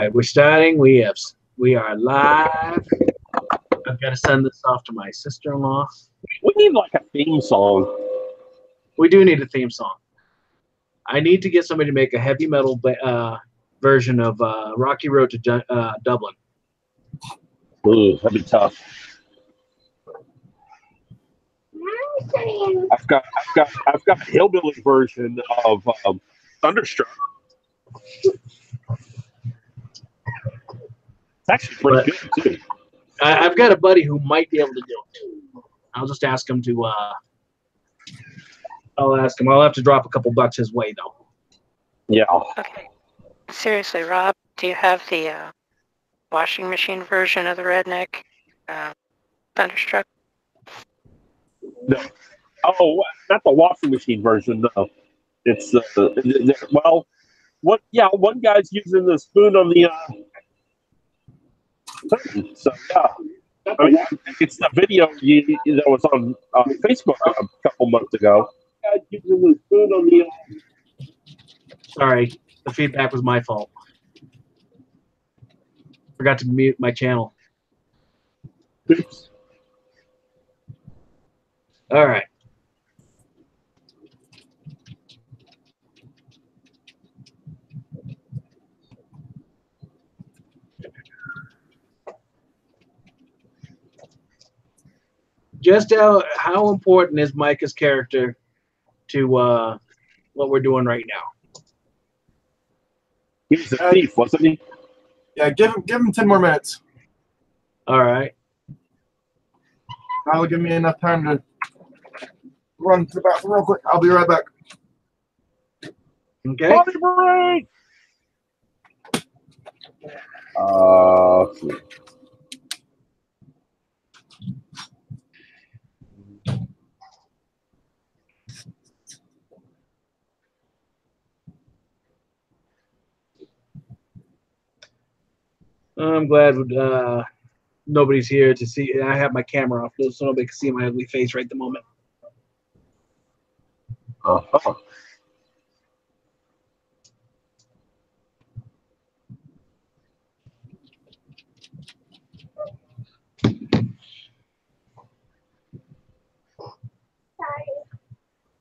right, we're starting. We are live. I've got to send this off to my sister-in-law. We need like a theme song. We do need a theme song. I need to get somebody to make a heavy metal version of Rocky Road to Dublin. Ooh, that'd be tough. I've got a hillbilly version of Thunderstruck. It's actually pretty good too. I've got a buddy who might be able to do it. I'll just ask him to. I'll ask him. I'll have to drop a couple bucks his way though. Yeah. Okay. Seriously, Rob, do you have the washing machine version of the Redneck Thunderstruck? No. Oh, not the washing machine version. No. It's well, what? Yeah, one guy's using the spoon on the. So yeah, I mean, it's the video that was on Facebook a couple months ago. Guys using the spoon on the. Sorry, the feedback was my fault. Forgot to mute my channel. Oops. All right. Just how important is Micah's character to what we're doing right now? He was a thief, wasn't he? Yeah, give him 10 more minutes. All right. That'll give me enough time to run to the bathroom real quick. I'll be right back. Okay. Body break! Let's see. I'm glad nobody's here to see. I have my camera off so nobody can see my ugly face right at the moment. Uh-huh.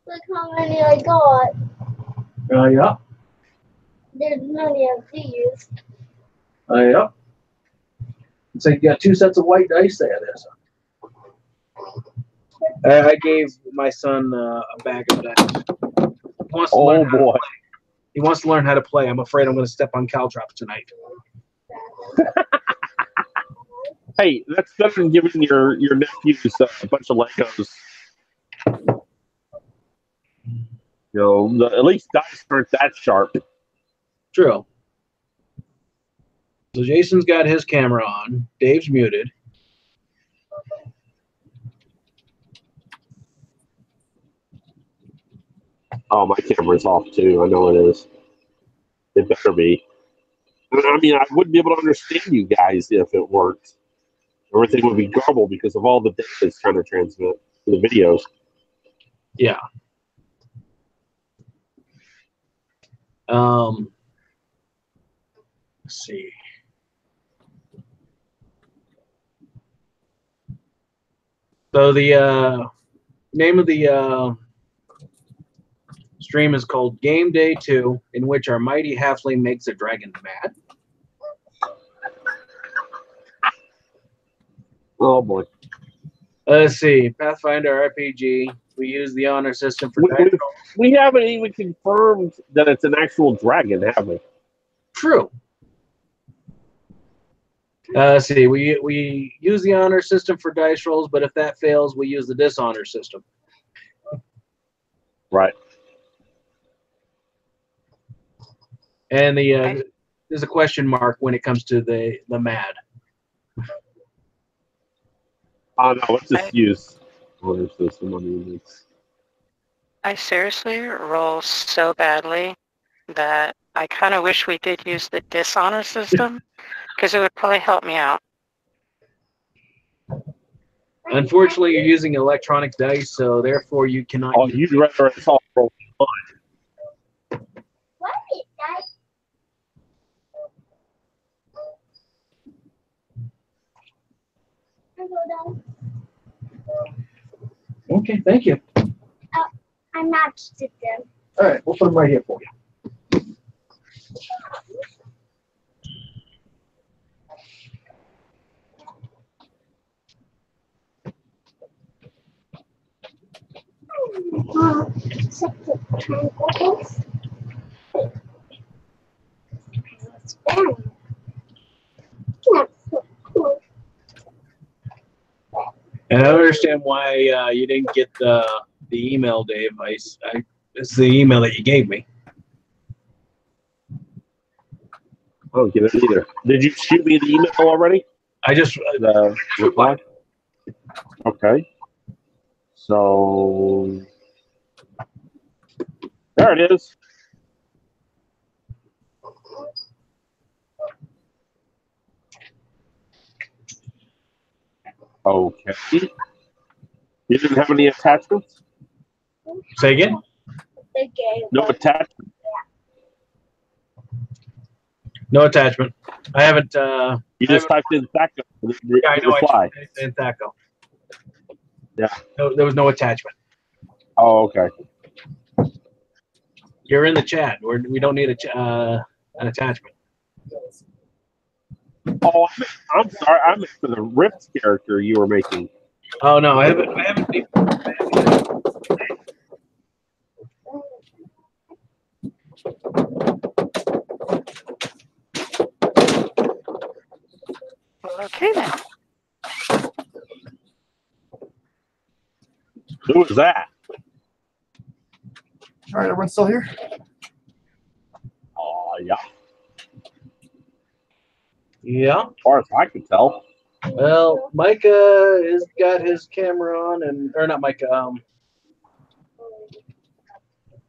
Look how many I got. Yeah. There's many of these. Yeah. It's like you got 2 sets of white dice there. I gave my son a bag of dice. Oh boy. He wants to learn how to play. I'm afraid I'm going to step on caltrops tonight. Hey, that's better than giving your nephews a bunch of Legos. You know, at least dice aren't that sharp. True. So Jason's got his camera on. Dave's muted. Oh, my camera's off too. I know it is. It better be. I mean, I wouldn't be able to understand you guys if it worked. Everything would be garbled because of all the data it's trying to transmit to the videos. Yeah. Let's see. So the name of the stream is called Game Day 2, in which our mighty halfling makes a dragon mad. Oh boy. Let's see. Pathfinder RPG. We use the honor system for dice rolls. We haven't even confirmed that it's an actual dragon, have we? True. Let's see. We use the honor system for dice rolls, but if that fails, we use the dishonor system. Right. And there's a question mark when it comes to the mad. Oh no, let's just use honor system on these. I seriously roll so badly that I kind of wish we did use the dishonor system because it would probably help me out. Unfortunately, you're using electronic dice, so therefore you cannot. Oh, you'd rather it's all roll one. What is that? go down? Okay, thank you. I matched it then. All right, we'll put them right here for you. Except the triangles. It's bad. That's so cool. And I don't understand why you didn't get the email, Dave. It's the email that you gave me. I don't get it either. Did you shoot me the email already? I just The reply? Okay. So there it is. Okay. You didn't have any attachments? say again. The game. No attachment. No attachment. I haven't. You just typed in Thaco. Yeah, I know. Reply. I typed in Thaco. Yeah. No, there was no attachment. Oh, okay. You're in the chat. We don't need an attachment. Oh, I'm sorry. I meant for the Rift character you were making. Oh no, I haven't. Okay then. Who was that? All right, everyone's still here? Oh, yeah. Yeah. As far as I could tell. Well, Micah has got his camera on, or not Micah.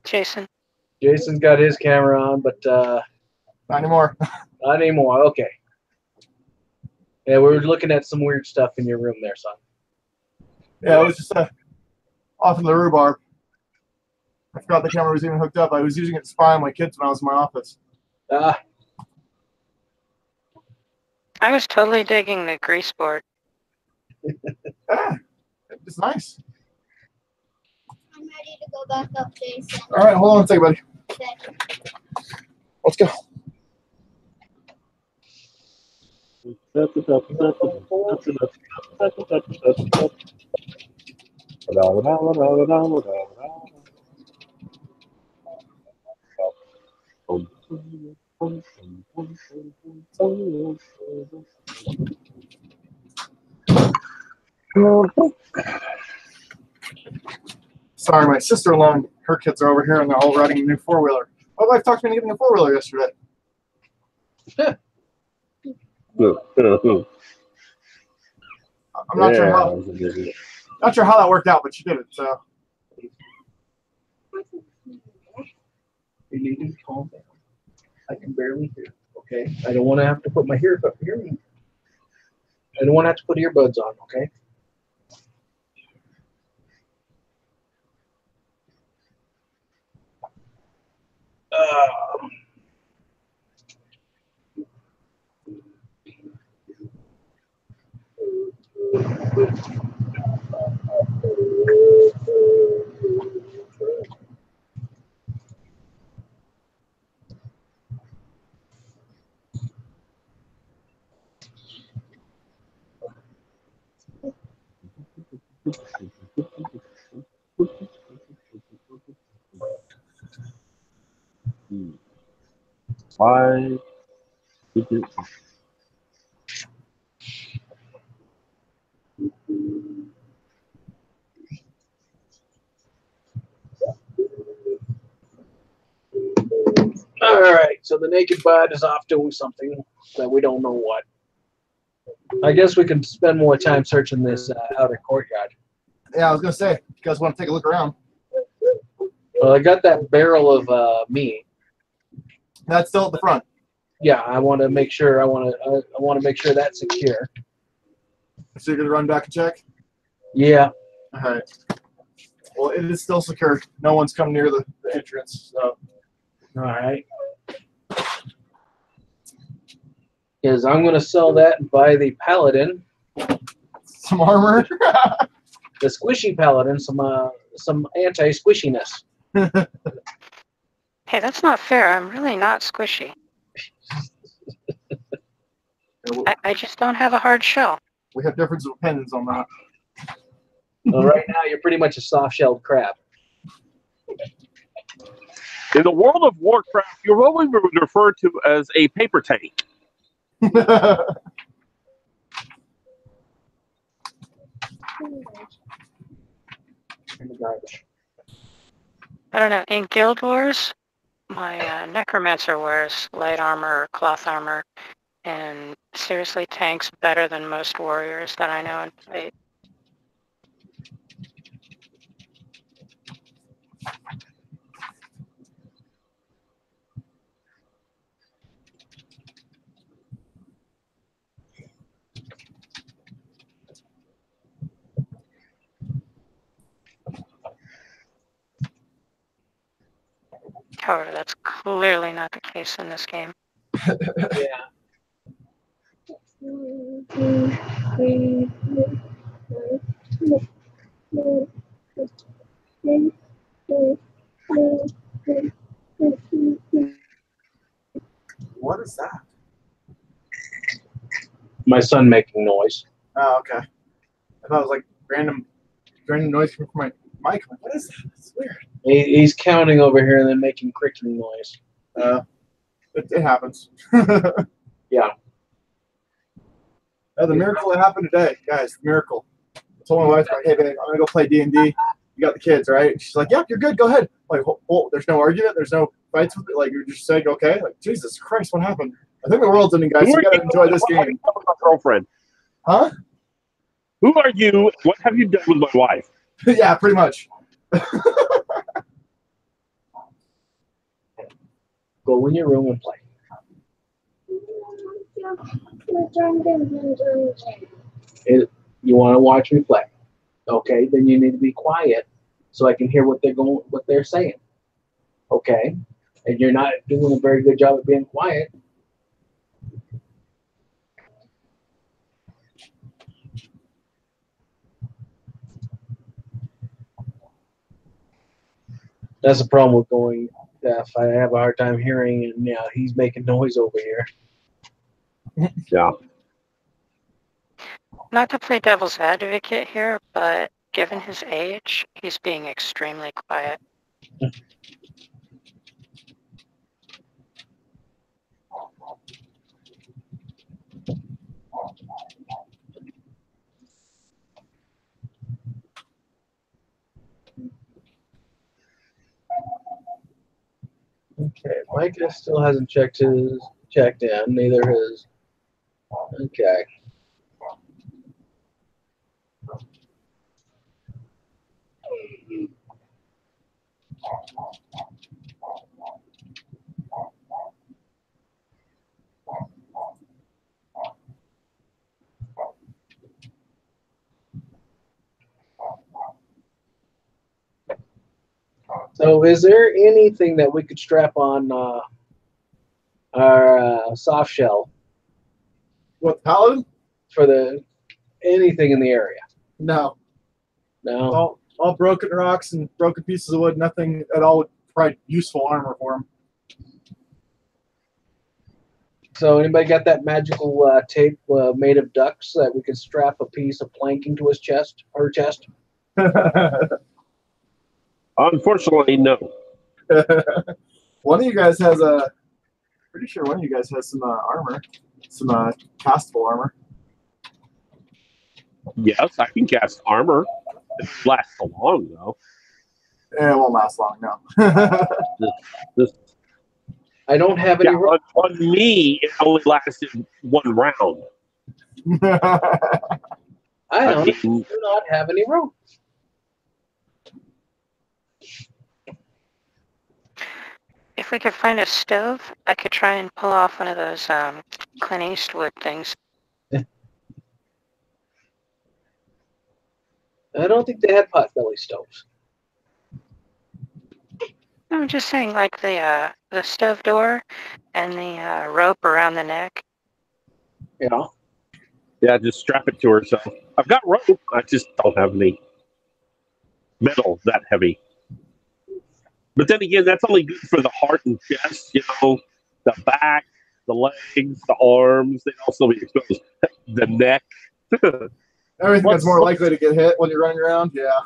Jason. Jason's got his camera on, but Not anymore. not anymore. Okay. Yeah, we were looking at some weird stuff in your room there, son. Yeah, it was just off in the rhubarb. I forgot the camera was even hooked up. I was using it to spy on my kids when I was in my office. I was totally digging the grease board. Yeah, it's nice. I'm ready to go back up, Jason. All right, hold on a second, buddy. Okay. Let's go. Sorry, my sister-in-law and her kids are over here, and they're all riding a new four-wheeler. My wife talked me into getting a four-wheeler yesterday. I'm not sure how that worked out, but she did it. So You need to calm down. I can barely hear. Okay. I don't want to have to put my hearing. I don't want to have to put earbuds on. Okay. Why? All right. So the naked bud is off doing something that we don't know what. I guess we can spend more time searching this outer courtyard. yeah, I was gonna say, if you guys want to take a look around. Well, I got that barrel of meat. That's still at the front. Yeah, I want to make sure. I want to make sure that's secure. So you're gonna run back and check. Yeah. All right. Well, it is still secure. No one's come near the entrance. So. All right. Because I'm going to sell that and buy the Paladin. Some armor. The squishy paladin, some anti-squishiness. Hey, that's not fair. I'm really not squishy. I just don't have a hard shell. We have difference of opinions on that. Well, right now, you're pretty much a soft-shelled crab. In the world of Warcraft, you're only referred to as a paper tank. In the garbage. I don't know. In Guild Wars, my necromancer wears light armor or cloth armor, and seriously tanks better than most warriors that I know and play. However, that's clearly not the case in this game. Yeah. What is that? My son making noise. Oh, okay. I thought it was like random noise from my mic. Like, what is that? It's weird. He's counting over here and then making cricking noise. It happens. Yeah. Oh, the miracle that happened today, guys. The miracle. I told my wife, like, hey, babe, I'm gonna go play D&D. You got the kids, right? She's like, yep, you're good. Go ahead. Like, there's no argument. There's no fights with it. Like, you're just saying, okay. Like, Jesus Christ, what happened? I think the world's ending, guys. So you gotta enjoy this game. Girlfriend. Huh? Who are you? What have you done with my wife? Yeah, pretty much. Go in your room and play. You want to watch me play? Okay, then you need to be quiet so I can hear what they're saying. Okay, and you're not doing a very good job of being quiet. That's the problem with going deaf. I have a hard time hearing, and yeah, he's making noise over here. Yeah. Not to play devil's advocate here, but given his age, he's being extremely quiet. Okay, Micah still hasn't checked in. Neither has. Okay. So, is there anything that we could strap on our soft shell What, paladin? for anything in the area? No. No. All broken rocks and broken pieces of wood. Nothing at all would provide useful armor for him. So, anybody got that magical tape made of ducks that we could strap a piece of planking to his chest, her chest? Unfortunately, no. One of you guys has pretty sure one of you guys has some armor, some castable armor. Yes, I can cast armor. It lasts so long, though. It won't last long, no. I don't have any. Yeah, on me, it only lasted one round. I do not have any room. If we could find a stove, I could try and pull off one of those Clint Eastwood things. I don't think they had potbelly stoves. I'm just saying, like the stove door and the rope around the neck. Yeah. Yeah, just strap it to herself. I've got rope. I just don't have any metal that heavy. But then again, that's only good for the heart and chest, the back, the legs, the arms. They'd also be exposed. The neck. Everything that's more likely to get hit when you're running around, yeah.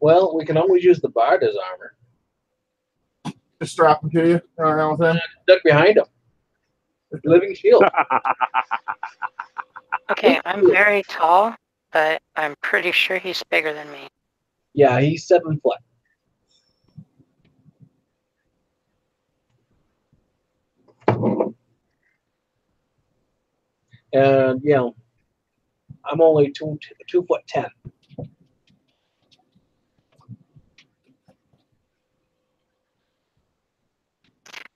Well, we can always use the bard as armor. Just strap him to you, run around with him. Duck behind him. Living shield. Okay, I'm very tall, but I'm pretty sure he's bigger than me. Yeah, he's 7 foot. And I'm only 2'10".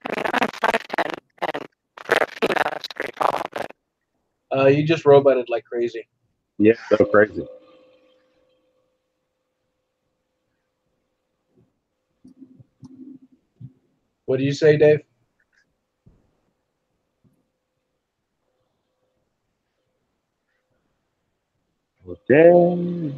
I mean, I'm 5'10", and for a female, that's pretty tall. But You just roboted like crazy. Yeah, so crazy. What do you say, Dave? Okay.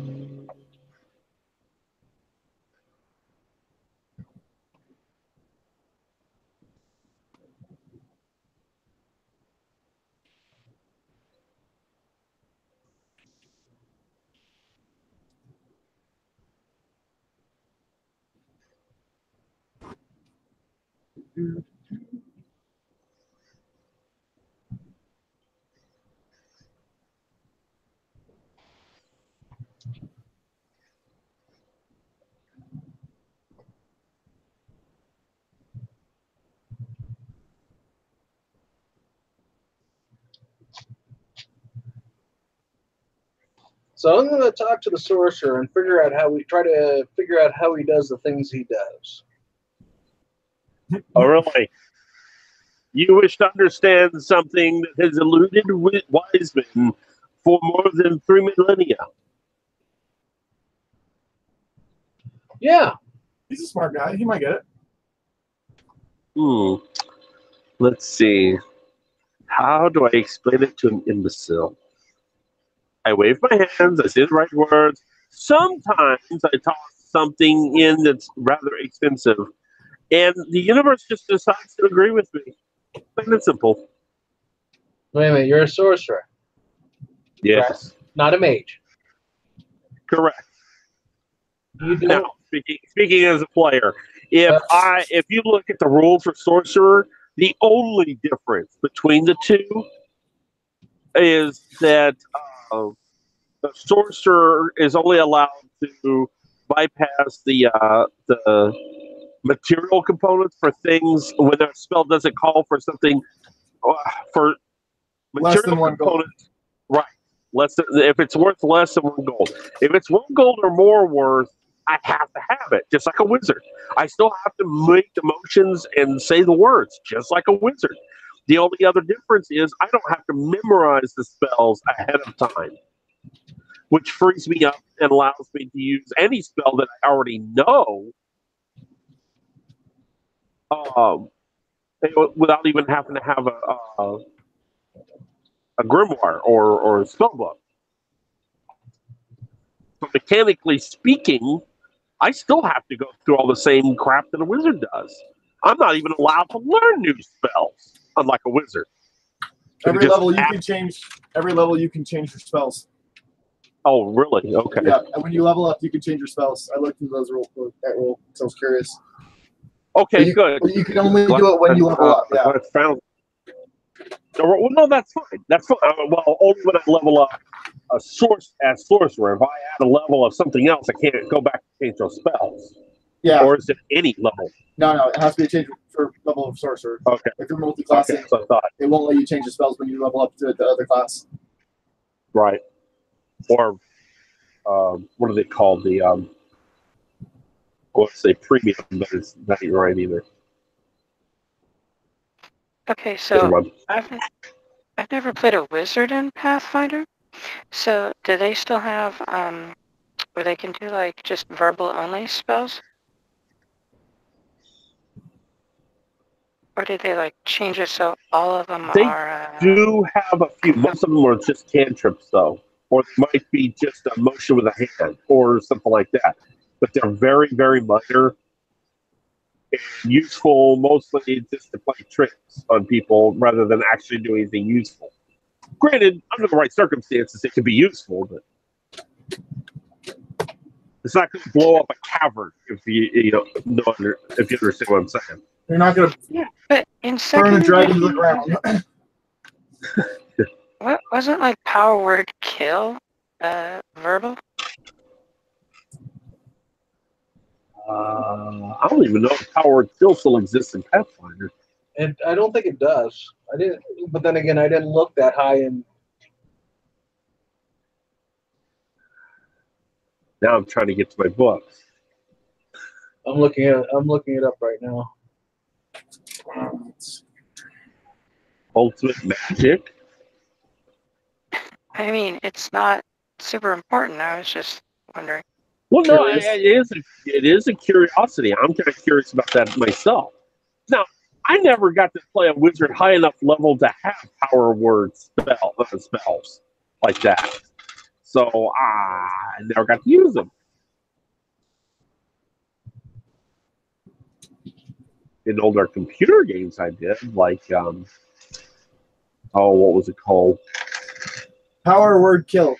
So I'm going to talk to the sorcerer and figure out how he does the things he does. Oh, really? You wish to understand something that has eluded wise men for more than 3 millennia. Yeah. He's a smart guy. He might get it. Let's see. How do I explain it to an imbecile? I wave my hands, I say the right words. Sometimes I toss something in that's rather expensive, and the universe just decides to agree with me. Plain and simple. Wait a minute, you're a sorcerer. Yes. Correct? Not a mage. Correct. You don't. Now, speaking as a player, if you look at the rules for sorcerer, the only difference between the two is that the sorcerer is only allowed to bypass the material components for things when their spell doesn't call for something for Less material than 1 gold. components. Right. If it's worth less than 1 gold. If it's 1 gold or more worth, I have to have it, just like a wizard. I still have to make the motions and say the words, just like a wizard. The only other difference is I don't have to memorize the spells ahead of time, which frees me up and allows me to use any spell that I already know without even having to have a grimoire or a spellbook. So mechanically speaking, I still have to go through all the same crap that a wizard does. I'm not even allowed to learn new spells, unlike a wizard. Every level you can change your spells. Oh, really? Okay. Yeah, and when you level up, you can change your spells. I looked into that rule, so I was curious. Okay, good. But you can only do it when you level up. Yeah. No, that's fine. That's fine. Well, only when I level up as sorcerer. If I add a level of something else, I can't go back and change those spells. Yeah. Or is it any level? No, it has to be a change for level of sorcerer. Okay. If you're multi-classing, so I thought. It won't let you change the spells when you level up to the other class. Right. Or what are they called? The I want to say premium, but it's not right either. Okay, so I I've never played a wizard in Pathfinder. So do they still have where they can do like just verbal only spells? Or did they like change it so all of them They are do have a few. Most of them are just cantrips, though. Or they might be just a motion with a hand or something like that. But they're very, very minor and useful mostly just to play tricks on people rather than actually do anything useful. Granted, under the right circumstances, it can be useful, but it's not going to blow up a cavern if if you understand what I'm saying. You're not going to but in burn second a dragon to the edition, ground. what wasn't like power word kill verbal? I don't even know if power kill still exists in Pathfinder. And I don't think it does. I didn't, but then again, I didn't look that high in. Now I'm trying to get to my books. I'm looking it up right now. Ultimate magic. I mean, it's not super important. I was just wondering. Well, no, Curious. it is a curiosity. I'm kind of curious about that myself. Now, I never got to play a wizard high enough level to have power word spells like that. So I never got to use them. In older computer games I did, like, what was it called? Power word kill.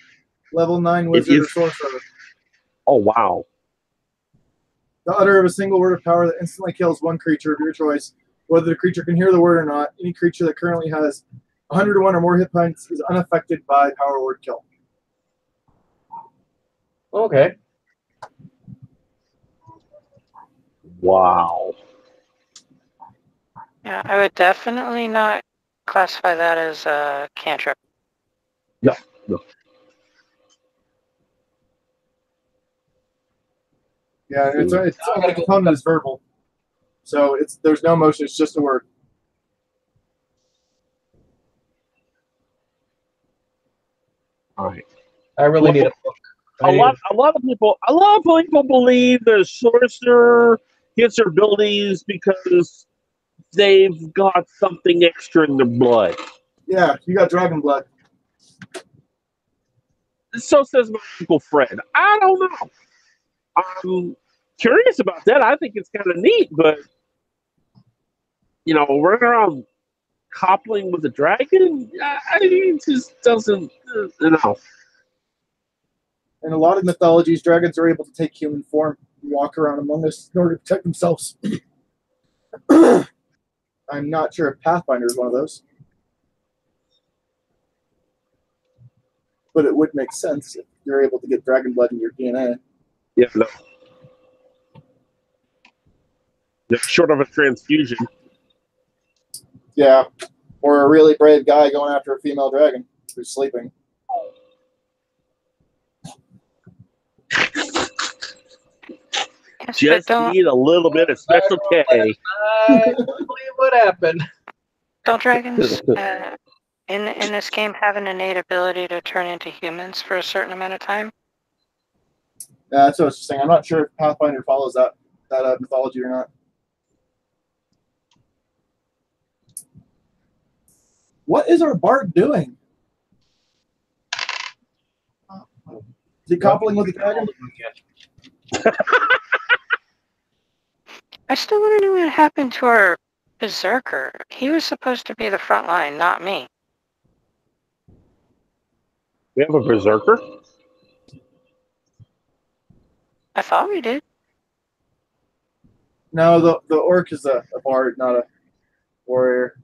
Level 9 wizard or is- sorcerer. Oh, wow. The utter of a single word of power that instantly kills one creature of your choice. Whether the creature can hear the word or not, any creature that currently has 101 or more hit points is unaffected by power word kill. Okay. Wow. Yeah, I would definitely not classify that as a cantrip. No. Yeah, it's only component is verbal. So there's no motion, it's just a word. All right. I really need a book. A lot of people believe the sorcerer gets their abilities because they've got something extra in their blood. Yeah, you got dragon blood. So says my Uncle Fred. I don't know. I'm curious about that. I think it's kind of neat, but running around coupling with a dragon, it just doesn't. In a lot of mythologies, dragons are able to take human form and walk around among us in order to protect themselves. I'm not sure if Pathfinder is one of those. But it would make sense if you're able to get dragon blood in your DNA. Yeah, no. Short of a transfusion. Yeah. Or a really brave guy going after a female dragon who's sleeping. Yes, Just but don't need a little bit of special K. I believe what happened. dragons in this game have an innate ability to turn into humans for a certain amount of time? Yeah, that's what I was saying. I'm not sure if Pathfinder follows that mythology or not. What is our bard doing? Is he coupling with the dragon? I still want to know what happened to our berserker. He was supposed to be the front line, not me. We have a berserker? I thought we did. No, the orc is a bard, not a warrior.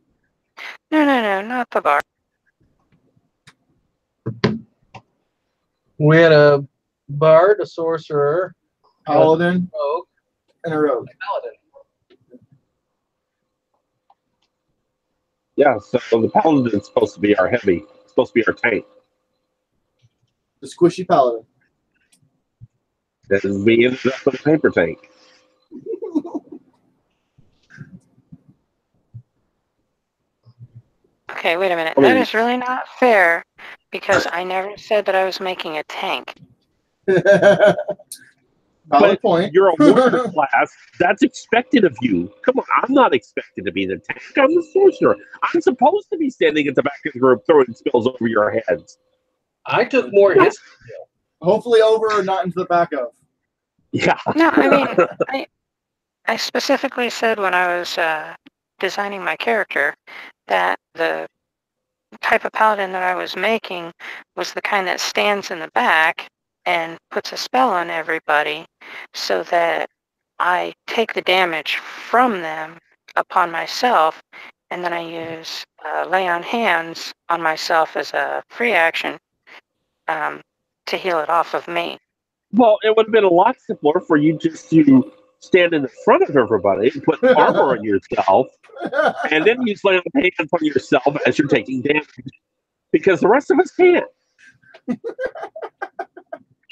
No, not the bar. We had a bard, a sorcerer, Paladin, rogue, and a rogue. paladin. Yeah, so the paladin's supposed to be our heavy. Supposed to be our tank. The squishy paladin. And we ended up with a paper tank. Okay, Okay, wait a minute. I mean- That is really not fair because I never said that I was making a tank. Valid But point. you're a warrior class. That's expected of you. Come on, I'm not expected to be the tank. I'm the sorcerer. I'm supposed to be standing at the back of the group throwing spells over your heads. I took more hits. Hopefully over or not into the back of. Yeah. No, I mean, I specifically said when I was designing my character that the type of paladin that I was making was the kind that stands in the back and puts a spell on everybody so that I take the damage from them upon myself, and then I use lay on hands on myself as a free action to heal it off of me. Well, it would have been a lot simpler for you just to stand in the front of everybody and put armor on yourself, and then you lay on hands on yourself as you're taking damage. Because the rest of us can't.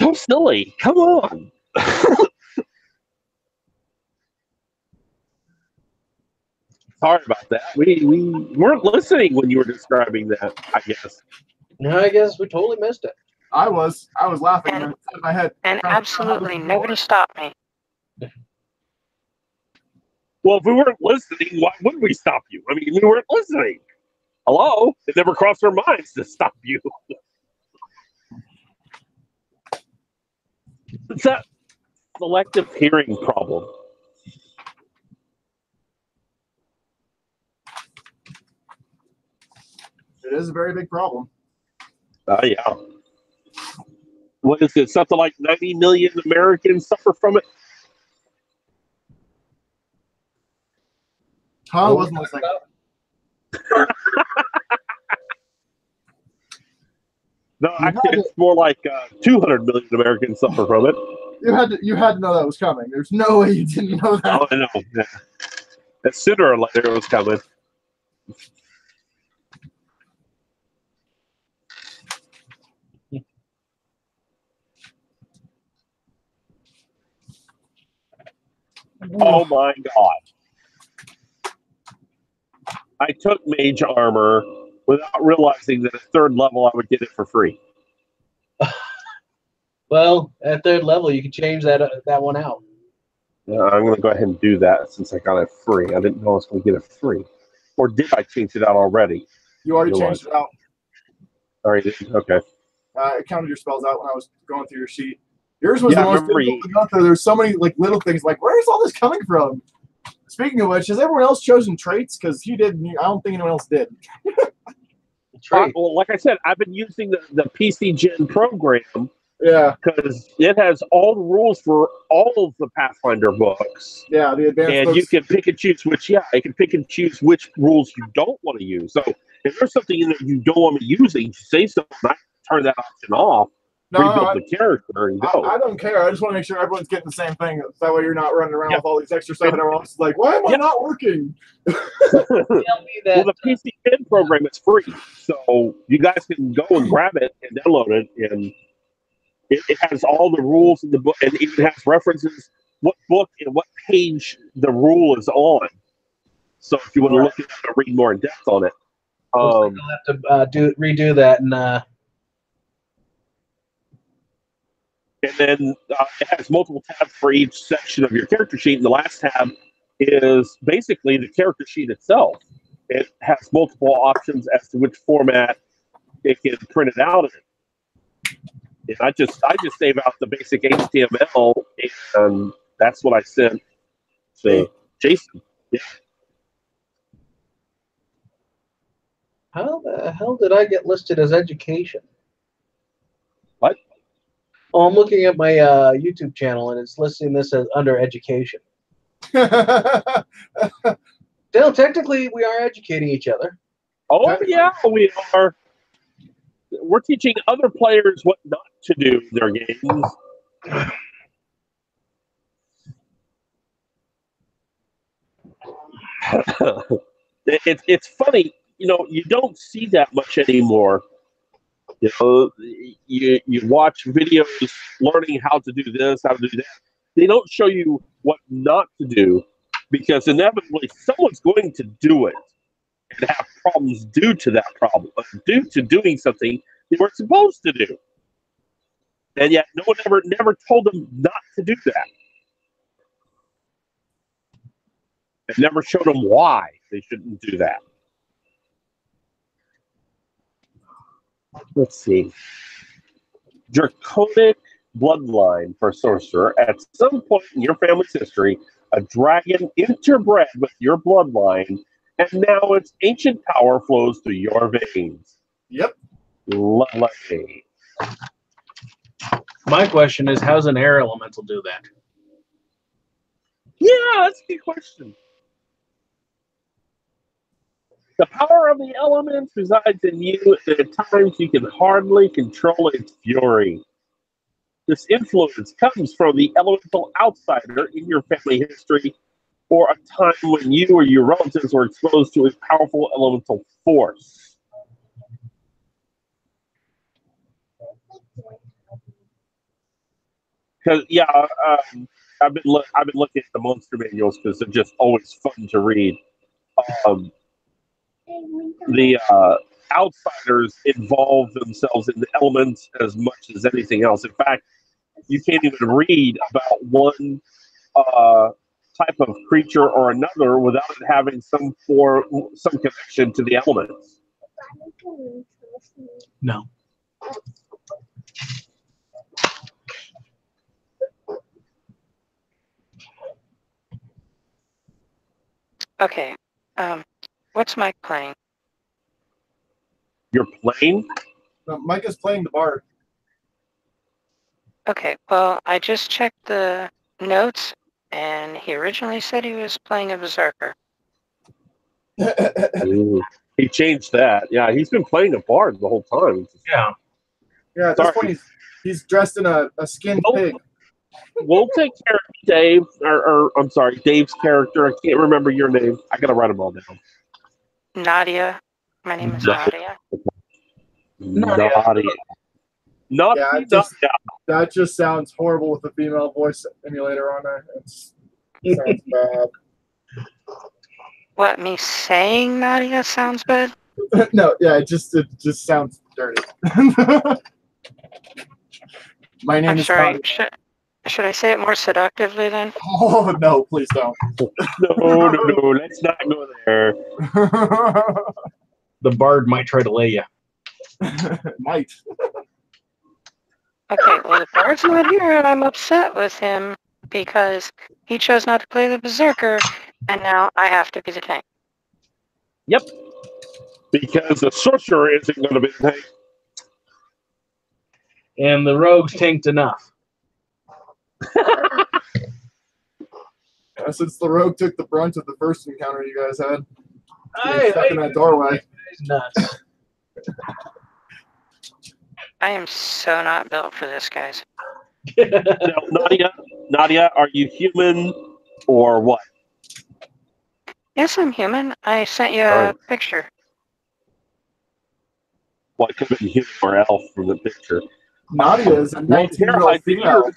So silly. Come on. Sorry about that. We weren't listening when you were describing that, I guess. No, I guess we totally missed it. I was laughing in my head. And absolutely nobody stopped me. Well, if we weren't listening, why would we stop you? I mean, we weren't listening. Hello? It never crossed our minds to stop you. It's a selective hearing problem. It is a very big problem. Yeah. What is it? Something like 90 million Americans suffer from it? Huh? Wasn't listening. No, actually, it's more like 200 million Americans suffer from it. You had to know that was coming. There's no way you didn't know that. Oh, I know. Yeah. That sooner or later it was coming. Oh my god. I took mage armor without realizing that at third level I would get it for free. Well, at third level, you can change that one out. I'm going to go ahead and do that since I got it free. I didn't know I was going to get it free. Or did I change it out already? You already changed it out. Already did? Okay. It counted your spells out when I was going through your sheet. Yours was Yeah, the most remember difficult to go through. There's so many like little things like, where's all this coming from? Speaking of which, has everyone else chosen traits? Because you did. I don't think anyone else did. Well, like I said, I've been using the PC Gen program. Yeah. Because it has all the rules for all of the Pathfinder books. Yeah, the advanced and books. you can pick and choose you can pick and choose which rules you don't want to use. So if there's something in there you don't want to be using, say so, I turn that option off, rebuild the character, and go. I don't care. I just want to make sure everyone's getting the same thing. That way you're not running around with all these extra stuff and everyone else is like, why am I not working? Tell me that. Well, the PC Gen program is free. So you guys can go and grab it and download it, and it has all the rules in the book, and it even has references what book and what page the rule is on. So if you want to look at it and read more in depth on it, I'll have to redo that and then it has multiple tabs for each section of your character sheet. And the last tab is basically the character sheet itself. It has multiple options as to which format it can print it out in. And I just save out the basic HTML, and that's what I sent to Jason. Yeah. how the hell did I get listed as education? What? Oh, I'm looking at my YouTube channel, and it's listing this as under education. Still, technically, we are educating each other. Oh, yeah, we are. We're teaching other players what not to do in their games. It's funny, you don't see that much anymore. You watch videos learning how to do this, how to do that. They don't show you what not to do because inevitably someone's going to do it. and have problems due to that problem, due to doing something they weren't supposed to do. And yet no one never told them not to do that. And never showed them why they shouldn't do that. Let's see. Draconic bloodline for sorcerer. At some point in your family's history, a dragon interbred with your bloodline, and now its ancient power flows through your veins. Yep. Lovely. My question is, how's an air elemental do that? Yeah, that's a good question. The power of the elements resides in you, and at times you can hardly control its fury. This influence comes from the elemental outsider in your family history, or a time when you or your relatives were exposed to a powerful elemental force. Because I've been looking at the monster manuals because they're just always fun to read. The outsiders involve themselves in the elements as much as anything else. In fact, you can't even read about one type of creature or another without it having some connection to the elements. No. Okay. What's Mike playing? You're playing? No, Mike is playing the bard. Okay, well, I just checked the notes, and he originally said he was playing a berserker. He changed that. Yeah, he's been playing a bard the whole time. Yeah. Yeah, at this point he's dressed in a skinned pig. We'll take care of Dave, or I'm sorry, Dave's character. I can't remember your name. I gotta write them all down. Nadia. My name is Nadia. Nadia. That just sounds horrible with the female voice emulator on there. It sounds bad. What, me saying Nadia sounds bad? No, yeah, it just sounds dirty. My name I'm is sorry. Nadia. Should I say it more seductively then? Oh no, please don't. No, let's not go there. The bard might try to lay you. Might. Okay, well, the bard's not here, and I'm upset with him because he chose not to play the berserker, and now I have to be the tank. Yep. Because the sorcerer isn't going to be the tank. And the rogue's tanked enough. Since the rogue took the brunt of the first encounter you guys had, stuck in that Hey, doorway. he's nuts. I am so not built for this, guys. Now, Nadia, are you human or what? Yes, I'm human. I sent you a picture. Well, it could have been human or elf from the picture. Nadia is a 19-year-old female.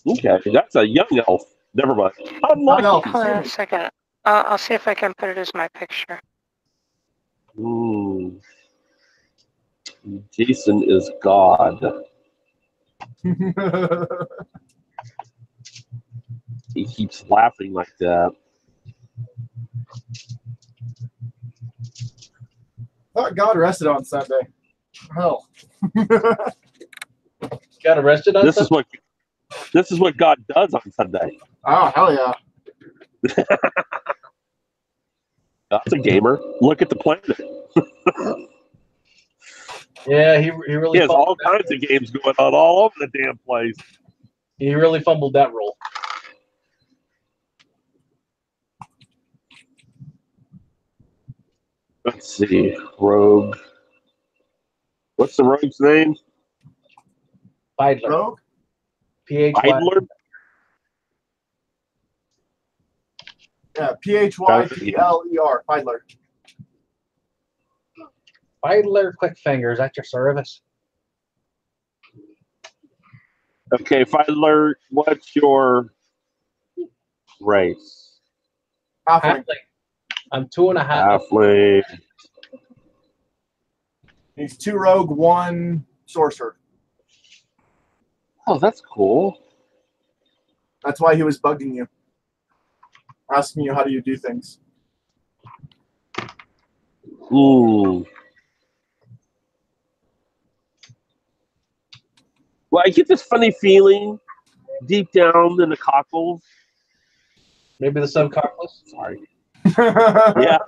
Okay, that's a young elf. Never mind. Not elf. Hold on a second. I'll see if I can put it as my picture. Ooh. Jason is God. He keeps laughing like that. I thought God rested on Sunday. Hell. Got arrested on something? This is what God does on Sunday. Oh, hell yeah. That's a gamer. Look at the planet. Yeah, he really He has all kinds of games going on all over the damn place. He really fumbled that roll. Let's see. Rogue. What's the rogue's name? Pydler. Rogue? Pydler? Yeah, Phytler. Pydler. Pydler Quickfingers at your service. Okay, Pydler, what's your race? Halfling. I'm 2.5. Halfling. He's 2 rogue, 1 sorcerer. Oh, that's cool. That's why he was bugging you, asking you how do you do things. Ooh. Well, I get this funny feeling deep down in the cockles. Maybe the subcockles. Sorry. Yeah.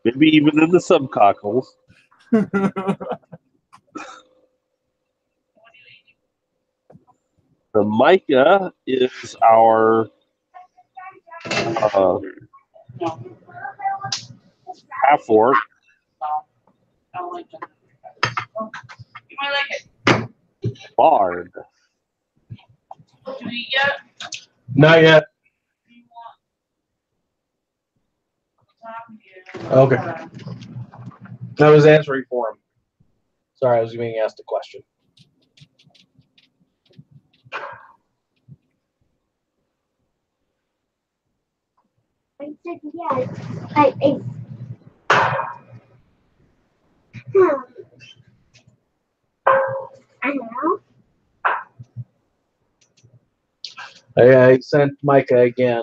Maybe even in the subcockles. The Micah is our half-orc. Bard. Not yet. Okay. I was answering for him. Sorry, I was being asked a question. I said yes. I know. I sent Micah again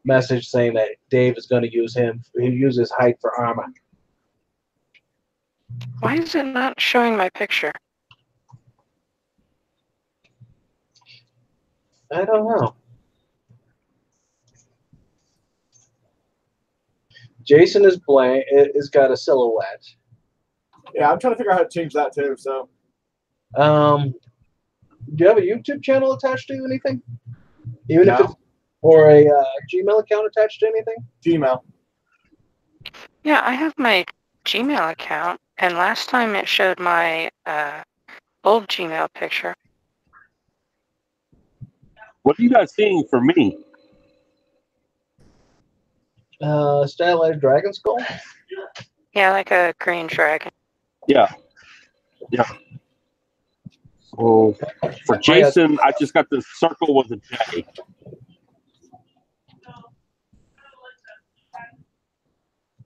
message saying that Dave is going to use him. He uses height for armor. Why is it not showing my picture? I don't know. Jason is blank. It's got a silhouette. Yeah, I'm trying to figure out how to change that too. So, Do you have a YouTube channel attached to anything? Even if No. it's or a Gmail account attached to anything? Gmail. Yeah, I have my Gmail account, and last time it showed my old Gmail picture. What are you guys seeing for me? Stylized dragon skull. Yeah, like a green dragon. Yeah. Yeah. So for Jason, I just got this circle with a J.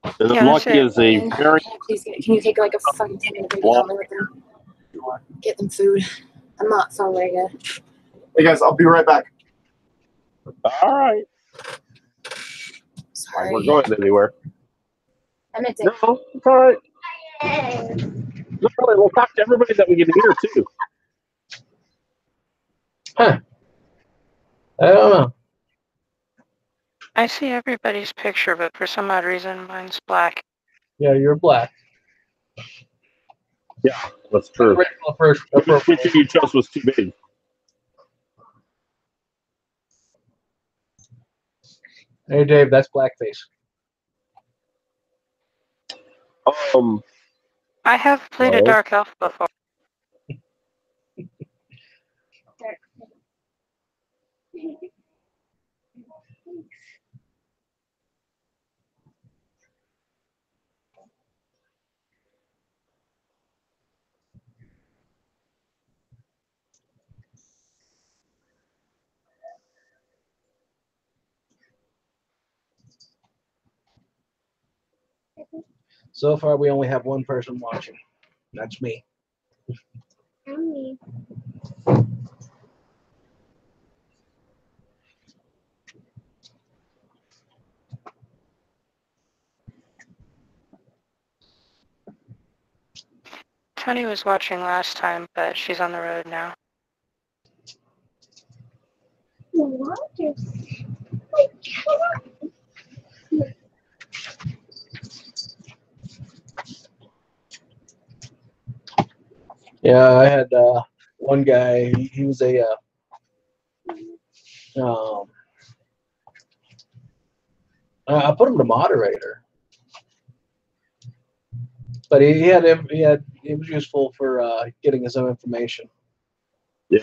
And Yeah, then that's Lucky it. is a very Please, can you take like a fucking 10-minute break and help me with them? Get them food. I'm not feeling very good. Hey guys, I'll be right back. all right. Sorry. We're going anywhere. I meant to. No, it's all right. No, we'll talk to everybody that we can hear too. Huh. I don't know. I see everybody's picture, but for some odd reason, mine's black. Yeah, you're black. Yeah, that's true. The picture you chose was too big. Hey, Dave, that's blackface. I have played a Well. dark elf before. So far, we only have one person watching. That's me. And me. Tony was watching last time, but she's on the road now. What is? Yeah, I had one guy. He was a I put him to moderator, but he was useful for getting us some information. Yeah.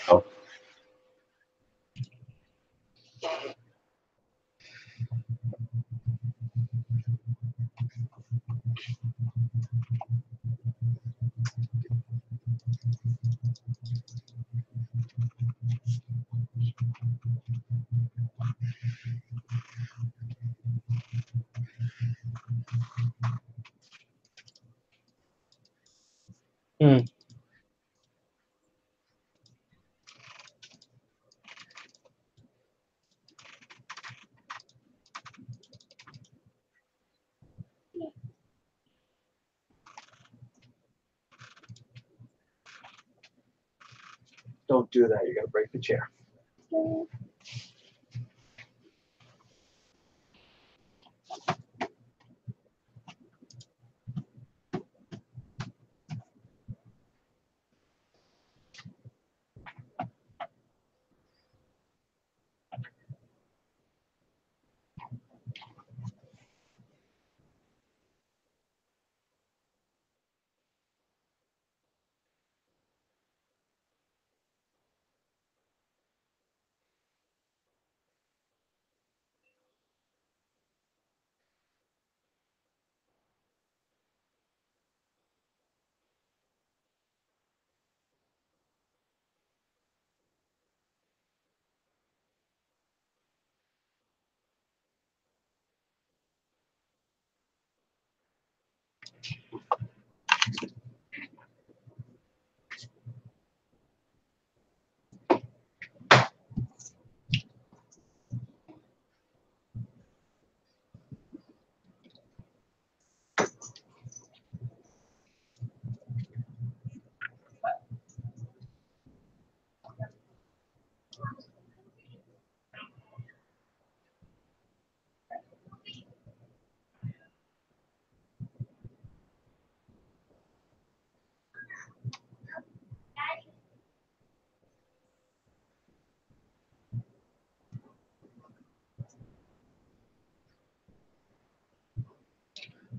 Don't do that. You're gonna break the chair.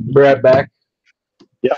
Be right back. Yeah.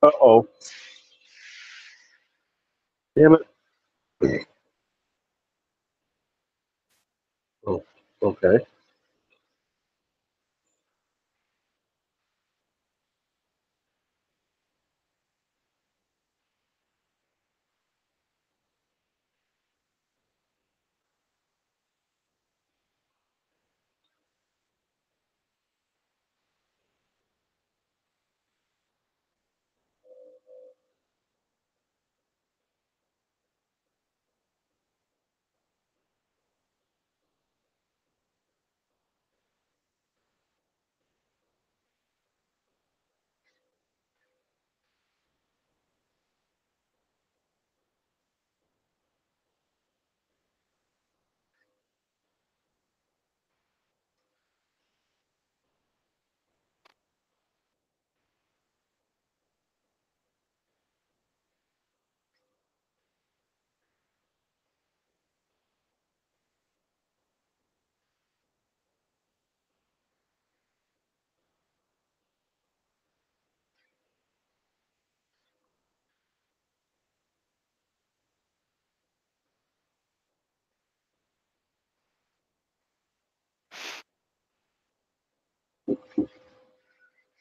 Uh-oh. Damn it. Oh, okay.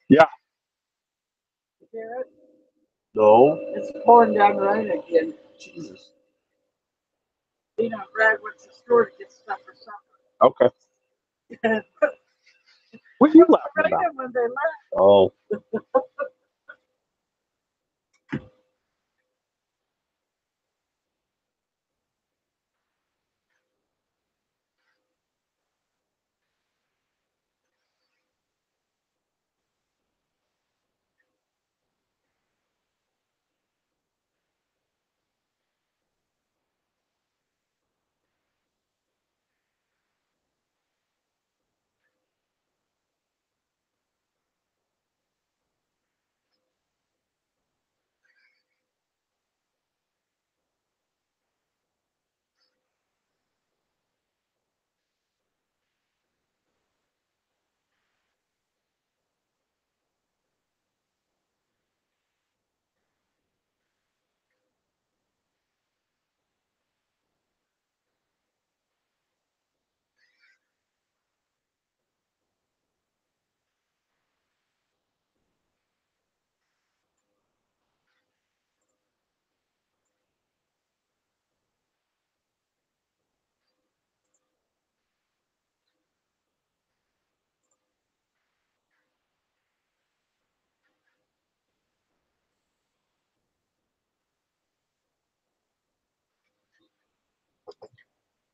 Yeah. Garrett, No. it's pouring down rain again. Jesus. You know, Brad went to the store to get stuff for supper. Okay. What are you laughing about? When they left. Oh.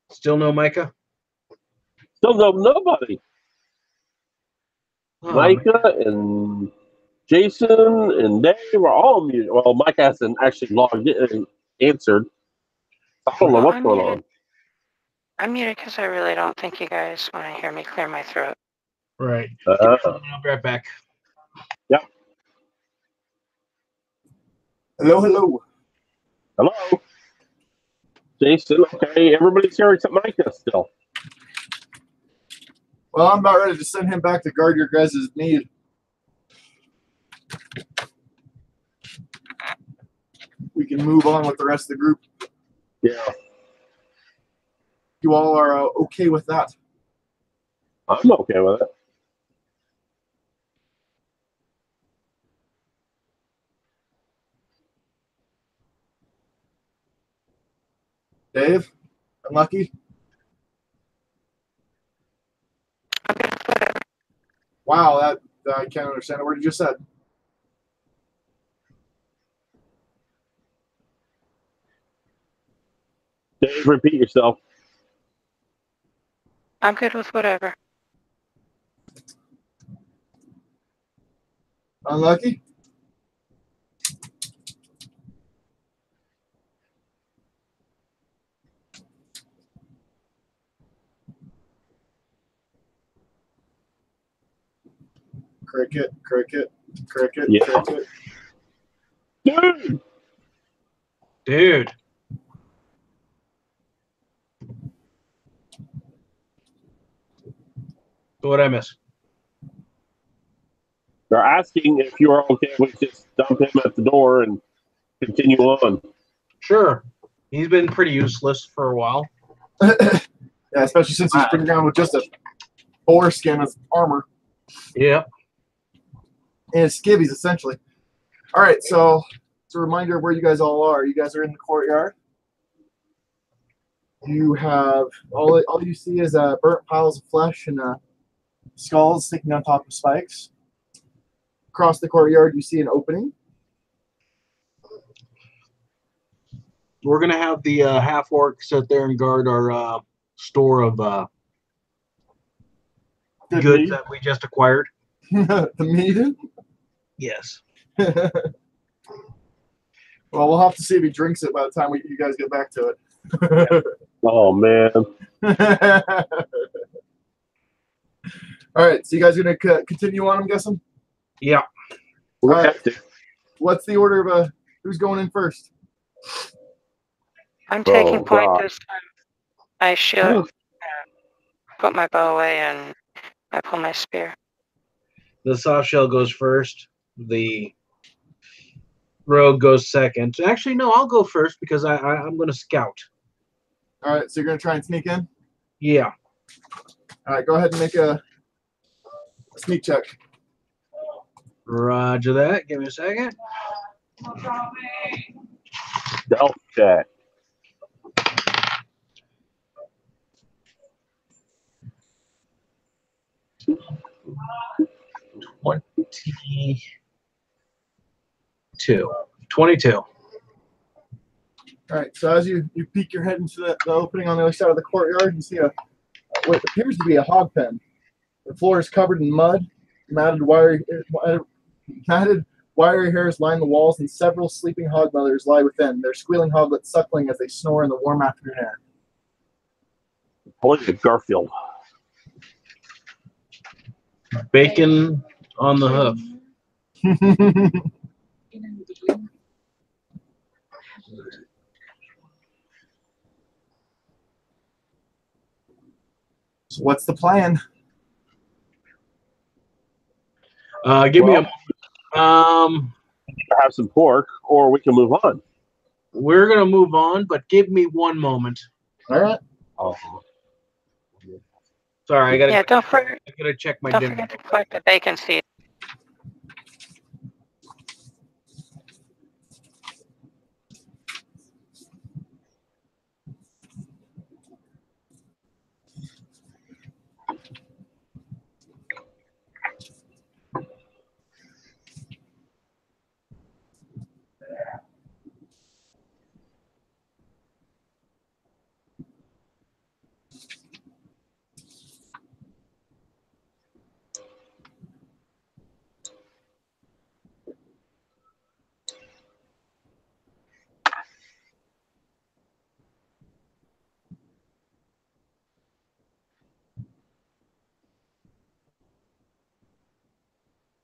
Still no Micah? Still nobody. Oh, Micah and Jason and Dave are all muted. Well, Mike hasn't actually logged in and answered. I don't know what's going on. I'm muted because I really don't think you guys want to hear me clear my throat. right. I'll be right back. Yep. Hello, hello. Hello. Jason, okay. Everybody's here except Micah still. Well, I'm about ready to send him back to guard your guys' need. We can move on with the rest of the group. Yeah. You all are okay with that? I'm okay with it. Dave? Unlucky? Wow, that I can't understand a word you just said. Dave, repeat yourself. I'm good with whatever. Unlucky? Cricket, cricket, cricket, Yeah. cricket. Dude. So what'd I miss? They're asking if you are okay with just dump him at the door and continue on. Sure. He's been pretty useless for a while. Yeah, especially since he's been down with just a boar skin as armor. Yeah. And skivvies, essentially. All right, so it's a reminder of where you guys all are. You guys are in the courtyard. You have all you see is burnt piles of flesh and skulls sticking on top of spikes. Across the courtyard, you see an opening. We're going to have the half-orc sit there and guard our store of Good goods meat. that we just acquired. The meat. Yes. Well, we'll have to see if he drinks it by the time you guys get back to it. Oh, man. All right, so you guys are going to continue on, I'm guessing? Yeah. We're All gonna right. have to. What's the order of who's going in first? I'm taking point God. this time. I should put my bow away and I pull my spear. The soft shell goes first. The rogue goes second. Actually, no, I'll go first because I'm going to scout. All right, so you're going to try and sneak in? Yeah. All right, go ahead and make a sneak check. Roger that. Give me a second. Stealth check. 22. All right. So as you peek your head into the opening on the other side of the courtyard, you see what appears to be a hog pen. The floor is covered in mud. Matted wiry hairs line the walls, and several sleeping hog mothers lie within, their squealing hoglets suckling as they snore in the warm afternoon air. Pulling at Garfield. Bacon on the hoof. So what's the plan? Give me a. Have some pork, or we can move on. We're gonna move on, but give me one moment. All right. Oh. Sorry, I gotta. Yeah, I gotta check my don't dinner. forget to collect the bacon seed.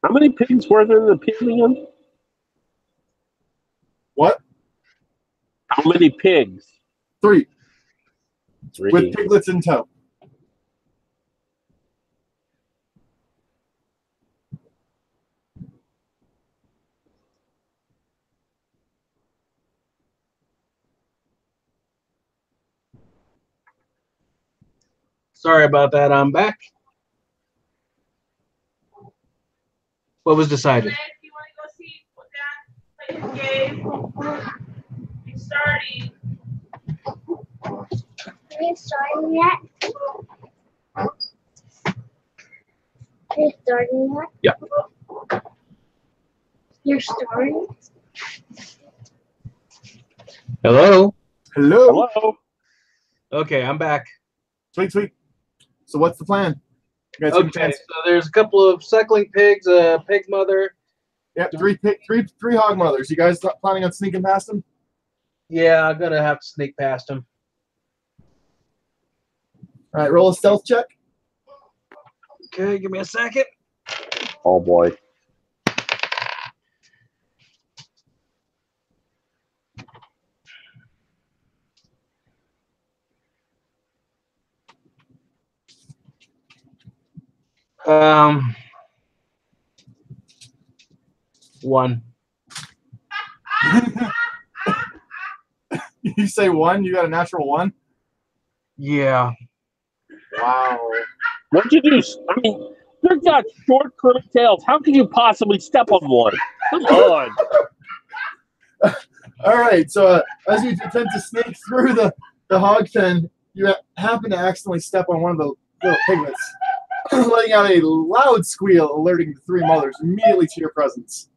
How many pigs were there in the pen again? What? How many pigs? 3. 3. With piglets in tow. Sorry about that. I'm back. What was decided? If you want to go see what that place gave, it's starting. Are you starting yet? Are you starting yet? Yeah. You're starting? Hello. Hello. Hello. Okay, I'm back. Sweet. So what's the plan? You guys give me a Okay, chance. so there's a couple of suckling pigs, a pig mother. Yep, three hog mothers. You guys planning on sneaking past them? Yeah, I'm gonna have to sneak past them. All right, roll a stealth check. Okay, give me a second. Oh boy. One. You say 1, you got a natural 1? Yeah. Wow. What'd you do? I mean, they've got short, curly tails. How can you possibly step on one? Come on. All right, so as you attempt to sneak through the hog pen, you happen to accidentally step on one of the little piglets, letting out a loud squeal, alerting the 3 mothers immediately to your presence.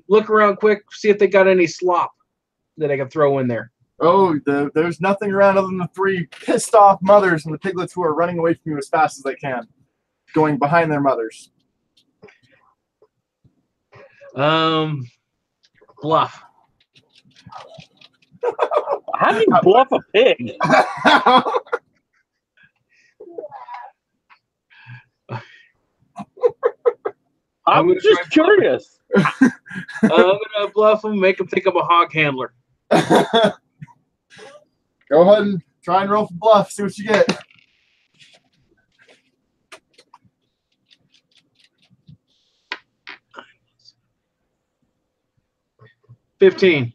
Look around quick, see if they got any slop that I can throw in there. Oh, there's nothing around other than the 3 pissed off mothers and the piglets who are running away from you as fast as they can, going behind their mothers. Bluff. How do you bluff a pig? I'm just curious. I'm gonna bluff them, make them think I'm a hog handler. Go ahead and try and roll for bluff. See what you get. $15.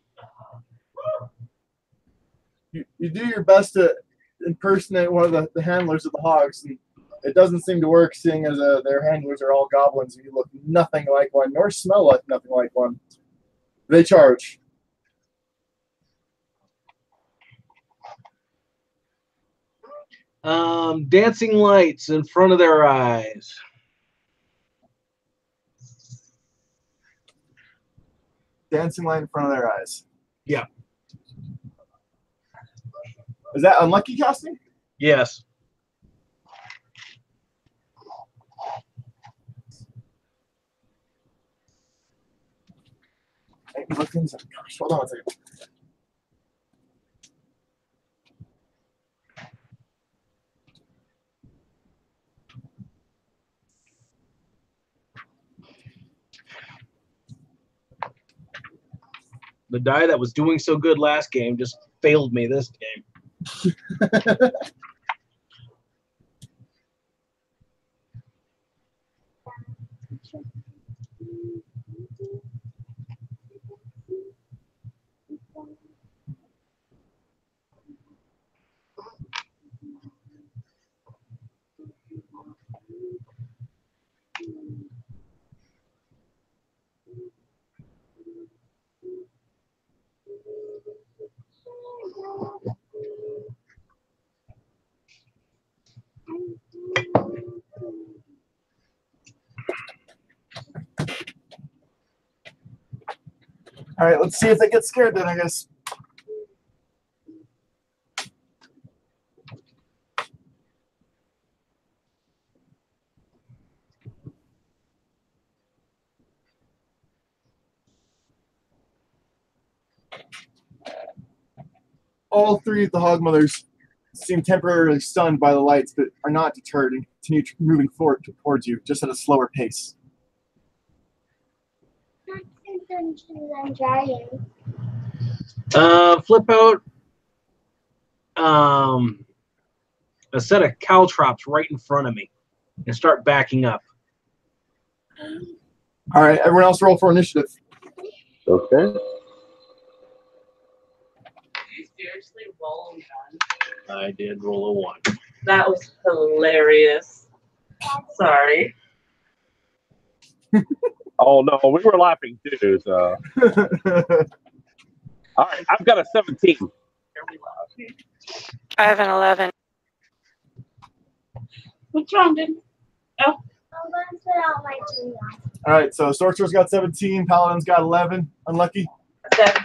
You do your best to impersonate one of the handlers of the hogs, and it doesn't seem to work, seeing as their handlers are all goblins and you look nothing like one, nor smell like nothing like one. They charge. Dancing lights in front of their eyes. dancing light in front of their eyes. Yeah. Is that unlucky casting? Yes. Gosh, hold on a second. The die that was doing so good last game just failed me this game. All right, let's see if they get scared then, I guess. All three of the hog mothers seem temporarily stunned by the lights, but are not deterred and continue moving forward towards you, just at a slower pace. Flip out a set of caltrops right in front of me and start backing up. All right, everyone else roll for initiative. Okay. Did you seriously roll one? I did roll a 1. That was hilarious. Sorry. Oh no, we were laughing too. So. All right, I've got a 17. I have an 11. What's wrong, dude? Oh. I'm going to put out my 2 now. All right, so Sorcerer's got 17, Paladin's got 11. Unlucky. 7.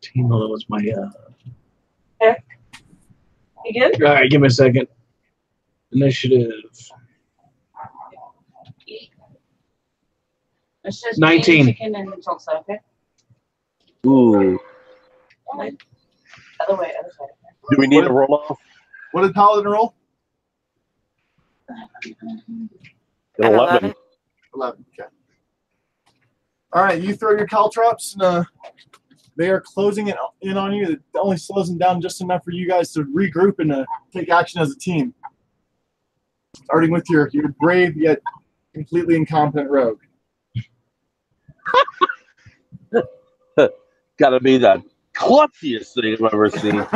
Team, that was my. Okay. You good? All right, give me a second. Initiative. It's just 19. chicken and salsa, okay? Ooh. Other way, other side. Do we need a roll off? What did Paladin roll? An 11. 11. Okay. All right, you throw your caltrops, and they are closing in on you. It only slows them down just enough for you guys to regroup and take action as a team. Starting with your brave yet completely incompetent rogue. Gotta be the clutchiest thing I've ever seen.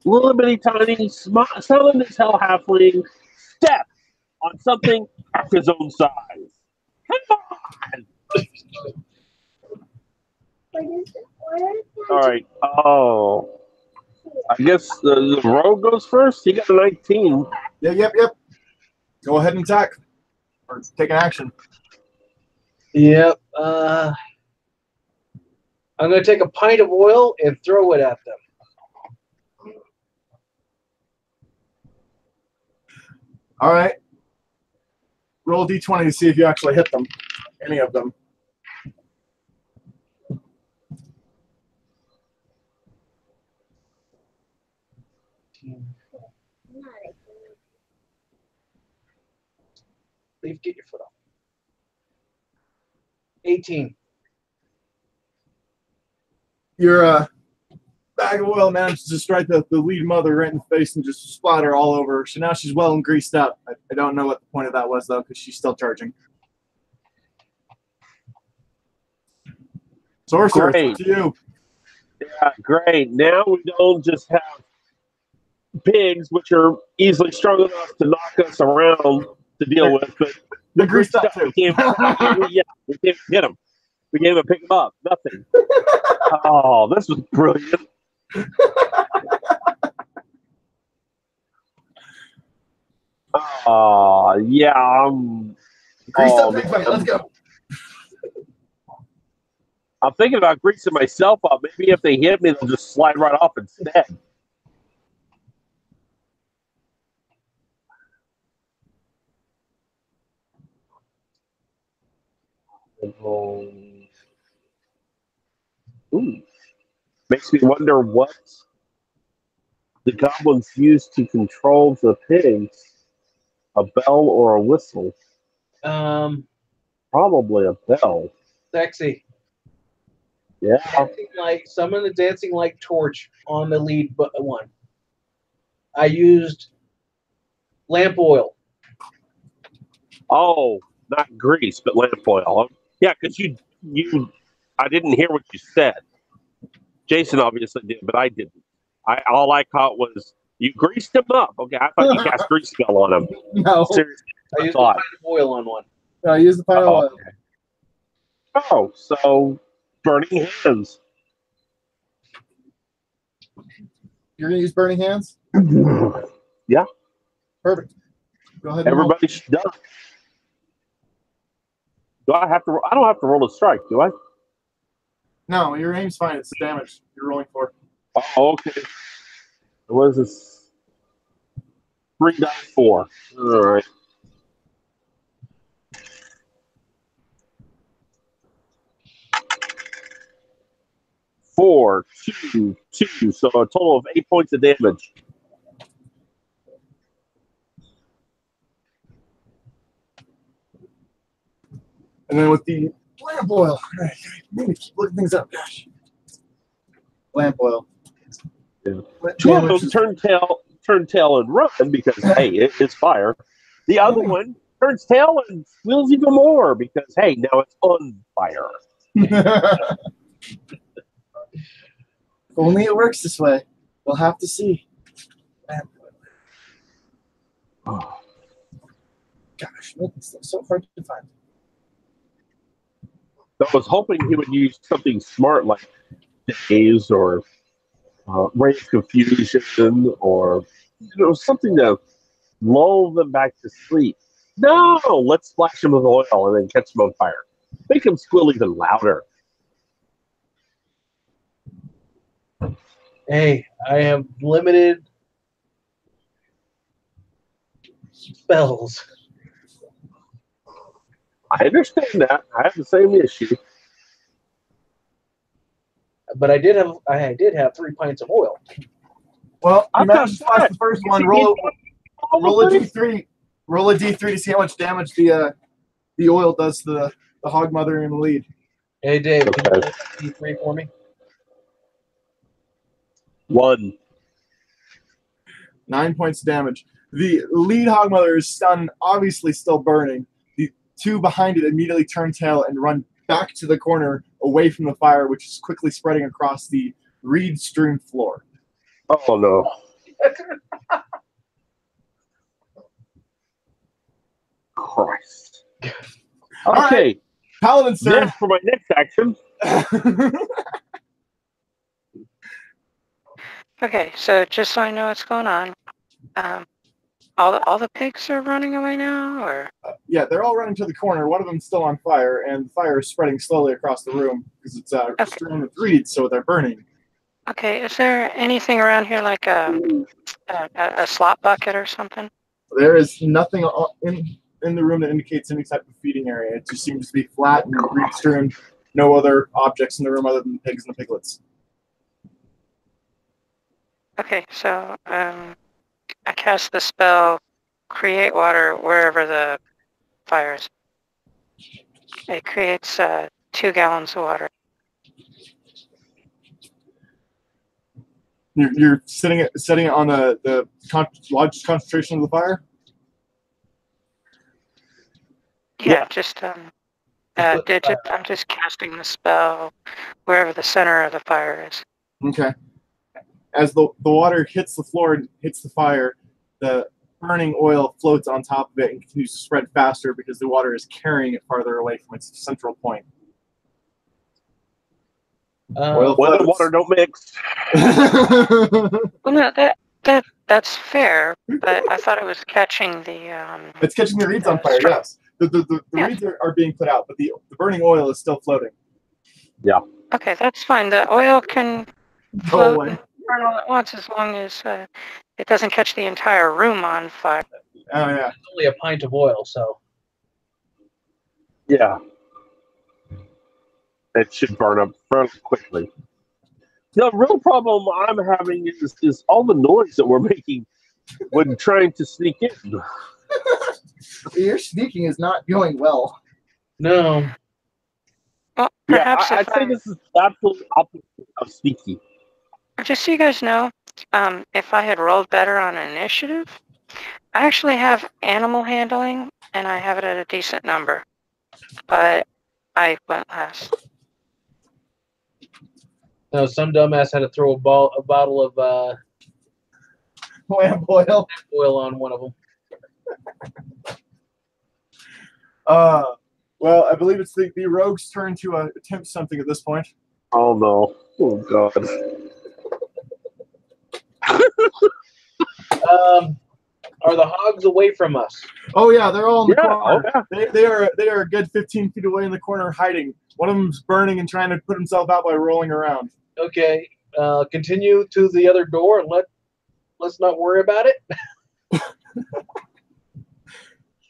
Little bitty tiny, solid as hell halfling step on something half his own size. Come on! All right. Oh, I guess the rogue goes first. He got a 19. Yep. Go ahead and attack. Or take an action. Yep. I'm going to take a pint of oil and throw it at them. All right. Roll a d20 to see if you actually hit them. Any of them. Leave, get your foot off. 18. Your bag of oil managed to strike the lead mother right in the face and just splatter all over her. So now she's well and greased up. I don't know what the point of that was, though, because she's still charging. Sorcerer, it's up to you. Yeah, great. Now we don't just have pigs, which are easily strong enough to knock us around to deal with, but The greased up, too. we can't hit them. We can't even pick them up. Nothing. Oh, this was brilliant. Oh, yeah. Grease Oh, up, big fight. Let's go. I'm thinking about greasing myself up. Maybe if they hit me, they'll just slide right off instead. Ooh. Makes me wonder what the goblins use to control the pigs. A bell or a whistle? Probably a bell. Sexy. Yeah. Dancing like summon the dancing light torch on the lead one. I used lamp oil. Oh, not grease, but lamp oil. Yeah, because you, I didn't hear what you said. Jason obviously did, but I didn't. All I caught was you greased him up. Okay, I thought you cast grease spell on him. No. Seriously, I used the pint of oil on one. No, use the pile oil. Okay. Oh, so burning hands. You're going to use burning hands? Yeah. Perfect. Go ahead. Everybody should do it. Do I have to? I don't have to roll a strike, do I? No, your aim's fine. It's the damage you're rolling for. Oh, okay. What is this? 3 die 4. All right. Four, two, so a total of 8 points of damage. And then with the lamp oil, I need to keep looking things up. Gosh. Lamp oil. Yeah. Two of them turn tail and run because hey, it's fire. The other one turns tail and squeals even more because hey, now it's on fire. If only it works this way. We'll have to see. Oh. Gosh, it's so hard to find. I was hoping he would use something smart like daze or ray of confusion or something to lull them back to sleep. No, let's splash them with oil and then catch them on fire. Make them squeal even louder. Hey, I have limited spells. I understand that. I have the same issue. But I did have 3 pints of oil. Well, you I've managed to got splash the first one. Roll a d3. Roll a d3 to see how much damage the oil does to the hog mother in the lead. Hey, Dave, can you roll D3 for me? 1. 9 points of damage. The lead hog mother is stunned, obviously still burning. The two behind it immediately turn tail and run back to the corner away from the fire, which is quickly spreading across the reed-strewn floor. Oh, no. Christ. Okay. Right. Paladin's turn. Next, for my next action. Okay, so just so I know what's going on, all the pigs are running away now, or? Yeah, they're all running to the corner. One of them's still on fire, and the fire is spreading slowly across the room because it's strewn with reeds, so they're burning. Okay, is there anything around here like a slop bucket or something? There is nothing in the room that indicates any type of feeding area. It just seems to be flat and reed strewn. No other objects in the room other than the pigs and the piglets. Okay, so I cast the spell, create water wherever the fire is. It creates 2 gallons of water. You're setting it on the largest concentration of the fire? Yeah, just I'm just casting the spell wherever the center of the fire is. Okay. As the water hits the floor and hits the fire, the burning oil floats on top of it and continues to spread faster because the water is carrying it farther away from its central point. Oil and water don't mix. Well, no, that's fair, but I thought it was catching the. It's catching the reeds on fire, yes. The Yeah. reeds are being put out, but the burning oil is still floating. Okay, that's fine. The oil can Go float away. and burn all at once as long as it doesn't catch the entire room on fire. Oh yeah. It's only a pint of oil, so Yeah. It should burn up fairly quickly. The real problem I'm having is all the noise that we're making when trying to sneak in. Your sneaking is not going well. no. Well, Yeah, perhaps I'd say this is absolutely opposite of sneaky. just so you guys know, if I had rolled better on initiative, I actually have animal handling, and I have it at a decent number. But I went last. No, some dumbass had to throw a bottle of Lamp oil. oil on one of them. Well, I believe it's the rogue's turn to attempt something at this point. Oh no. Oh god. Are the hogs away from us? Oh yeah, they're all in the Yeah, corner. oh, yeah. They are a good 15 feet away in the corner hiding. One of them's burning and trying to put himself out by rolling around. Okay. Continue to the other door and let's not worry about it.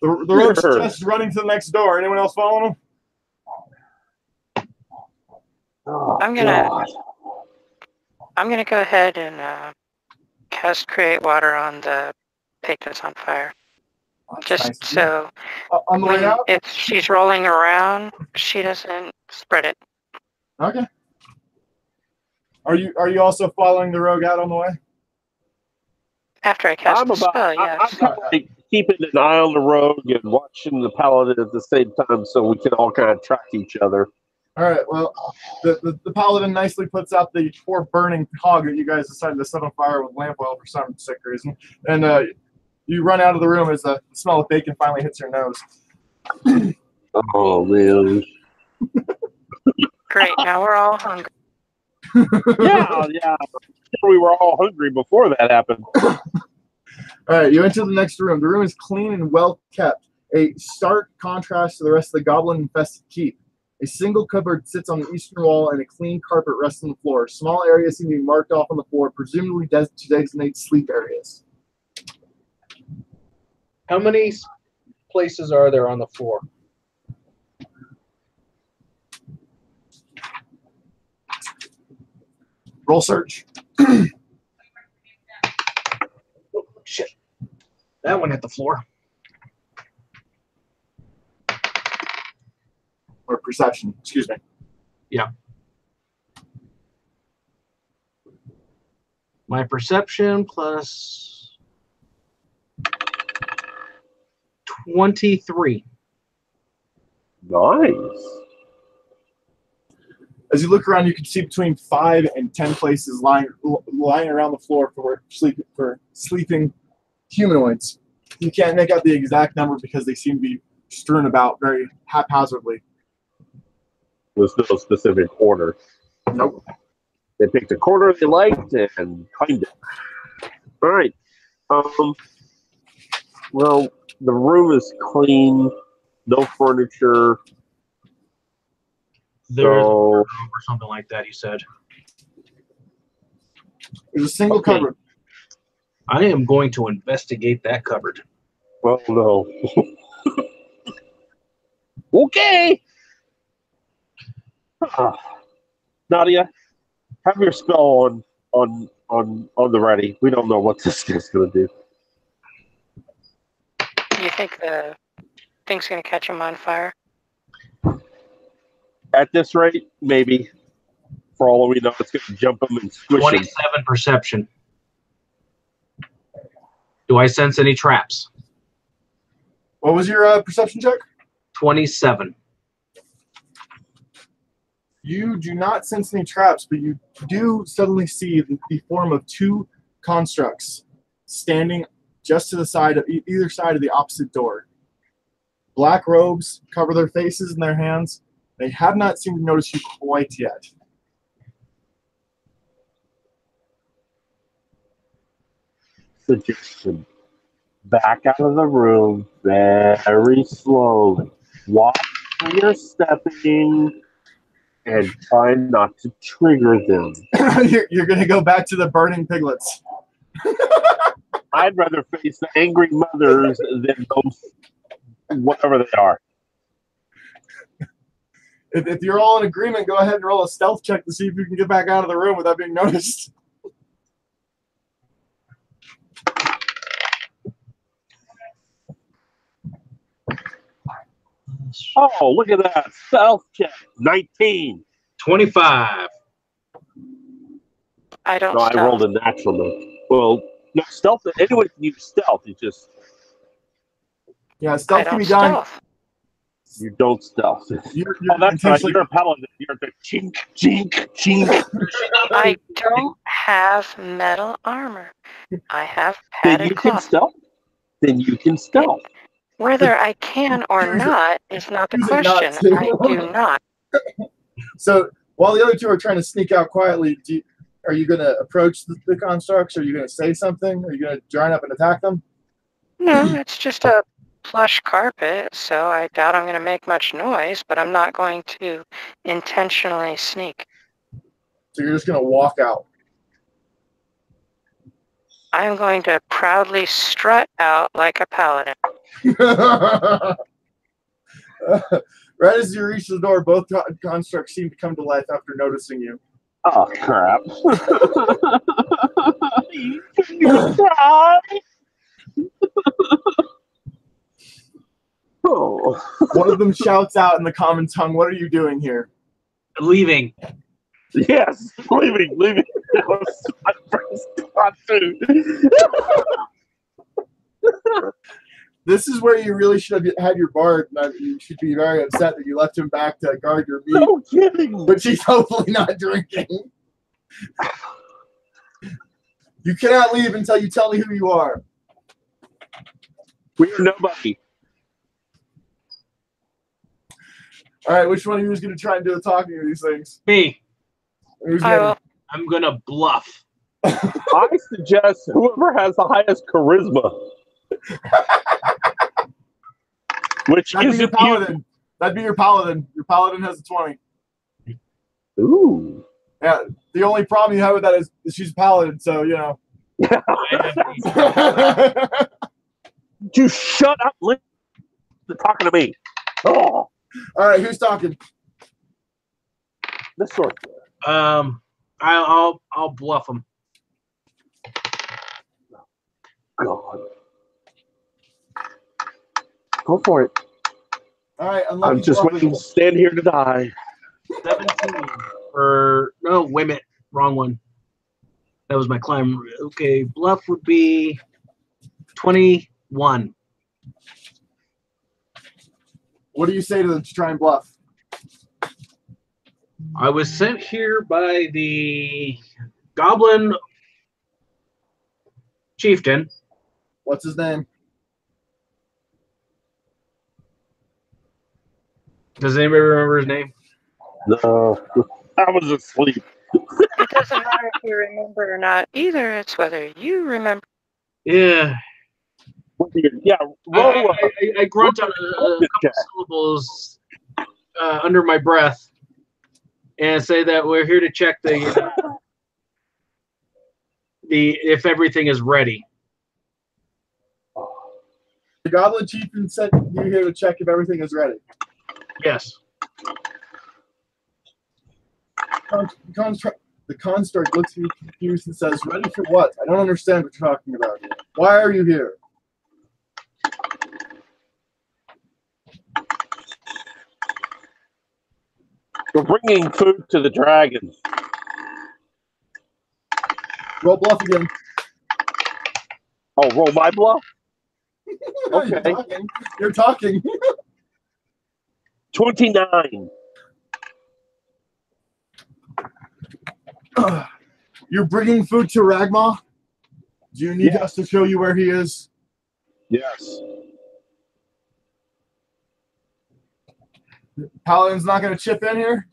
The rogue's Sure. just running to the next door. Anyone else following him? Oh, I'm gonna- God. I'm going to go ahead and cast Create Water on the pig that's on fire. That's Just nice. so On the way when, out? if she's rolling around, she doesn't spread it. Okay. Are you also following the rogue out on the way? After I cast I'm the about. spell, I'm yes. kind of like keeping an eye on the rogue and watching the paladin at the same time, so we can all kind of track each other. All right. Well, the paladin nicely puts out the poor burning hog that you guys decided to set on fire with lamp oil for some sick reason, and you run out of the room as the smell of bacon finally hits your nose. Oh man. Great, now we're all hungry. Yeah. We were all hungry before that happened. All right, you enter the next room. The room is clean and well kept, a stark contrast to the rest of the goblin-infested keep. A single cupboard sits on the eastern wall, and a clean carpet rests on the floor. Small areas seem to be marked off on the floor, presumably to designate sleep areas. How many places are there on the floor? Roll search. Oh, shit. That one hit the floor. Or perception, excuse me. My perception plus 23. Nice. As you look around, you can see between 5 and 10 places lying around the floor for sleeping humanoids. You can't make out the exact number because they seem to be strewn about very haphazardly. There's no specific order. Nope. They picked a corner they liked and claimed it. All right. Well, the room is clean, no furniture. There's a So, room or something like that, he said. There's a single Okay. cupboard. I am going to investigate that cupboard. well, no. Okay. Nadia, have your spell on the ready. We don't know what this is going to do. You think the thing's going to catch him on fire? At this rate, maybe. For all we know, it's going to jump him and squish him. 27 perception. Do I sense any traps? What was your perception check? 27. You do not sense any traps, but you do suddenly see the form of 2 constructs standing just to the side of either side of the opposite door. Black robes cover their faces and their hands. They have not seemed to notice you quite yet. Suggestion. back out of the room very slowly. Watch where you're stepping and try not to trigger them. You're going to go back to the burning piglets. I'd rather face the angry mothers than those, whatever they are. If you're all in agreement, go ahead and roll a stealth check to see if you can get back out of the room without being noticed. Oh, look at that. Stealth check. 19. 25. I don't No, I stealth. rolled a natural though. Well, no, stealth. Anyone can use stealth. You just Yeah, I stealth can don't be done. stealth. you don't stealth. You're Oh, that's right. intentionally. You're a paladin. You're the chink, chink, chink. I don't have metal armor. I have Then padded you can cloth. stealth. Then you can stealth. Whether I can or not is not the Choose it not question. to. I do not. So while the other two are trying to sneak out quietly, are you going to approach the constructs? Are you going to say something? Are you going to join up and attack them? No, it's just a plush carpet, so I doubt I'm going to make much noise, but I'm not going to intentionally sneak. So you're just going to walk out. I'm going to proudly strut out like a paladin. Right as you reach the door, both constructs seem to come to life after noticing you. Oh crap! You cry. Oh. One of them shouts out in the common tongue, "What are you doing here?" Leaving. Yes, leaving. That was my first thought too. This is where you really should have had your bard. You should be very upset that you left him back to guard your meat, No kidding. but she's hopefully not drinking. You cannot leave until you tell me who you are. We are nobody. All right, which one of you is going to try and do the talking of these things? Me. Who's I ready? will. I'm going to bluff. I suggest whoever has the highest charisma. Which That'd be is your paladin. That'd be your paladin. Your paladin has a 20. Ooh. Yeah, the only problem you have with that is she's a paladin, so, you know. Just shut up. Listen. They're talking to me. Oh, All right, who's talking? this sort. I'll bluff him. God. Go for it. All right, unlucky I'm just bluff. waiting to stand here to die. 17 for no, wait a minute, wrong one. That was my climb. Okay, bluff would be 21. What do you say to them to try and bluff? I was sent here by the goblin chieftain. What's his name? Does anybody remember his name? No, I was asleep. It doesn't matter if you remember or not either. It's whether you remember. Yeah. Yeah, roll up. I grunt out a couple syllables under my breath and say that we're here to check the if everything is ready. The goblin chieftain sent you here to check if everything is ready. Yes. The construct looks at you confused and says, "Ready for what? I don't understand what you're talking about. Why are you here?" We're bringing food to the dragon. Roll bluff again. Oh, roll my bluff? Okay. You're talking. 29. You're bringing food to Ragma? Do you need us to show you where he is? Yes. Paladin's not going to chip in here?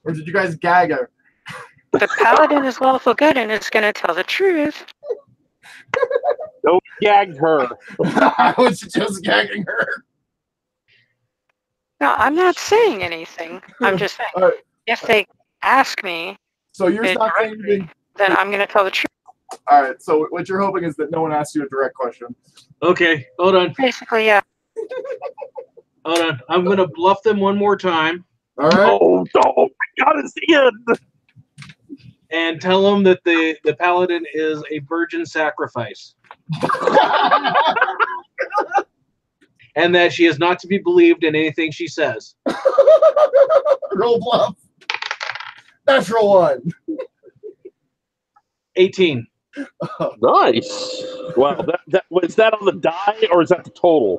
Or did you guys gag her? The paladin is lawful good and is going to tell the truth. Don't gag her. I would suggest gagging her. No, I'm not saying anything. I'm just saying, All right. if they ask me, So you're not saying directly, anything. then I'm going to tell the truth. All right. So what you're hoping is that no one asks you a direct question. Okay, hold on. Basically, yeah. Hold on. I'm going to bluff them one more time All right. Oh, no. I got his end. and tell them that the paladin is a virgin sacrifice and that she is not to be believed in anything she says. Roll bluff. Natural one. 18. Nice. Wow. Was that on the die or is that the total?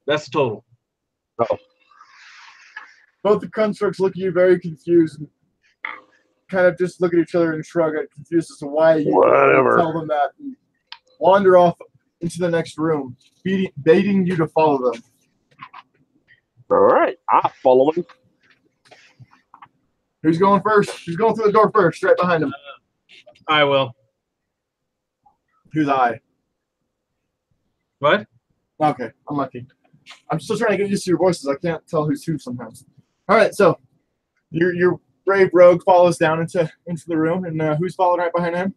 That's the total. Oh. Both the constructs look at you very confused, and kind of just look at each other and shrug, confused as to why you Whatever. tell them that, and wander off into the next room, baiting you to follow them. All right. I'm following. Who's going first? Who's going through the door first? Right behind him. I will. Who's I? What? Okay, I'm lucky. I'm still trying to get used to your voices. I can't tell who's who sometimes. All right, so your brave rogue follows down into the room, and who's following right behind him?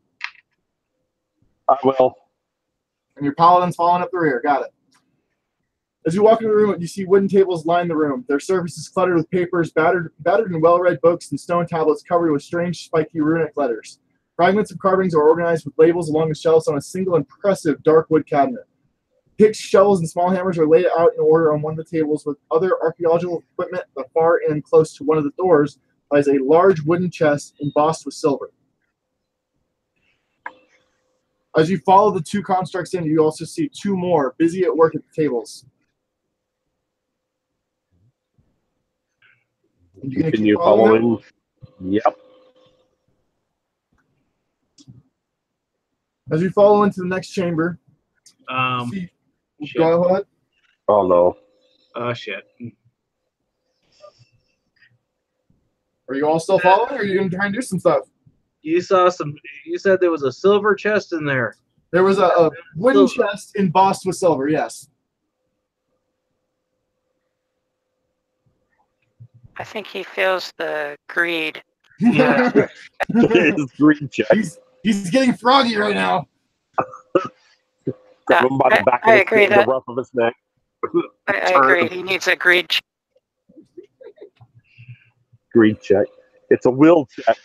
I will. And your paladin's following up the rear. Got it. As you walk into the room, you see wooden tables line the room. Their surfaces cluttered with papers, battered and well-read books, and stone tablets covered with strange, spiky runic letters. Fragments of carvings are organized with labels along the shelves on a single impressive dark wood cabinet. Picks, shovels, and small hammers are laid out in order on one of the tables, with other archaeological equipment at the far end close to one of the doors lies a large wooden chest embossed with silver. As you follow the two constructs in, you also see two more busy at work at the tables. You continue following. Yep. As you follow into the next chamber, go ahead. Oh no. Oh shit. Are you all still following, or are you going to try and do some stuff? You said there was a silver chest in there. There was a wooden chest embossed with silver, yes. I think he feels the greed. Yeah. His green check. He's getting froggy right now. Grab him by the back I of agree his neck, that- the rough of his neck. I agree. He needs a greed check. Green check. It's a will check.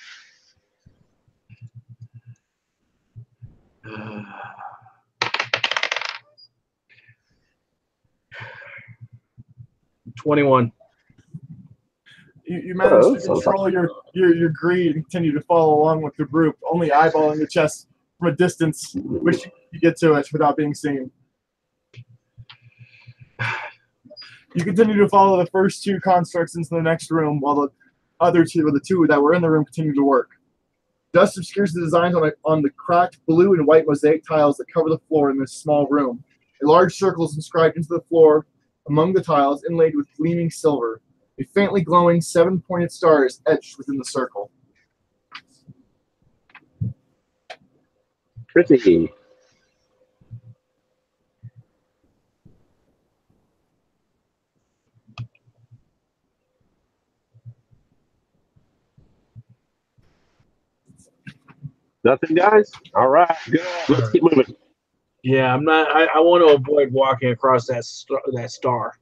$21. You managed to control your greed and continue to follow along with the group, only eyeballing the chest from a distance, which you get to it without being seen. You continue to follow the first two constructs into the next room, while the other two, or the two that were in the room, continue to work. Dust obscures the designs on the cracked blue and white mosaic tiles that cover the floor in this small room. A large circle is inscribed into the floor among the tiles, inlaid with gleaming silver. A faintly glowing 7-pointed star is etched within the circle. Pretty. Nothing, guys? All right, good. Let's keep moving. Yeah, I'm not. I want to avoid walking across that star.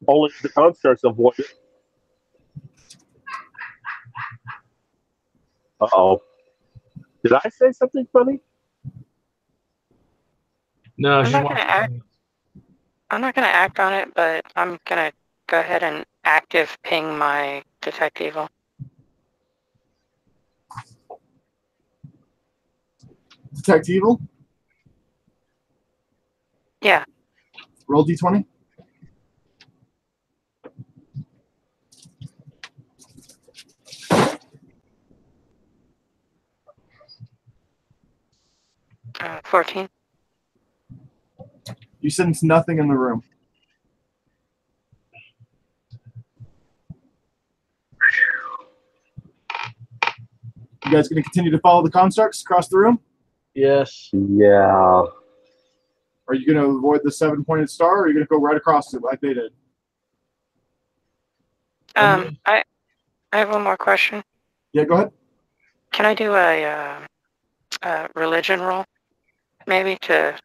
Only the constructs avoid it. Uh-oh. Did I say something funny? No, I'm not gonna act on it, but I'm gonna go ahead and active ping my detect evil. Detect evil? Yeah. Roll d20. Uh, 14. You sense nothing in the room. You guys going to continue to follow the constructs across the room? Yes. Yeah. Are you going to avoid the 7-pointed star, or are you going to go right across it like they did? I have one more question. Yeah, go ahead. Can I do a religion roll, maybe to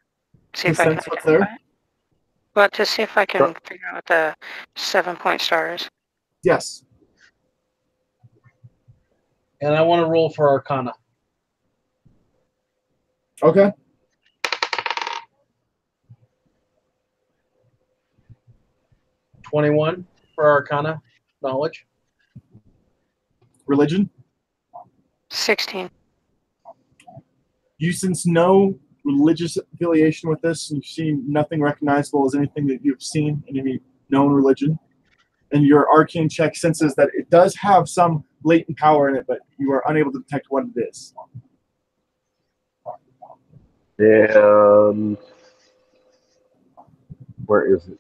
see To if I can sense what's identify there? it? Well, to see if I can Sure. figure out what the 7-point star is. Yes. And I want to roll for Arcana. Okay. $21 for Arcana knowledge. Religion? 16. You sense no religious affiliation with this, and you see nothing recognizable as anything that you've seen in any known religion. And your arcane check senses that it does have some latent power in it, but you are unable to detect what it is. And where is it?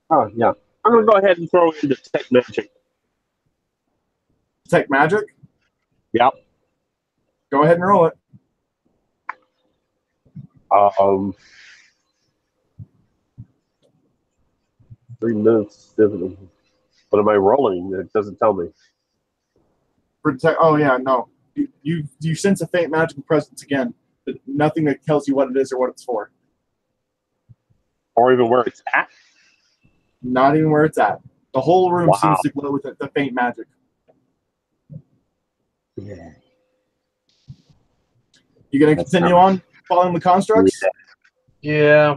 Oh, yeah. I'm going to go ahead and throw in Detect Magic. Detect magic? Yep. Go ahead and roll it. 3 minutes. What am I rolling? It doesn't tell me. For detect. Oh yeah, no. You sense a faint magical presence again, but nothing that tells you what it is or what it's for. Or even where it's at. Not even where it's at. The whole room Wow. seems to glow with the faint magic. Yeah. You gonna That's continue not- on following the constructs? Yeah.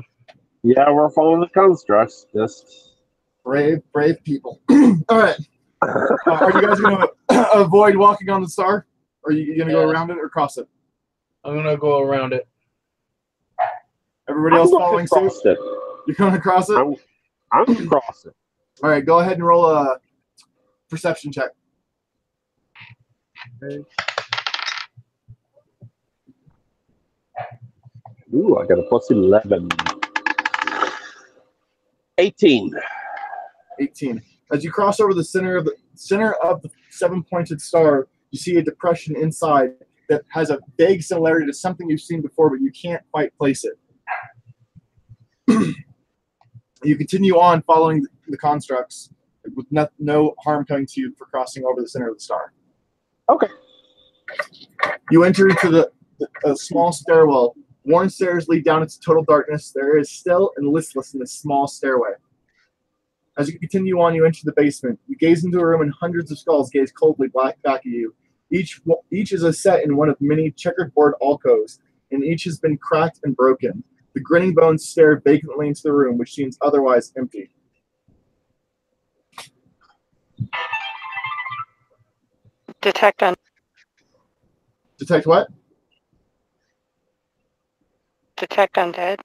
Yeah, we're following the constructs. Just Brave people. All right. Are you guys gonna avoid walking on the star? Or are you gonna go around it or cross it? I'm going to go around it. Everybody else following suit? across it. You're going to cross it? I'm going to cross it. All right, go ahead and roll a perception check. Ooh, I got a plus 11. 18. 18. As you cross over the center of the 7-pointed star, you see a depression inside that has a vague similarity to something you've seen before, but you can't quite place it. You continue on following the constructs with no harm coming to you for crossing over the center of the star. Okay. You enter into a small stairwell. Worn stairs lead down into total darkness. There is still and listless in this small stairway. As you continue on, you enter the basement. You gaze into a room, and hundreds of skulls gaze coldly back at you. Each is a set in one of many checkered board alcoves, and each has been cracked and broken. The grinning bones stare vacantly into the room, which seems otherwise empty. Detect Detect what? Detect undead.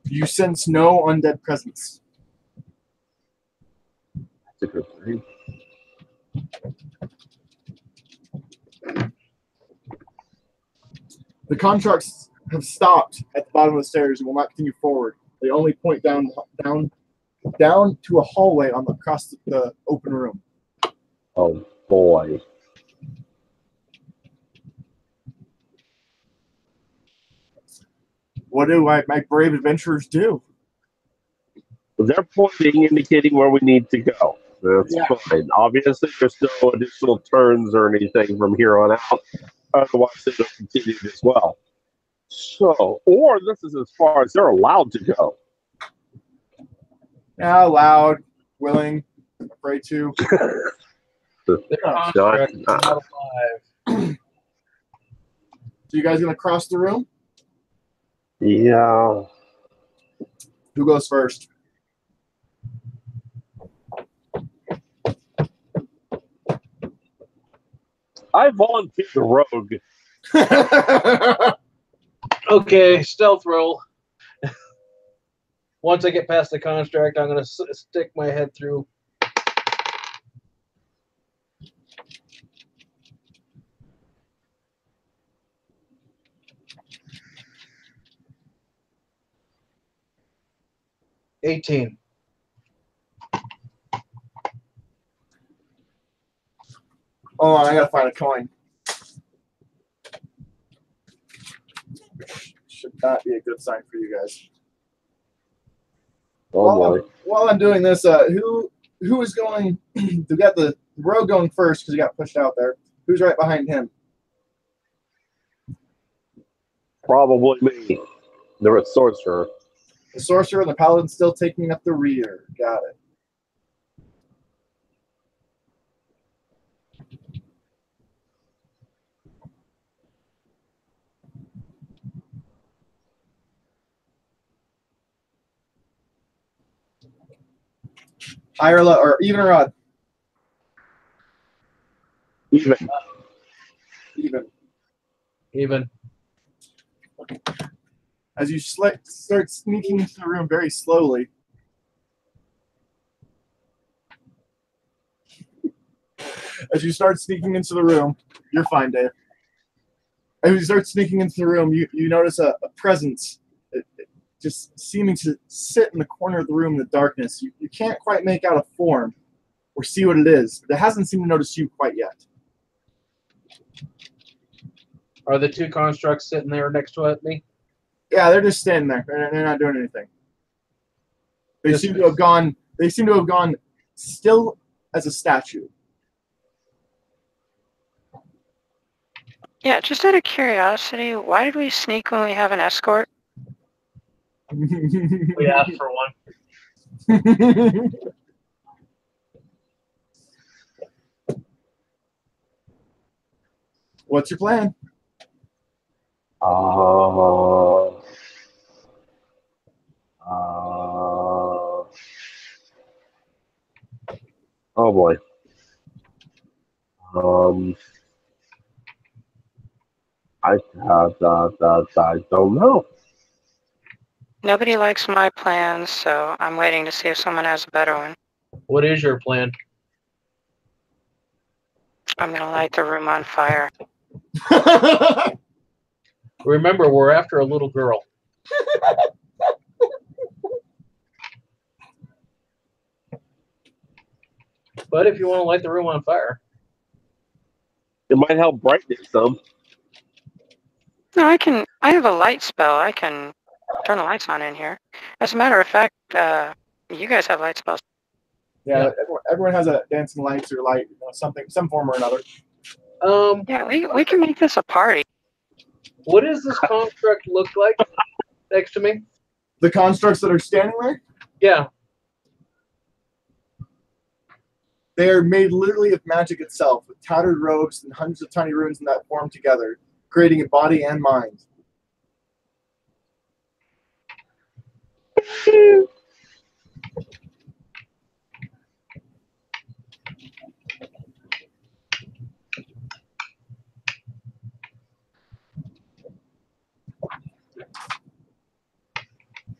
You sense no undead presence. That's a good thing. The contracts have stopped at the bottom of the stairs and will not continue forward. They only point down to a hallway across the open room. Oh, boy. What do my brave adventurers do? They're pointing, indicating where we need to go. That's fine. Obviously, there's no additional turns or anything from here on out. Otherwise, it'll continue as well. So, or this is as far as they're allowed to go. Yeah, loud, willing, afraid to. They're constructs, not alive. So you guys gonna cross the room? Yeah. Who goes first? I volunteer the rogue. Okay, stealth roll. Once I get past the construct, I'm going to stick my head through. $18. Hold on, I gotta find a coin. Should not be a good sign for you guys. Oh boy. While I'm doing this, who is going? We got the rogue going first because he got pushed out there. Who's right behind him? Probably me. The sorcerer. The sorcerer and the paladin still taking up the rear. Got it. Higher or even or odd? Even. Even. Even. As you start sneaking into the room very slowly. As you start sneaking into the room, you're fine, Dave. As you start sneaking into the room, you notice a presence just seeming to sit in the corner of the room in the darkness. You can't quite make out a form or see what it is. But it hasn't seemed to notice you quite yet. Are the two constructs sitting there next to me? Yeah, they're just standing there. They're not doing anything. They seem to have gone. They seem to have gone still as a statue. Yeah, just out of curiosity, why did we sneak when we have an escort? We asked for one. What's your plan? Oh boy. I don't know. Nobody likes my plans, so I'm waiting to see if someone has a better one. What is your plan? I'm gonna light the room on fire. Remember, we're after a little girl. But if you want to light the room on fire, it might help brighten it some. No, I have a light spell. I can turn the lights on in here. As a matter of fact, you guys have light spells. Yeah, everyone has a dancing lights or light, some form or another. Yeah, we can make this a party. What does this construct look like next to me? The constructs that are standing there? Yeah. They are made literally of magic itself, with tattered robes and hundreds of tiny runes that form together, creating a body and mind.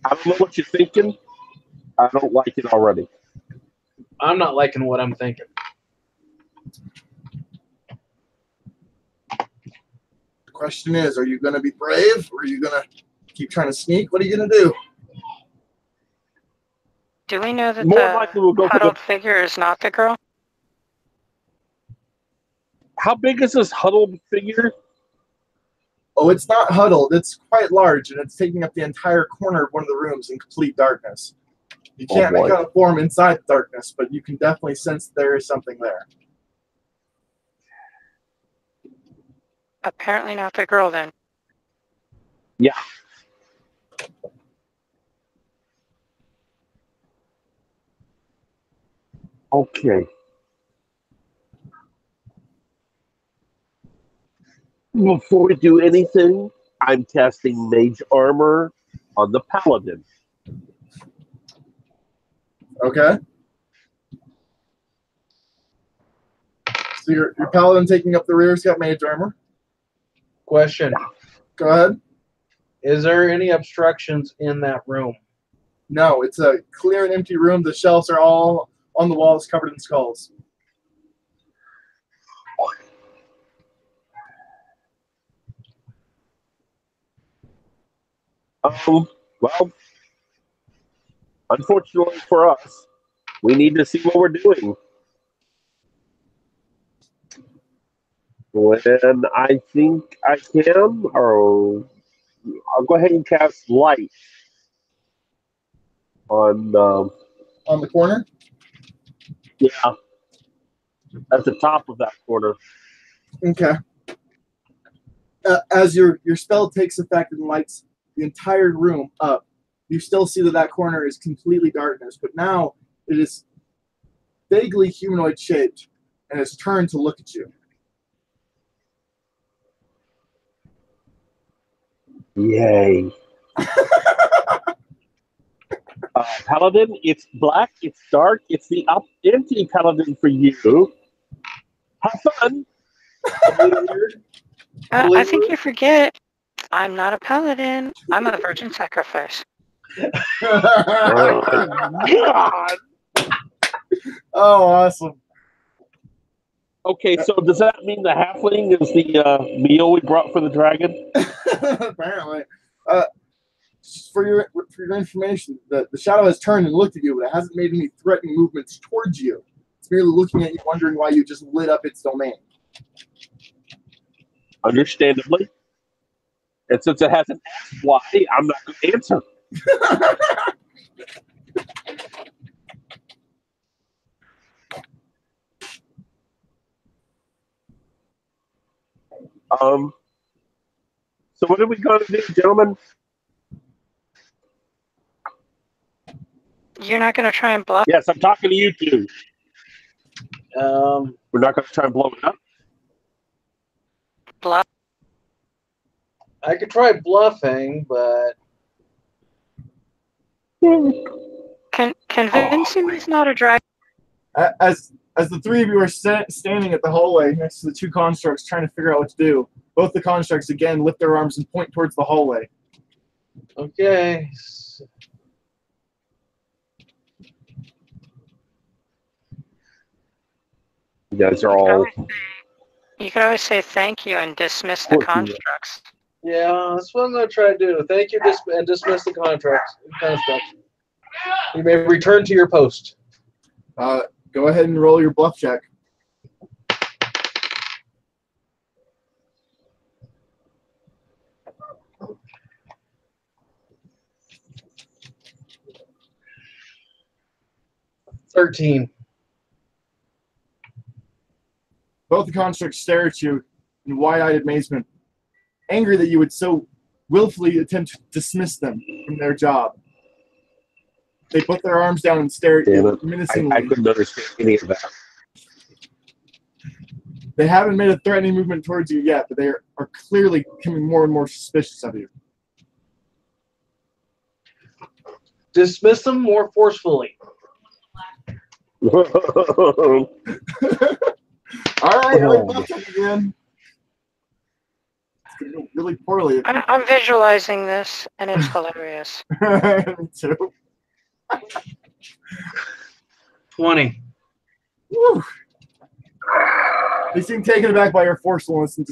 I don't know what you're thinking. I don't like it already. I'm not liking what I'm thinking. The question is, are you going to be brave, or are you going to keep trying to sneak? What are you going to do? Do we know that More likely we'll go the for huddled figure is not the girl? How big is this huddled figure? Oh, it's not huddled. It's quite large, and it's taking up the entire corner of one of the rooms in complete darkness. You can't make out a form inside the darkness, but you can definitely sense there is something there. Apparently not the girl, then. Yeah. Okay. Before we do anything, I'm casting Mage Armor on the Paladin. Okay. So your Paladin taking up the rear, he's got Mage Armor. Question. Go ahead. Is there any obstructions in that room? No, it's a clear and empty room. The shelves are all on the walls covered in skulls. Well, unfortunately for us, we need to see what we're doing. When I think I can, or I'll go ahead and cast light on. On the corner? Yeah, at the top of that corner. Okay. As your spell takes effect and lights the entire room up, you still see that corner is completely darkness, but now it is vaguely humanoid shaped and it's turned to look at you. Yay. Paladin, it's black, it's dark, it's the anti-paladin for you. Have fun. I think you forget. I'm not a paladin. I'm a virgin sacrifice. God. Oh, awesome. Okay, so does that mean the halfling is the meal we brought for the dragon? Apparently. Just for your information, the shadow has turned and looked at you, but it hasn't made any threatening movements towards you. It's merely looking at you, wondering why you just lit up its domain. Understandably. And since it hasn't asked why, I'm not going to answer. So what are we going to do, gentlemen? You're not going to try and bluff? Yes, I'm talking to you two. We're not going to try and blow it up? Bluff? I could try bluffing, but Convincing me's not a drag. As the three of you are standing at the hallway next to the two constructs trying to figure out what to do, both the constructs again lift their arms and point towards the hallway. okay. You guys are all... You could always say thank you and dismiss the constructs. Yeah, that's what I'm going to try to do. Thank you, and dismiss the constructs. You may return to your post. Go ahead and roll your bluff check. $13. Both the constructs stare at you in wide-eyed amazement, angry that you would so willfully attempt to dismiss them from their job. They put their arms down and stare at you menacingly. I couldn't understand any of that. They haven't made a threatening movement towards you yet, but they are clearly becoming more and more suspicious of you. Dismiss them more forcefully. All right, bluff check again. It's going to go really poorly. I'm visualizing this, and it's hilarious. Me too. 20. Woo. They seem taken aback by your forcefulness and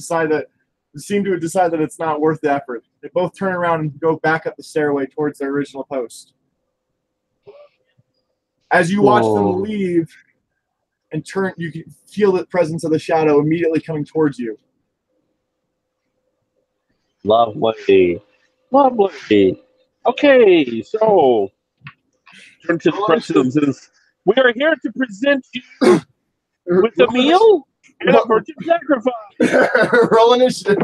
seem to decide that it's not worth the effort. They both turn around and go back up the stairway towards their original post. As you watch them leave and turn, you can feel the presence of the shadow immediately coming towards you. Lovely. Okay, so turn to the president. We are here to present you with a meal and a virgin sacrifice. Roll initiative.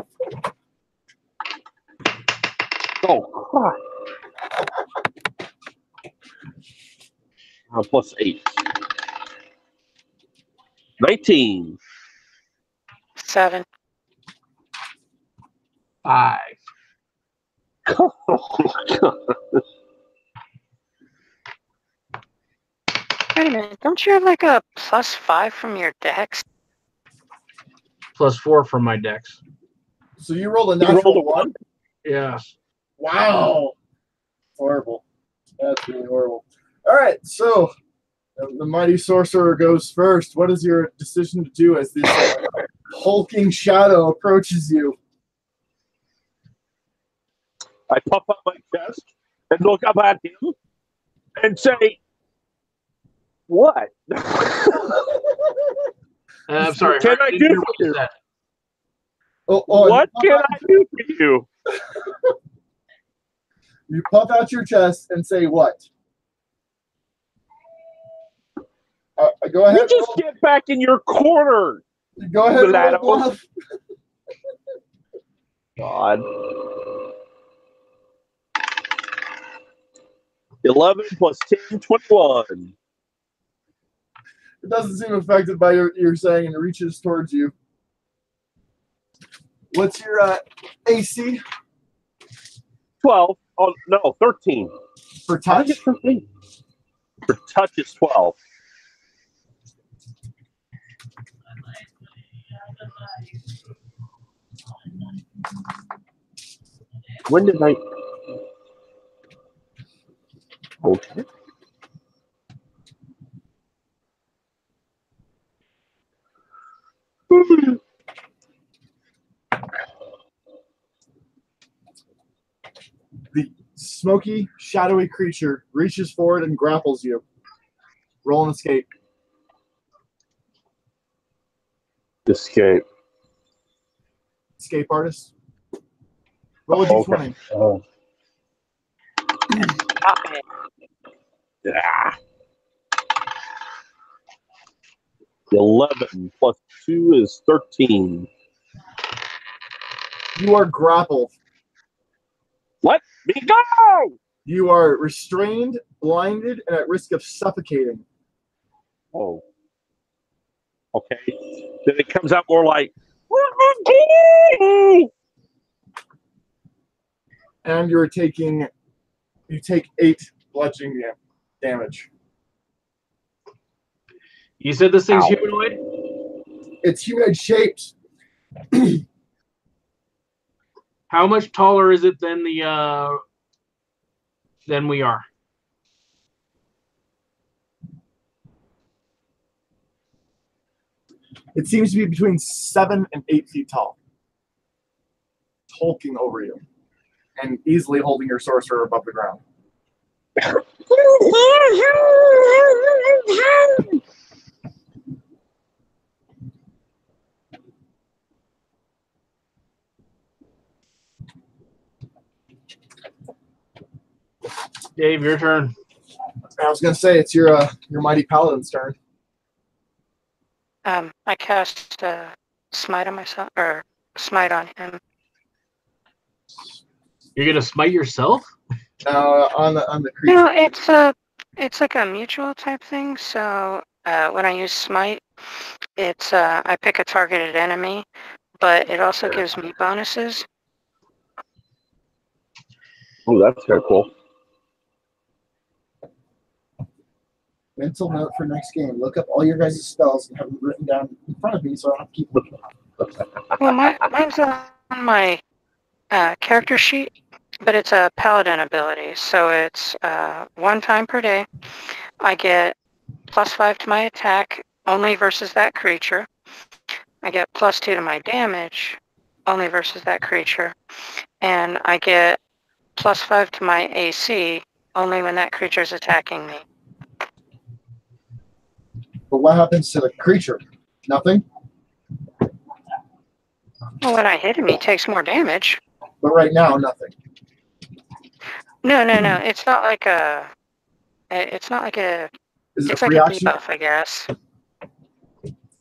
Oh, God. Plus 8. 19. 7. 5. Oh, God. Wait a minute, don't you have like a +5 from your dex? +4 from my dex. So you rolled a natural 1? Yeah. Wow. Horrible. That's really horrible. All right, so the mighty sorcerer goes first. What is your decision to do as this hulking shadow approaches you? I puff up my chest and look up at him and say, "What?" I'm sorry. Can I do what you said? What can I do for you? You puff out your chest and say what? Go ahead. You just get back in your corner. Go ahead. Mulatto. Bluff. God. 11 plus 10, 21. It doesn't seem affected by your saying, and it reaches towards you. What's your AC? 12. Oh, no, 13. For touch? 13. For touch is 12. When did I... Okay. The smoky, shadowy creature reaches forward and grapples you. Roll an escape. Escape. Escape artist. Roll a d20. Oh. Yeah. 11 plus 2 is 13. You are grappled. Let me go! You are restrained, blinded, and at risk of suffocating. Oh. Okay. Then it comes out more like... And you take 8 bludgeoning damage. You said this thing's Ow. humanoid? It's humanoid shaped. How much taller is it than we are? It seems to be between 7 and 8 feet tall. Hulking over you. And easily holding your sorcerer above the ground. Dave, your turn. I was going to say, it's your mighty paladin's turn. I cast smite on myself, or smite on him. You're gonna smite yourself? On the creature. No, it's like a mutual type thing. So when I use smite, it's I pick a targeted enemy, but it also gives me bonuses. Oh, that's kind of cool. Mental note for next game. Look up all your guys' spells and have them written down in front of me so I don't have to keep looking up. Well, mine's on my character sheet, but it's a paladin ability. So it's 1 time per day. I get +5 to my attack, only versus that creature. I get +2 to my damage, only versus that creature. And I get +5 to my AC, only when that creature is attacking me. But what happens to the creature? Nothing? Well, when I hit him, he takes more damage. But right now, nothing. No. It's not like a. It's not like a. Is it It's a like free a action? debuff, I guess.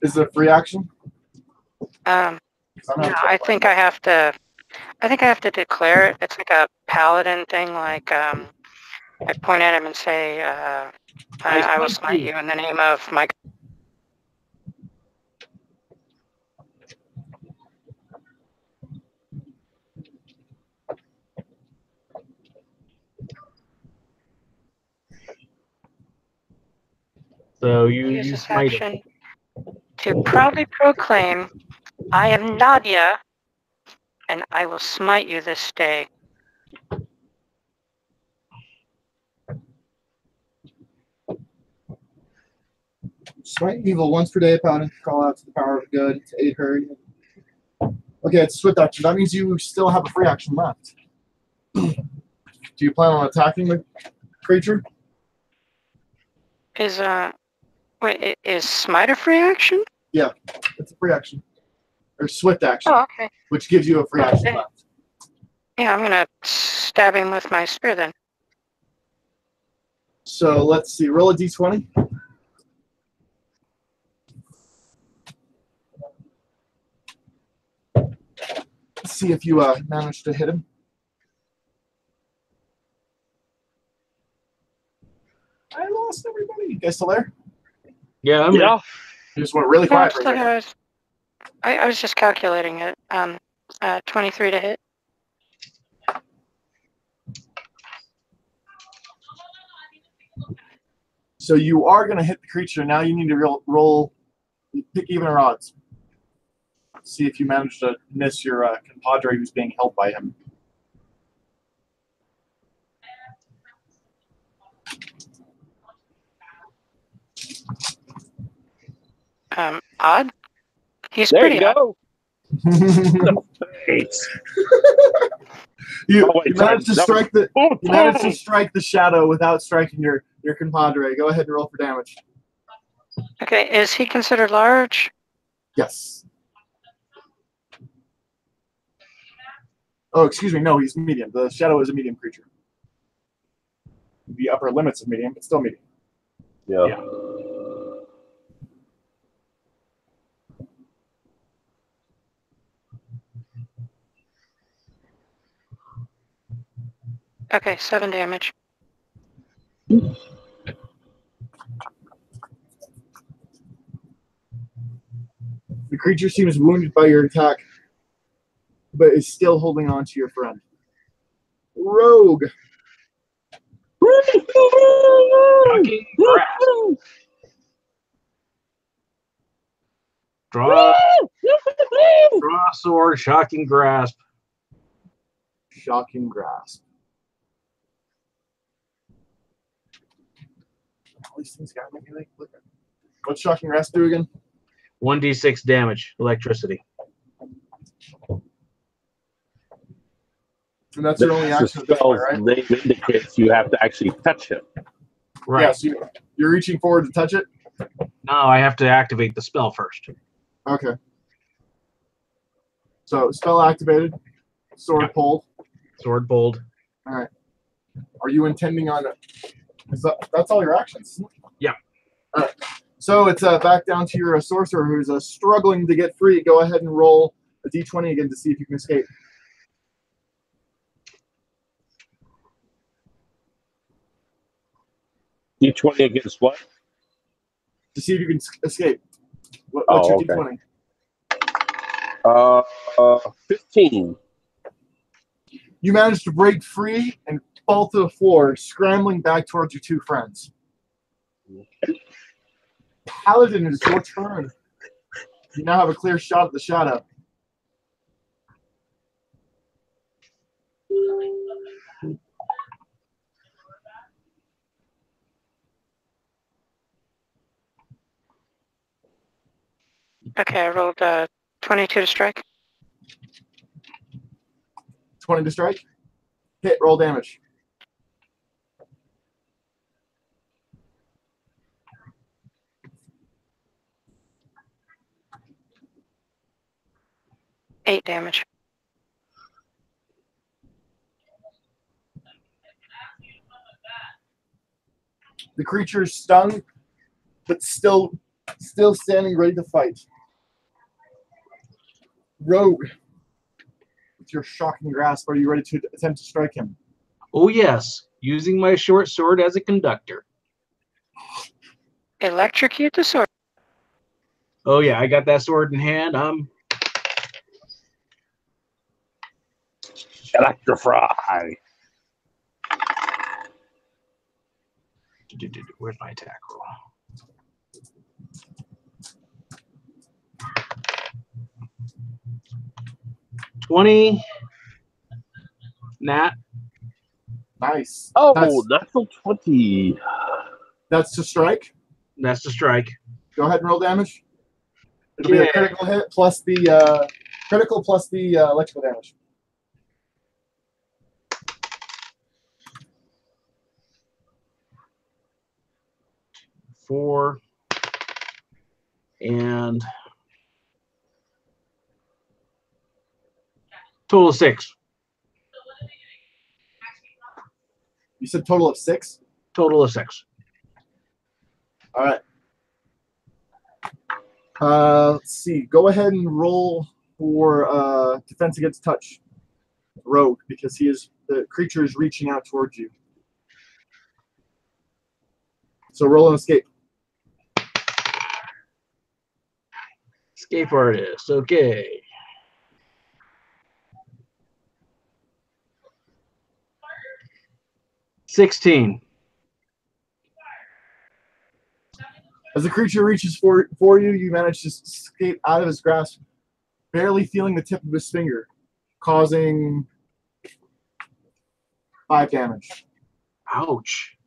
Is it a free action? 'Cause I'm No, not I think I have to. I think I have to declare it. It's like a paladin thing. Like I point at him and say, "I will smite you in the name of my." So you Use this smite him. action to proudly proclaim, "I am Nadia, and I will smite you this day." Smite evil once per day, paladin. Call out to the power of good to aid her. Okay, it's a swift action. That means you still have a free action left. Do you plan on attacking the creature? Is smite a free action? Yeah, it's a free action. or swift action, Oh, okay. which gives you a free action Okay. left. Yeah, I'm gonna stab him with my spear then. So let's see. Roll a d20. Let's see if you manage to hit him. I lost everybody. You guys still there? Yeah, I'm Yeah. You just went really No, quiet it's for a still second. here. I was just calculating it. 23 to hit. So you are going to hit the creature. Now you need to roll pick even or odds. See if you manage to miss your compadre who's being held by him. Odd? He's There pretty you odd. go. you Thanks. you Oh, wait, managed to sorry. strike the you managed to strike the shadow without striking your compadre. Go ahead and roll for damage. Okay, is he considered large? Yes. Oh, excuse me. No, he's medium. The shadow is a medium creature. The upper limits of medium, but still medium. Yeah. Okay, 7 damage. The creature seems wounded by your attack, but is still holding on to your friend. Rogue. Shocking grasp. Draw a sword, shocking grasp. Shocking grasp. All these things gotta make me like look at. What's shocking grasp do again? 1d6 damage, electricity. And that's your only That's action the at this point, spell's right? name indicates you have to actually touch him. Right. Yeah, so you're reaching forward to touch it? No, I have to activate the spell first. Okay. So spell activated, sword Yep. pulled. Sword pulled. All right. Are you intending on it? That's all your actions? Yeah. All right. So it's back down to your sorcerer who's struggling to get free. Go ahead and roll a d20 again to see if you can escape. D20 against what? To see if you can escape. What's your okay. d20? 15. You manage to break free and fall to the floor, scrambling back towards your two friends. Paladin, it is your turn. You now have a clear shot at the shadow. Okay, I rolled 22 to strike. 20 to strike. Hit, roll damage. Eight damage. The creature is stung, but still standing ready to fight. Rogue, with your shocking grasp, are you ready to attempt to strike him? Oh, yes. Using my short sword as a conductor. Electrocute the sword. Oh, yeah. I got that sword in hand. Electrify. Where's my attack roll? $20. Nat. Nice. Oh, natural 20. That's to strike. That's the strike. Go ahead and roll damage. It'll be a critical hit plus the critical plus the electrical damage. Four. And Total of 6. You said total of 6? Total of 6. All right. Let's see. Go ahead and roll for defense against touch. Rogue, because the creature is reaching out towards you. So roll an escape. Escape artist. Okay. $16. As the creature reaches for you, you manage to escape out of his grasp, barely feeling the tip of his finger, causing 5 damage. Ouch.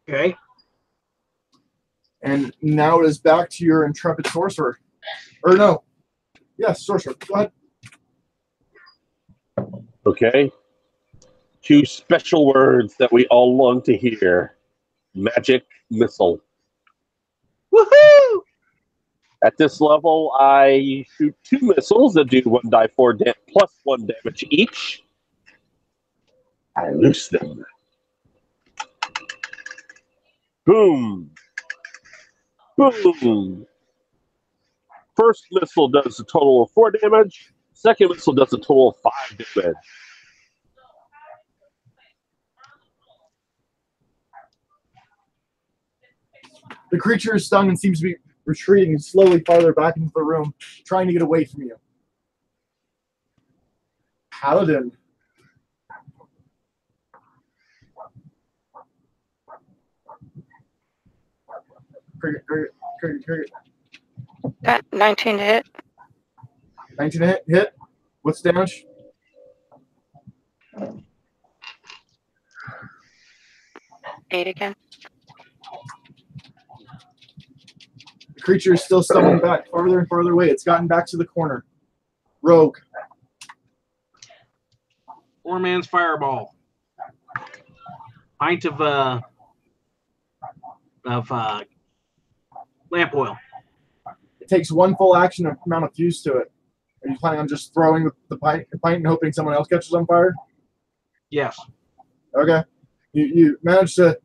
Okay. And now it is back to your intrepid sorcerer. Or no. Yes, sorcerer. Go ahead. Okay. 2 special words that we all long to hear. Magic missile. Woohoo! At this level, I shoot 2 missiles that do 1d4 plus 1 damage each. I loose them. Boom. Boom. First missile does a total of 4 damage. Second missile does a total of 5 damage. The creature is stung and seems to be retreating slowly farther back into the room, trying to get away from you. Paladin. Cricket. Got 19 to hit. 19 to hit. What's the damage? 8 again. The creature is still stumbling back farther and farther away. It's gotten back to the corner. Rogue. 4-man's fireball. Pint of lamp oil. It takes 1 full action amount of fuse to it. Are you planning on just throwing the pint and hoping someone else catches on fire? Yes. Okay. You manage to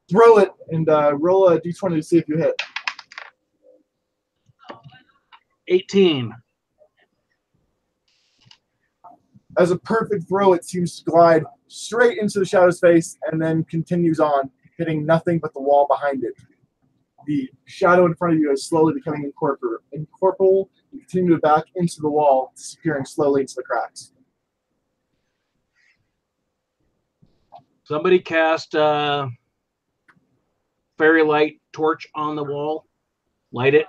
throw it and roll a d20 to see if you hit. 18. As a perfect throw, it seems to glide straight into the shadow's face and then continues on, hitting nothing but the wall behind it. The shadow in front of you is slowly becoming incorporeal and continue to back into the wall, disappearing slowly into the cracks. Somebody cast fairy light torch on the wall. Light it.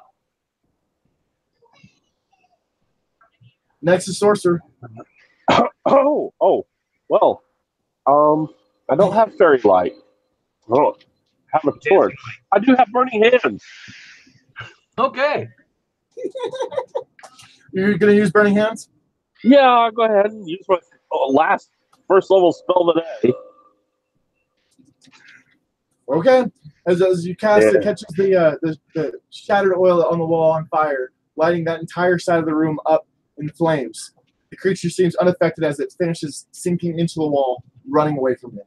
Next is sorcerer. Oh, well, I don't have fairy light. I don't have a torch. I do have burning hands. Okay. You're going to use burning hands? Yeah, I'll go ahead and use my first level spell of the day. Okay. As you cast it, catches the shattered oil on the wall on fire, lighting that entire side of the room up in flames. The creature seems unaffected as it finishes sinking into the wall, running away from it.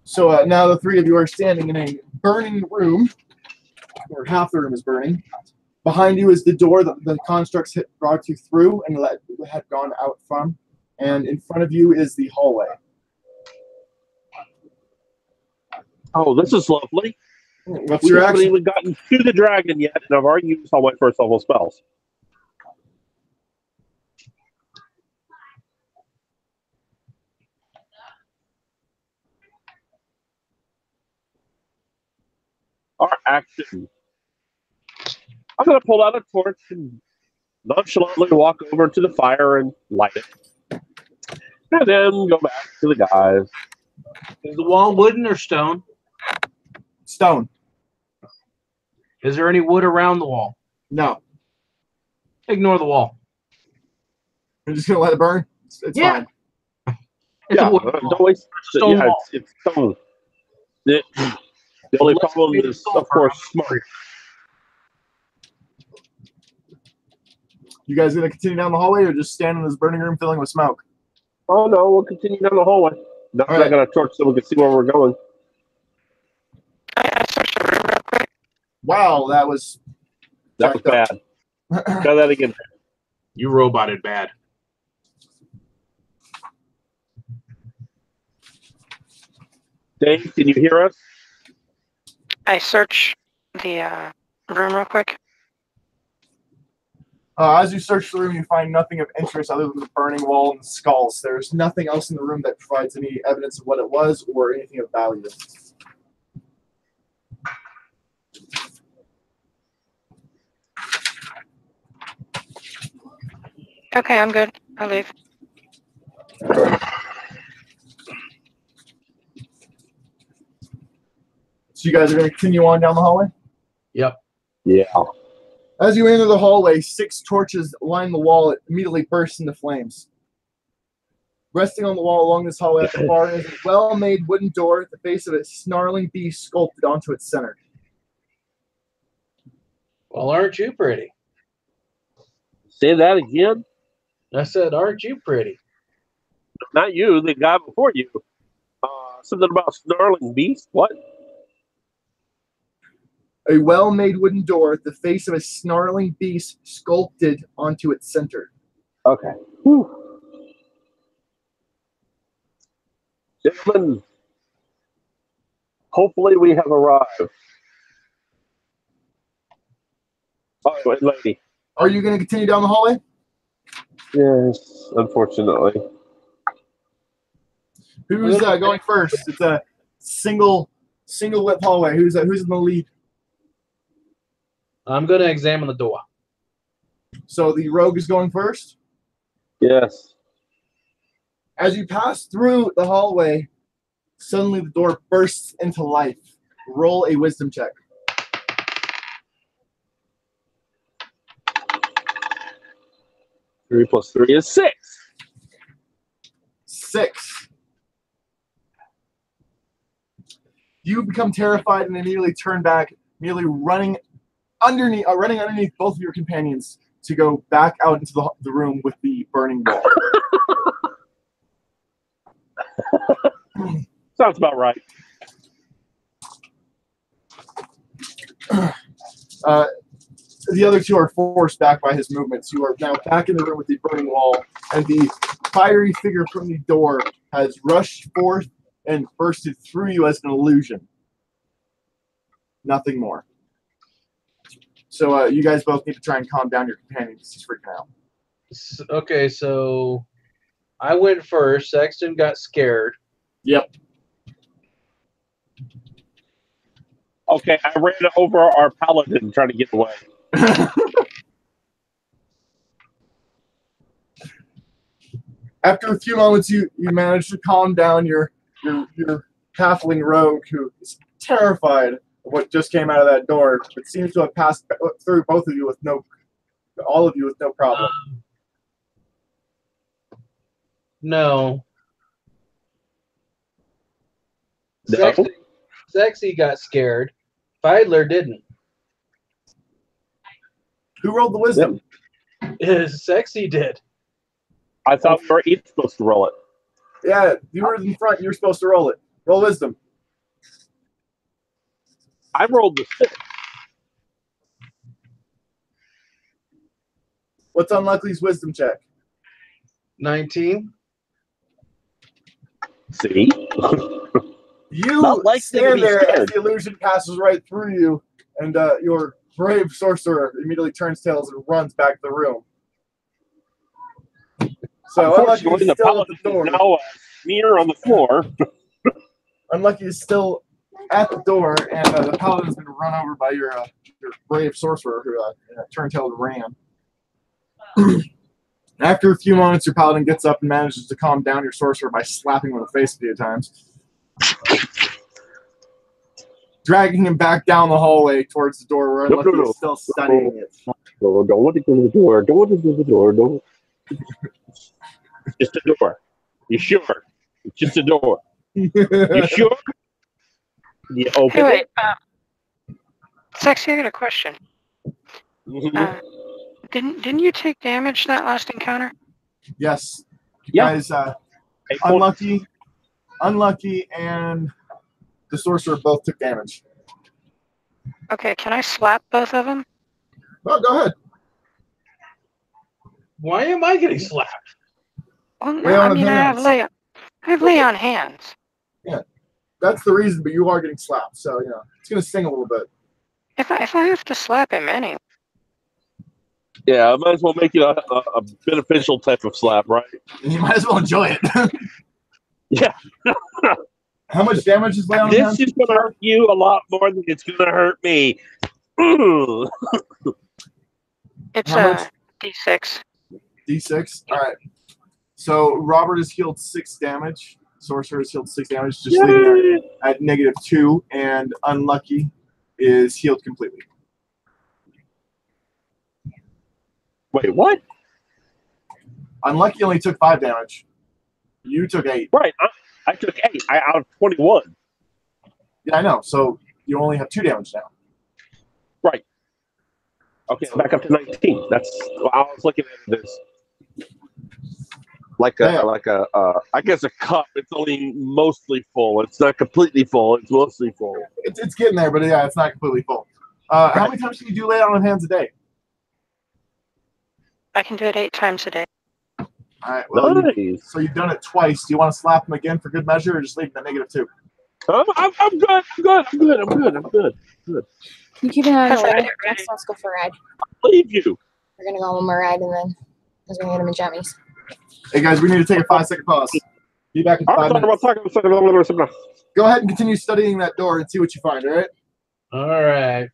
So now the 3 of you are standing in a burning room, or half the room is burning. Behind you is the door that the constructs brought you through and had gone out from. And in front of you is the hallway. Oh, this is lovely. What's We your haven't action? even gotten to the dragon yet, and I've already used all my first level spells. Our action. I'm going to pull out a torch and nonchalantly walk over to the fire and light it. And then go back to the guys. Is the wall wooden or stone? Stone. Is there any wood around the wall? No. Ignore the wall. You're just going to let it burn? It's Yeah. fine. Yeah, What- don't waste it. Stone Yeah, wall. it's stone. The only problem is, of course, smoke. You guys gonna continue down the hallway or just stand in this burning room filling with smoke? Oh no, we'll continue down the hallway. Not All right. got a torch so we can see where we're going. I searched the room real quick. Wow, that was That was jacked up. bad. Try that again. You roboted bad. Dave, can you hear us? I searched the room real quick. As you search the room, you find nothing of interest other than the burning wall and the skulls. There's nothing else in the room that provides any evidence of what it was or anything of value. Okay, I'm good. I'll leave. So you guys are going to continue on down the hallway? Yep. Yeah. As you enter the hallway, 6 torches line the wall. It immediately bursts into flames. Resting on the wall along this hallway at the far end is a well-made wooden door at the face of a snarling beast sculpted onto its center. Well, aren't you pretty? Say that again. I said, aren't you pretty? Not you, the guy before you. Something about snarling beast. What? A well-made wooden door at the face of a snarling beast sculpted onto its center. Okay. Whew. Gentlemen, hopefully we have arrived. Oh, and lady. Are you going to continue down the hallway? Yes, unfortunately. Who's going first? It's a single width hallway. Who's in the lead? I'm going to examine the door. So the rogue is going first. Yes. As you pass through the hallway, suddenly the door bursts into life. Roll a wisdom check. 3 plus 3 is 6. 6. You become terrified and immediately turn back, immediately running underneath both of your companions to go back out into the room with the burning wall. Sounds about right. The other 2 are forced back by his movements. You are now back in the room with the burning wall, and the fiery figure from the door has rushed forth and bursted through you as an illusion. Nothing more. So you guys both need to try and calm down your companion because he's freaking out. Okay, so I went first. Sexton got scared. Yep. Okay, I ran over our paladin trying to get away. After a few moments, you manage to calm down your halfling rogue, who is terrified of what just came out of that door, but seems to have passed through all of you with no problem. No. No? Sexy got scared. Feidler didn't. Who rolled the wisdom? Sexy did. I thought we were each supposed to roll it. Yeah, you were in front. You were supposed to roll it. Roll wisdom. I rolled the 6. What's Unlucky's wisdom check? 19. See? You Not likely to stand be there scared. as the illusion passes right through you, and your brave sorcerer immediately turns tails and runs back to the room. So Unlucky Unfortunately, is the still at paladin the door. is now smear on the floor. Unlucky is still at the door, and the paladin's been run over by your brave sorcerer who turned tail and ran. After a few moments, your paladin gets up and manages to calm down your sorcerer by slapping him in the face a few times, dragging him back down the hallway towards the door where Unlucky is still studying it. No, don't want to go to the door. Don't want to go to the door. Don't. Just a door. You sure? It's just a door. You sure? You open Hey, wait. it? Sexy, I got a question. Mhm. Didn't you take damage that last encounter? Yes. You Yeah. guys, 8 points. Unlucky, and the sorcerer both took damage. Okay, can I slap both of them? Well, go ahead. Why am I getting slapped? Well, no, Lay on I mean, hands. I have lay on hands. Yeah, that's the reason, but you are getting slapped, so, it's going to sting a little bit. If I have to slap him anyway. Yeah, I might as well make it a beneficial type of slap, right? And you might as well enjoy it. Yeah. How much damage is lay on This hands? is going to hurt you a lot more than it's going to hurt me. It's How much? D6. D6? All right. So Robert has healed 6 damage. Sorcerer has healed 6 damage, just leaving at -2, and Unlucky is healed completely. Wait, what? Unlucky only took 5 damage. You took 8. Right. I took 8 out of 21. Yeah, I know. So you only have 2 damage now. Right. Okay, I'm back up to 19. That's I was looking at this. I guess a cup. It's only mostly full. It's not completely full. It's mostly full. It's getting there, but yeah, it's not completely full. How many times can you do lay on hands a day? I can do it 8 times a day. All right. Well, Nice. so you've done it twice. Do you want to slap him again for good measure, or just leave him at -2? I'm good. You keep an eye on the That's way. right. Let's go for a ride. Leave you. We're gonna go on one more ride, and then I was gonna get him in jammies. Hey guys, we need to take a 5-second pause. Be back in 5 minutes. Go ahead and continue studying that door and see what you find. All right. All right.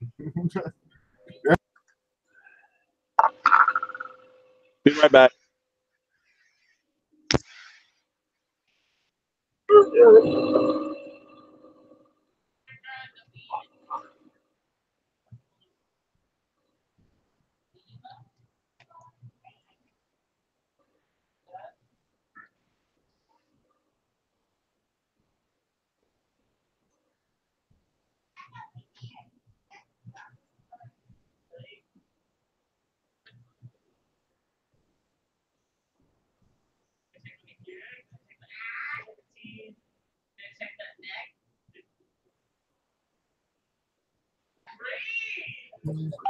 Be right back.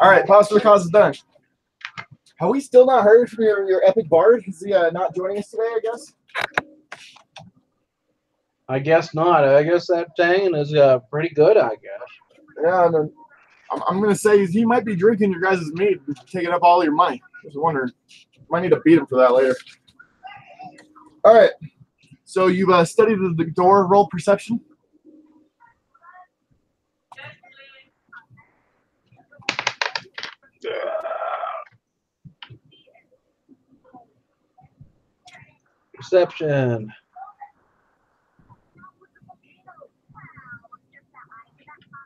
All right, pause for the cause is done. Have we still not heard from your epic bard? Is he not joining us today, I guess? I guess not. I guess that Tang is pretty good, I guess. Yeah, and then I'm going to say he might be drinking your guys' meat and taking up all your money. I was wondering. Might need to beat him for that later. All right. So you've studied the door. Roll perception. Perception.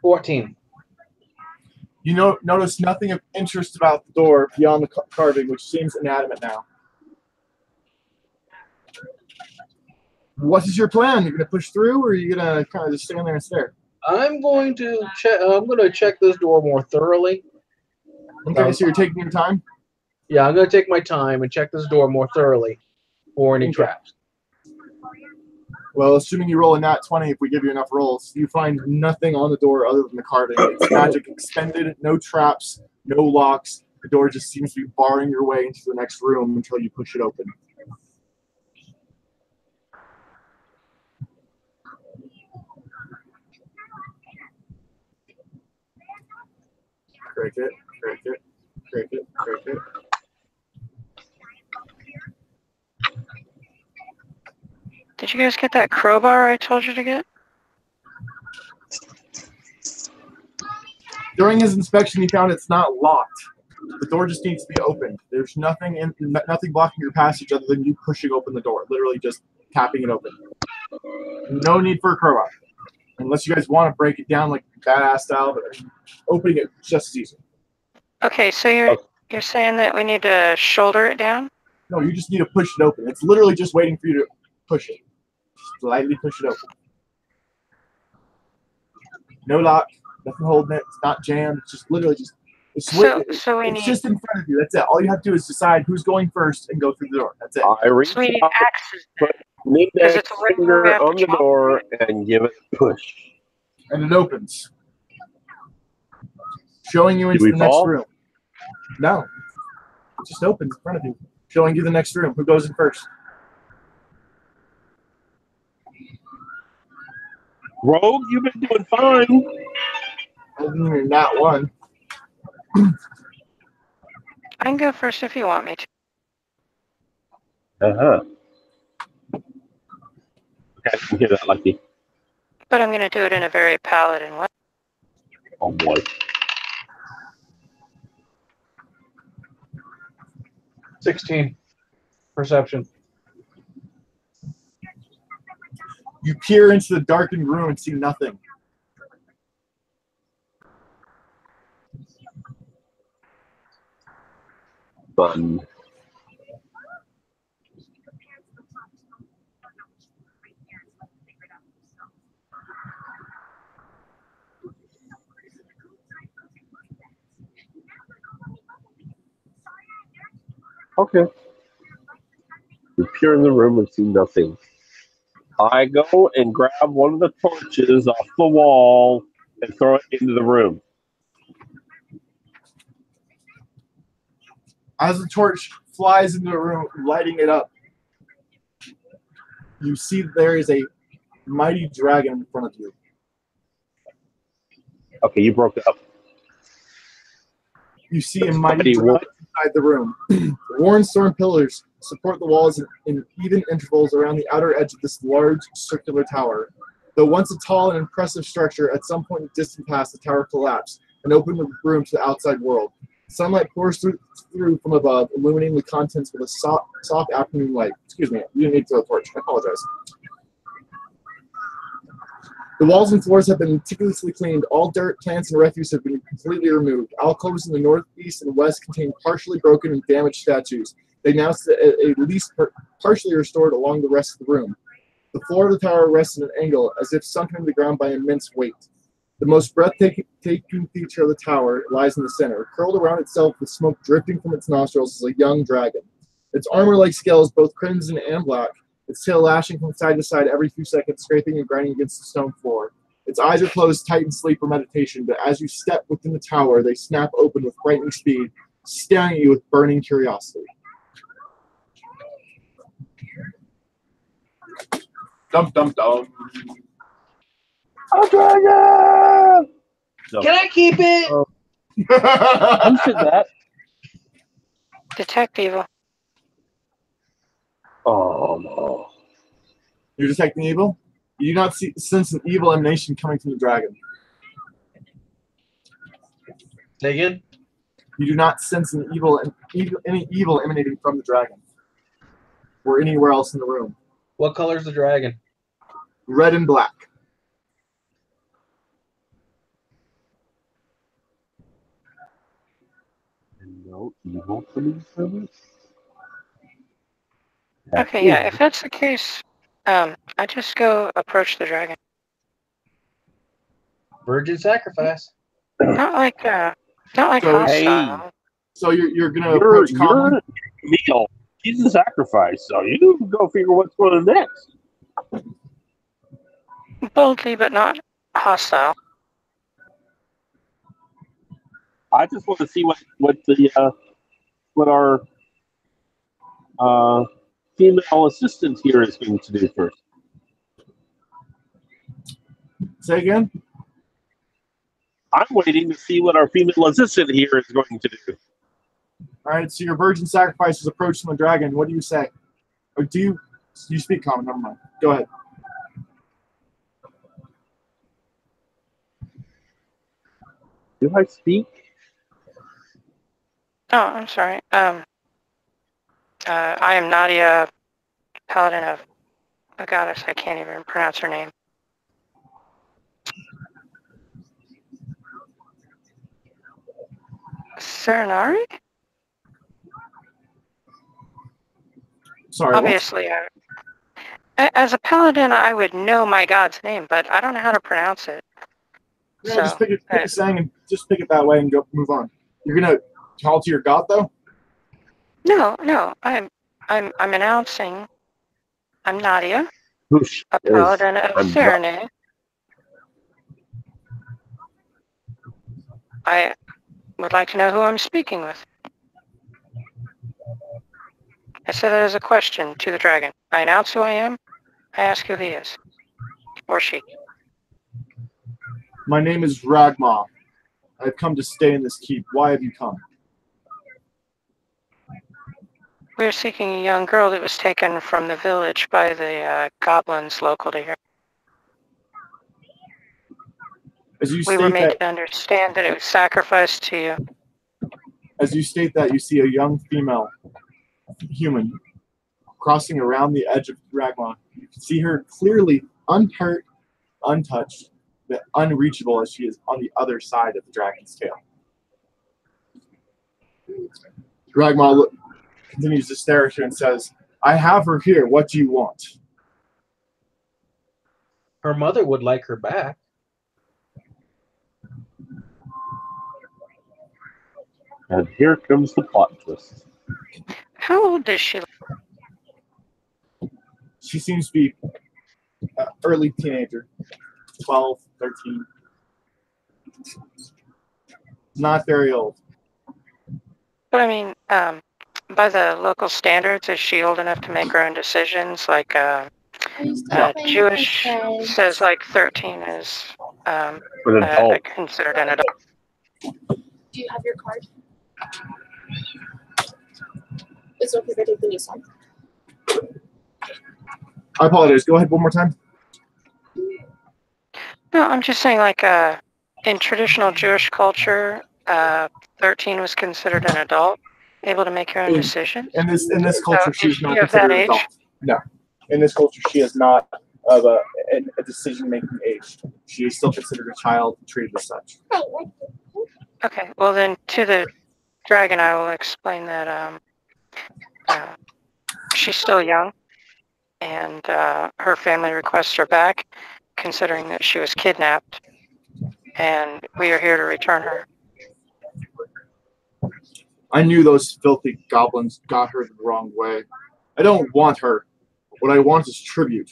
14. You notice nothing of interest about the door beyond the carving, which seems inanimate now. What is your plan? You're going to push through, or are you going to kind of just stand there and stare? I'm going to check. I'm going to check this door more thoroughly. Okay, so you're taking your time? Yeah, I'm going to take my time and check this door more thoroughly for any traps. Well, assuming you roll a nat 20, if we give you enough rolls, you find nothing on the door other than the carving. It's magic expended, no traps, no locks. The door just seems to be barring your way into the next room until you push it open. Cricket. Did you guys get that crowbar I told you to get? During his inspection, he found it's not locked. The door just needs to be opened. There's nothing blocking your passage other than you pushing open the door, literally just tapping it open. No need for a crowbar. Unless you guys want to break it down like badass style, but opening it just as easy. Okay, so you're saying that we need to shoulder it down? No, you just need to push it open. It's literally just waiting for you to push it. Just lightly push it open. No lock, nothing holding it. It's not jammed. It's just literally just. It's just in front of you. That's it. All you have to do is decide who's going first and go through the door. That's it. I reach So we need out, axes then. put need Because that it's a ring we finger have to on the chop. door and give it a push. And it opens, showing you Do into we the next fall? room. No, it just opens in front of you, showing you the next room. Who goes in first? Rogue, you've been doing fine. Other than you're not one. I can go first if you want me to. Uh-huh. Okay, I can hear that, Lucky. But I'm going to do it in a very paladin way. Oh, boy. Perception. You peer into the darkened room and see nothing. Fun. Okay. We peer in the room and see nothing. I go and grab one of the torches off the wall and throw it into the room. As the torch flies into the room, lighting it up, you see there is a mighty dragon in front of you. Okay, you broke up. You see a mighty Mighty dragon what? inside the room. Worn stone pillars support the walls in even intervals around the outer edge of this large circular tower. Though once a tall and impressive structure, at some point in the distant past, the tower collapsed and opened the room to the outside world. Sunlight pours through from above, illuminating the contents with a soft afternoon light. Excuse me, you didn't need to throw a torch. I apologize. The walls and floors have been meticulously cleaned. All dirt, plants, and refuse have been completely removed. Alcoves in the northeast and west contain partially broken and damaged statues. They now sit at least partially restored along the rest of the room. The floor of the tower rests at an angle, as if sunken into the ground by immense weight. The most breathtaking feature of the tower lies in the center. Curled around itself with smoke drifting from its nostrils is a young dragon. Its armor-like scales, both crimson and black, its tail lashing from side to side every few seconds, scraping and grinding against the stone floor. Its eyes are closed tight in sleep or meditation, but as you step within the tower, they snap open with frightening speed, staring at you with burning curiosity. Dum dum dum. A dragon! No. Can I keep it? Who said that? Detect evil. Oh, no. You're detecting evil? You do not sense an evil emanation coming from the dragon. Say again? You do not sense any evil emanating from the dragon or anywhere else in the room. What color is the dragon? Red and black. No evil coming from it? Okay, yeah, if that's the case, I just go approach the dragon. Virgin sacrifice. Not like So- hostile. So you're gonna approach calmly. Meal. He's a sacrifice, so you go figure what's going on next. Boldly, but not hostile. I just want to see what our female assistant here is going to do first. Say again. I'm waiting to see what our female assistant here is going to do. All right. So your virgin sacrifice is approaching the dragon. What do you say? Or do you speak common? Never mind. Go ahead. Do I speak? Oh, I'm sorry. I am Nadia, paladin of a goddess. I can't even pronounce her name. Serenari? Sorry. Obviously, As a paladin, I would know my god's name, but I don't know how to pronounce it. No, So, just pick a saying and just pick it that way and go move on. You're gonna call to your god though? No. I'm announcing. I'm Nadia, Whoosh a is paladin of I'm not- Serenade. I would like to know who I'm speaking with. I said that as a question to the dragon. I announce who I am. I ask who he is. Or she. My name is Ragma. I've come to stay in this keep. Why have you come? We're seeking a young girl that was taken from the village by the goblins local to here. As you We were state made that, to understand that it was sacrificed to you. as you state that, you see a young female human crossing around the edge of Ragma. You can see her clearly unhurt, untouched, but unreachable as she is on the other side of the dragon's tail. Ragma continues to stare at you and says, I have her here. What do you want? Her mother would like her back. And here comes the plot twist. How old is she? She seems to be early teenager, 12, 13. Not very old. But I mean, by the local standards, is she old enough to make her own decisions? Like, Jewish says like 13 is An adult. considered an adult. Do you have your card? It's okay if I take the new one. I apologize. Go ahead one more time. No, I'm just saying, like, in traditional Jewish culture, 13 was considered an adult, able to make her own decisions. In this culture, So she's is not she of that considered an age? adult. No. In this culture, she is not of a decision-making age. She is still considered a child, treated as such. Okay, well then, to the dragon, I will explain that she's still young, and her family requests her back, considering that she was kidnapped, and we are here to return her. I knew those filthy goblins got her the wrong way. I don't want her. What I want is tribute.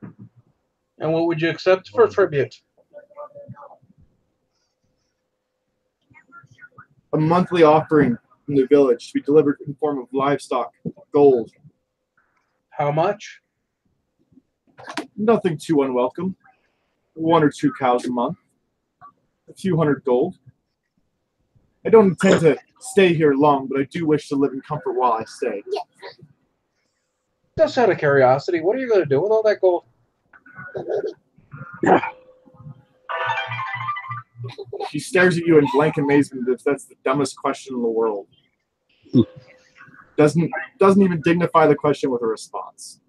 And what would you accept for tribute? A monthly offering from the village to be delivered in the form of livestock, gold. How much? Nothing too unwelcome. 1 or 2 cows a month. A few hundred gold. I don't intend to stay here long, but I do wish to live in comfort while I stay. Just out of curiosity, what are you going to do with all that gold? She stares at you in blank amazement as if that's the dumbest question in the world. Doesn't even dignify the question with a response.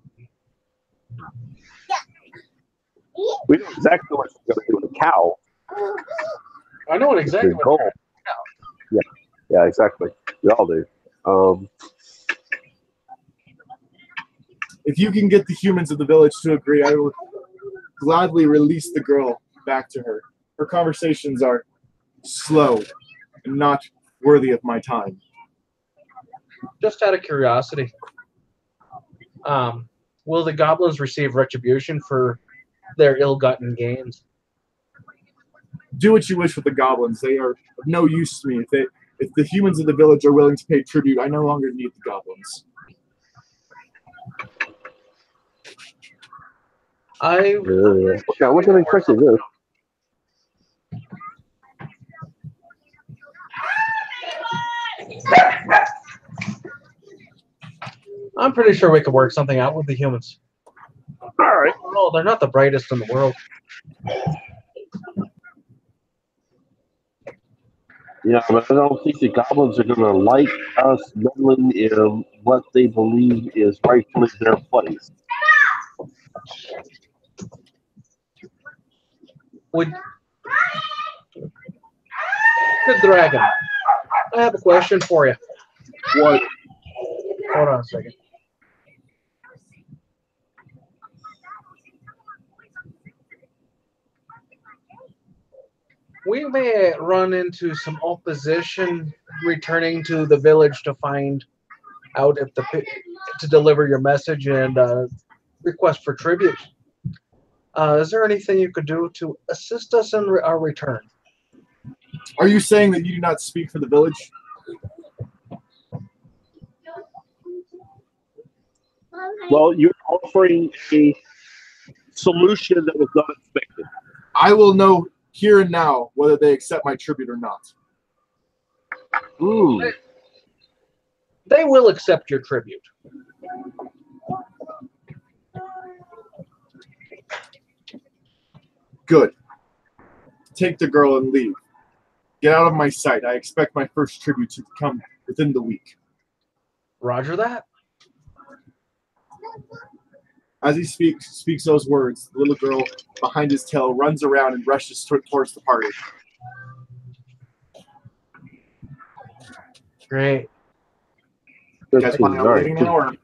We know exactly what she's going to do with a cow. I know what exactly With what gold. Yeah, exactly. We all do. If you can get the humans of the village to agree, I will gladly release the girl back to her. Her conversations are slow and not worthy of my time. Just out of curiosity, will the goblins receive retribution for their ill-gotten gains? Do what you wish with the goblins. They are of no use to me. If the humans of the village are willing to pay tribute, I no longer need the goblins. I wasn't expecting this. I'm pretty sure we could work something out with the humans. All right. No, they're not the brightest in the world. Yeah, but I don't think the goblins are going to like us meddling in what they believe is rightfully their place. Good dragon, I have a question for you. What? Hold on a second. we may run into some opposition returning to the village to find out if to deliver your message and request for tribute. Is there anything you could do to assist us in our return? Are you saying that you do not speak for the village? Well, you're offering a solution that was not expected. I will know here and now whether they accept my tribute or not. Ooh. They will accept your tribute. Good. Take the girl and leave. Get out of my sight. I expect my first tribute to come within the week. Roger that. As he speaks those words, the little girl behind his tail runs around and rushes towards the party. Great. You guys want to leaving now, or?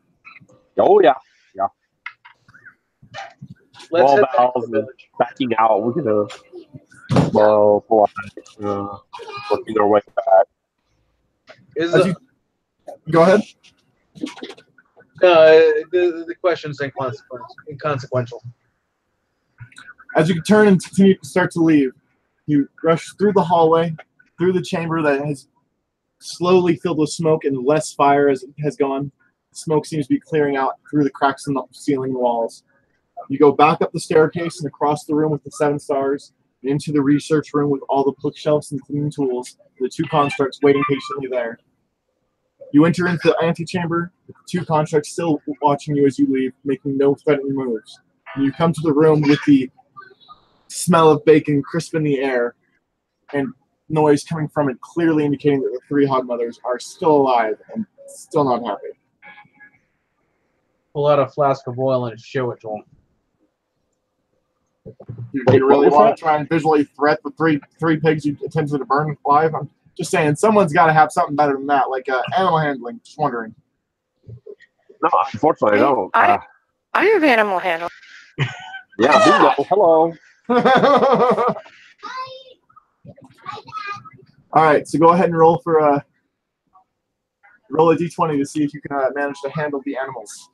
Oh, yeah. Yeah. Let's All head back to bells the and village. backing out. We're going to working our way back. Go ahead. The question's inconsequential. As you turn and continue to start to leave, you rush through the hallway, through the chamber that has slowly filled with smoke and less fire as it has gone. Smoke seems to be clearing out through the cracks in the ceiling walls. You go back up the staircase and across the room with the 7 stars, and into the research room with all the bookshelves and cleaning tools, the 2 constructs waiting patiently there. You enter into the antechamber, with the 2 constructs still watching you as you leave, making no threatening moves. And you come to the room with the smell of bacon crisp in the air, and noise coming from it, clearly indicating that the 3 hog mothers are still alive and still not happy. Pull out a flask of oil and show it to them. Do you really want to try and visually threat the three pigs you attempted to burn alive? I'm just saying, someone's got to have something better than that, like animal handling. Just wondering. No, unfortunately, I don't. I have animal handling. Yeah, bingo. Hello. All right, so go ahead and roll for roll a d20 to see if you can manage to handle the animals.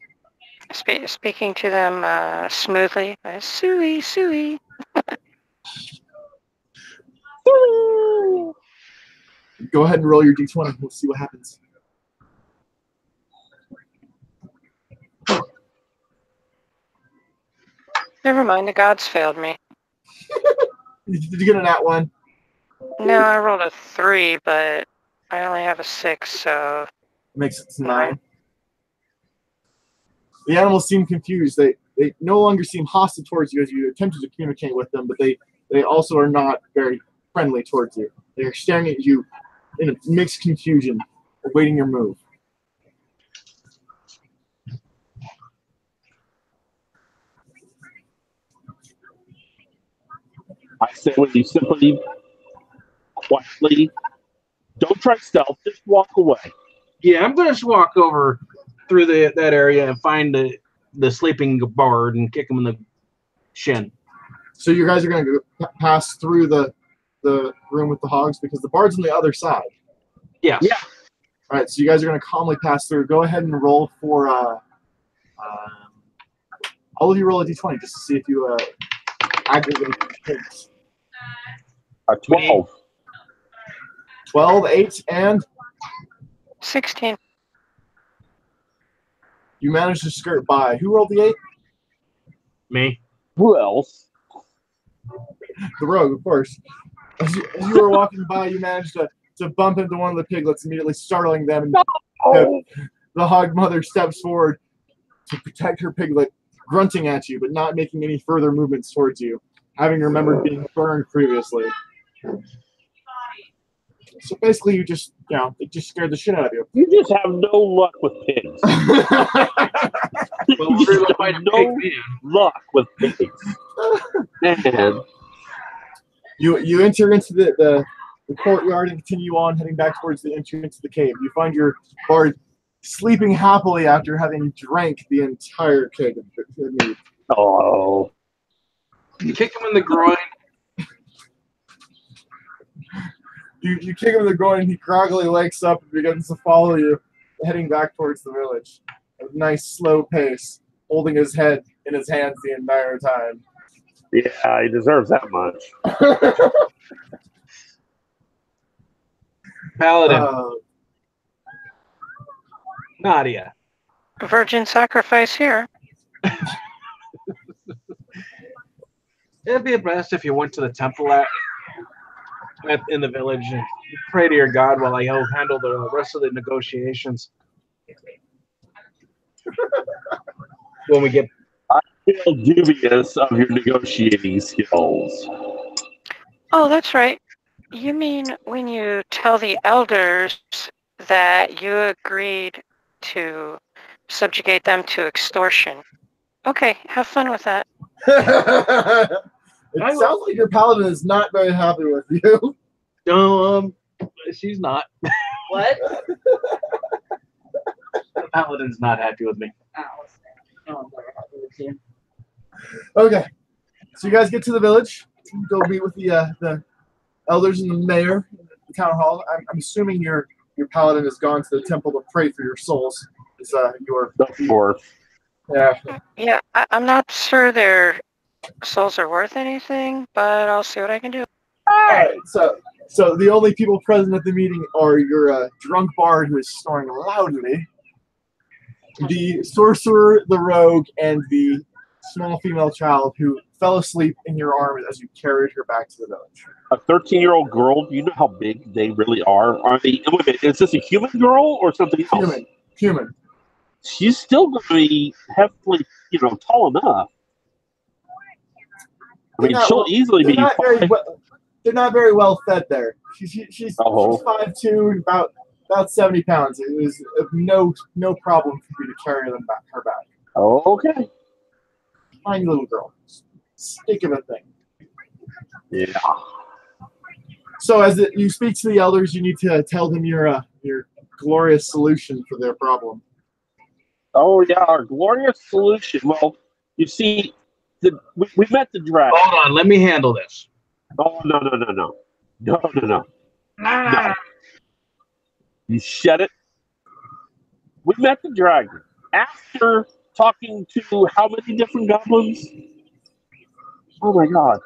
Speaking to them smoothly. Suey, suey. Go ahead and roll your d20. We'll see what happens. Never mind, the gods failed me. Did you get a nat 1? No, I rolled a 3, but I only have a 6, so... Makes it 9. The animals seem confused. They no longer seem hostile towards you as you attempted to communicate with them, but they also are not very friendly towards you. They are staring at you in a mixed confusion, awaiting your move. I say when you simply, quietly, don't try stealth, just walk away. Yeah, I'm going to walk over through that area and find the sleeping bard and kick him in the shin. So you guys are going to pass through the room with the hogs because the bard's on the other side. Yes. Yeah. All right, so you guys are going to calmly pass through. Go ahead and roll for all of you roll a d20 just to see if you aggregate hits. 12. 12, 8, and 16. you managed to skirt by. Who rolled the 8? Me. Who else? The rogue, of course. As you were walking by, you managed to bump into one of the piglets, immediately startling them. And the hog mother steps forward to protect her piglet, grunting at you, but not making any further movements towards you, having remembered being burned previously. So basically, it just scared the shit out of you. You just have no luck with pigs. Well, we're going to find no luck with pigs. Man. You enter into the courtyard and continue on, heading back towards the entrance to the cave. You find your bard sleeping happily after having drank the entire keg of mead. Oh. You kick him in the groin. You kick him in the groin, and he groggily wakes up and begins to follow you, heading back towards the village. At a nice, slow pace, holding his head in his hands the entire time. Yeah, he deserves that much. Paladin. Nadia. Virgin sacrifice here. It'd be best if you went to the temple in the village and pray to your god while I handle the rest of the negotiations. When we get... I feel dubious of your negotiating skills. Oh, that's right. You mean when you tell the elders that you agreed to subjugate them to extortion? Okay, have fun with that. It sounds like your paladin is not very happy with you. No, she's not. What? The paladin's not happy with me. No, I'm very happy with you. Okay, so you guys get to the village. Go meet with the elders and the mayor in the town hall. I'm assuming your paladin has gone to the temple to pray for your souls. Is your Yeah, I'm not sure their souls are worth anything, but I'll see what I can do. All right, so the only people present at the meeting are your drunk bard who is snoring loudly, the sorcerer, the rogue, and the small female child who fell asleep in your arms as you carried her back to the village. A 13-year-old girl, do you know how big they really are? Are they? Wait a minute, is this a human girl or something else? Human. She's still going to be heavily, tall enough. I mean, she'll easily be. They're not very well fed there. She's 5'2", and about 70 pounds. It was no problem for you to carry her back. Oh, okay. Tiny little girl. Stick of a thing. Yeah. So as you speak to the elders, you need to tell them your glorious solution for their problem. Oh yeah, our glorious solution. Well, you see, we met the dragon. Hold on, let me handle this. Oh no. You shut it. We met the dragon after talking to how many different goblins? Oh my god.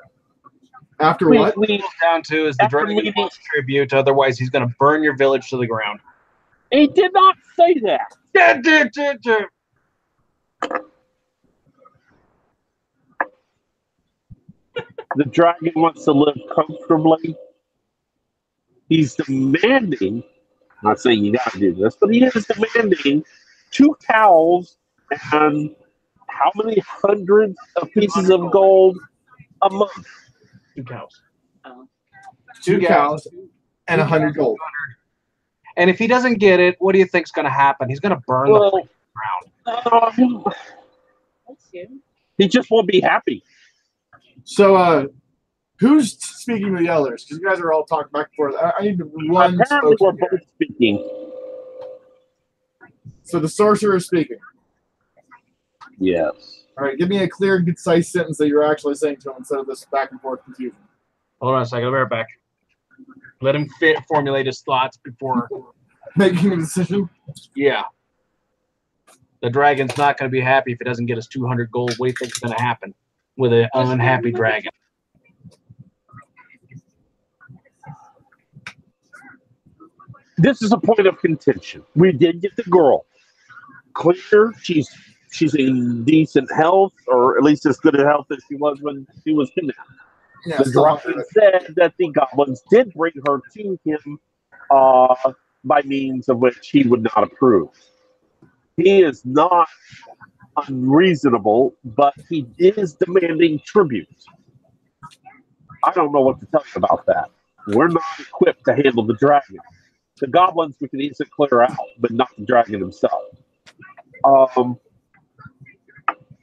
After what? We down to is the dragon wants tribute, otherwise he's going to burn your village to the ground. He did not say that. The dragon wants to live comfortably. He's demanding, I'm not saying you gotta do this, but he is demanding 2 cows and how many hundreds of pieces of gold a month? 2 cows. 2 cows and 100 gold. And if he doesn't get it, what do you think's going to happen? He's going to burn the place to the ground. He just won't be happy. So, who's speaking to the elders? Because you guys are all talking back and forth. I need one. Apparently, we're both speaking. So the sorcerer is speaking. Yes. All right, give me a clear and concise sentence that you're actually saying to him instead of this back and forth confusion. Hold on a second. I'll be right back. Let him formulate his thoughts before making a decision. Yeah. The dragon's not going to be happy if he doesn't get his 200 gold. What do you think is going to happen with an unhappy dragon? This is a point of contention. We did get the girl clear. She's in decent health, or at least as good a health as she was when she was kidnapped. Yeah, the dragon said that the goblins did bring her to him by means of which he would not approve. He is not unreasonable, but he is demanding tribute. I don't know what to tell you about that. We're not equipped to handle the dragon. The goblins we can easily clear out, but not the dragon himself.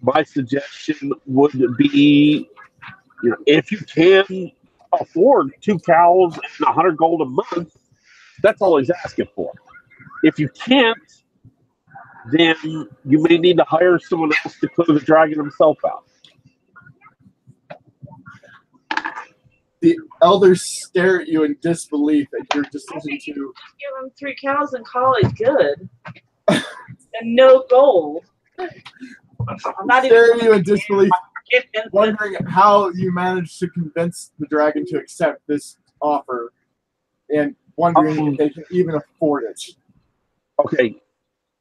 My suggestion would be, if you can afford 2 cows and 100 gold a month, that's all he's asking for. If you can't, then you may need to hire someone else to clear the dragon himself out. The elders stare at you in disbelief at your decision to. Give him 3 cows and call it good. And no gold. I'm not Stare even at you in disbelief, giving wondering how you managed to convince the dragon to accept this offer, and wondering if they can even afford it. Okay,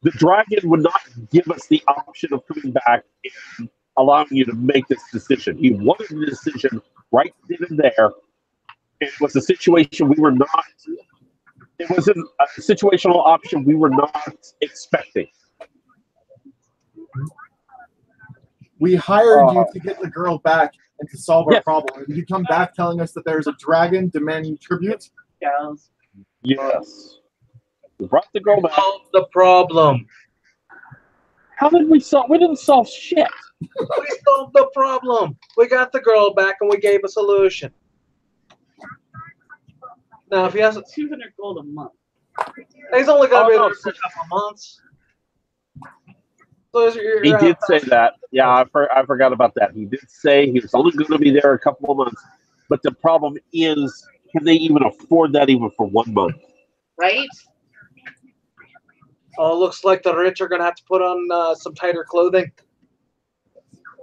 the dragon would not give us the option of coming back and allowing you to make this decision. He wanted the decision right then and there. It was a situation we were not. It wasn't a situational option we were not expecting. We hired you to get the girl back and to solve our Yes. problem. And you come back telling us that there's a dragon demanding tribute? cows. Yes. We brought the girl back. Solve the problem. How did we solve? We didn't solve shit. We solved the problem. We got the girl back and we gave a solution. Now, if he has, 200 gold a month. he's only going to be no, there for a couple of months. So He did say that. Yeah, I forgot about that. He did say he was only going to be there a couple of months. But the problem is, can they even afford that even for 1 month? Right? Oh, it looks like the rich are going to have to put on some tighter clothing.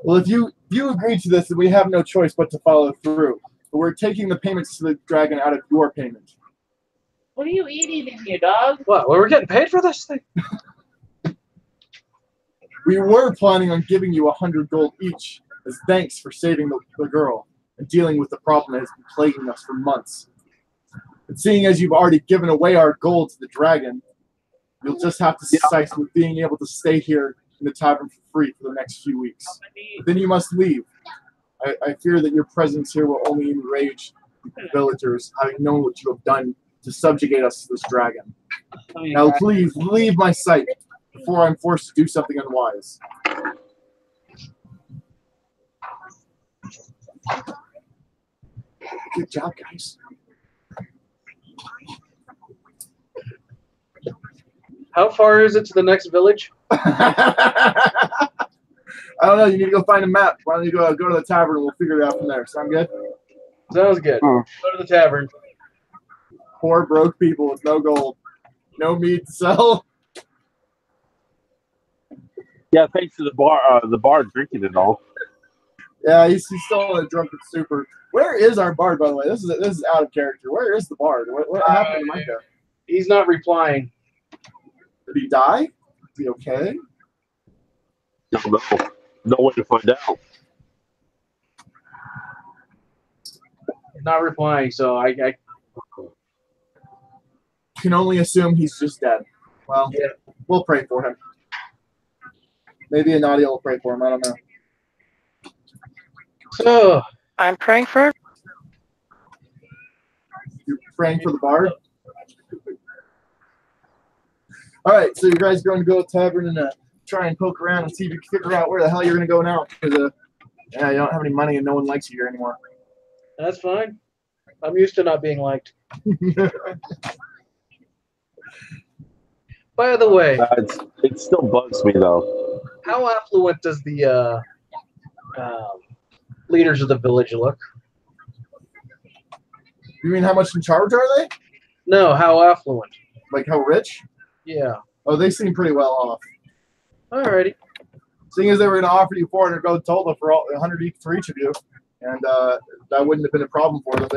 Well, if you agree to this, then we have no choice but to follow through. But we're taking the payments to the dragon out of your payment. What are you eating in here, dog? What? We're getting paid for this thing? We were planning on giving you 100 gold each as thanks for saving the girl and dealing with the problem that has been plaguing us for months. But seeing as you've already given away our gold to the dragon, you'll just have to suffice with being able to stay here in the tavern for free for the next few weeks. But then you must leave. I fear that your presence here will only enrage the villagers, having known what you have done to subjugate us to this dragon. Now please leave my sight before I'm forced to do something unwise. Good job, guys. How far is it to the next village? I don't know. You need to go find a map. Why don't you go to the tavern and we'll figure it out from there. Sound good? Sounds good. Go to the tavern. Poor broke people with no gold, no meat to sell. Yeah, thanks to the bar drinking it all. Yeah, he's still a drunken super. Where is our bard, by the way? This is out of character. Where is the bard? What happened to Micah? He's not replying. Did he die? Is he okay? Don't know. No way to find out. He's not replying, so I Can only assume he's just dead. Well, yeah. We'll pray for him. Maybe Nadia will pray for him. I don't know. So I'm praying for it. You're praying for the bard? All right, so you guys are going to go to the tavern and try and poke around and see if you can figure out where the hell you're going to go now. Because you don't have any money and no one likes you here anymore. that's fine. I'm used to not being liked. By the way, It still bugs me though. how affluent does the leaders of the village look? You mean how much in charge are they? No, how affluent? Like how rich? Yeah. Oh, they seem pretty well off. Alrighty. Seeing as they were going to offer you 400 gold total for 100 each for each of you, and that wouldn't have been a problem for them.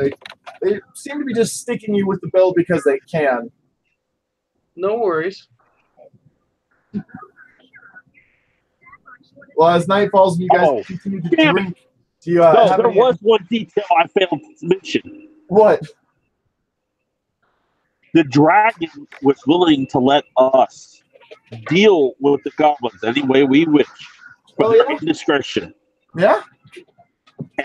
They seem to be just sticking you with the bill because they can. No worries. Well, as night falls and you guys continue to drink, do you have there any... was one detail I failed to mention. What? The dragon was willing to let us deal with the goblins any way we wish, Oh, with yeah? indiscretion. Yeah?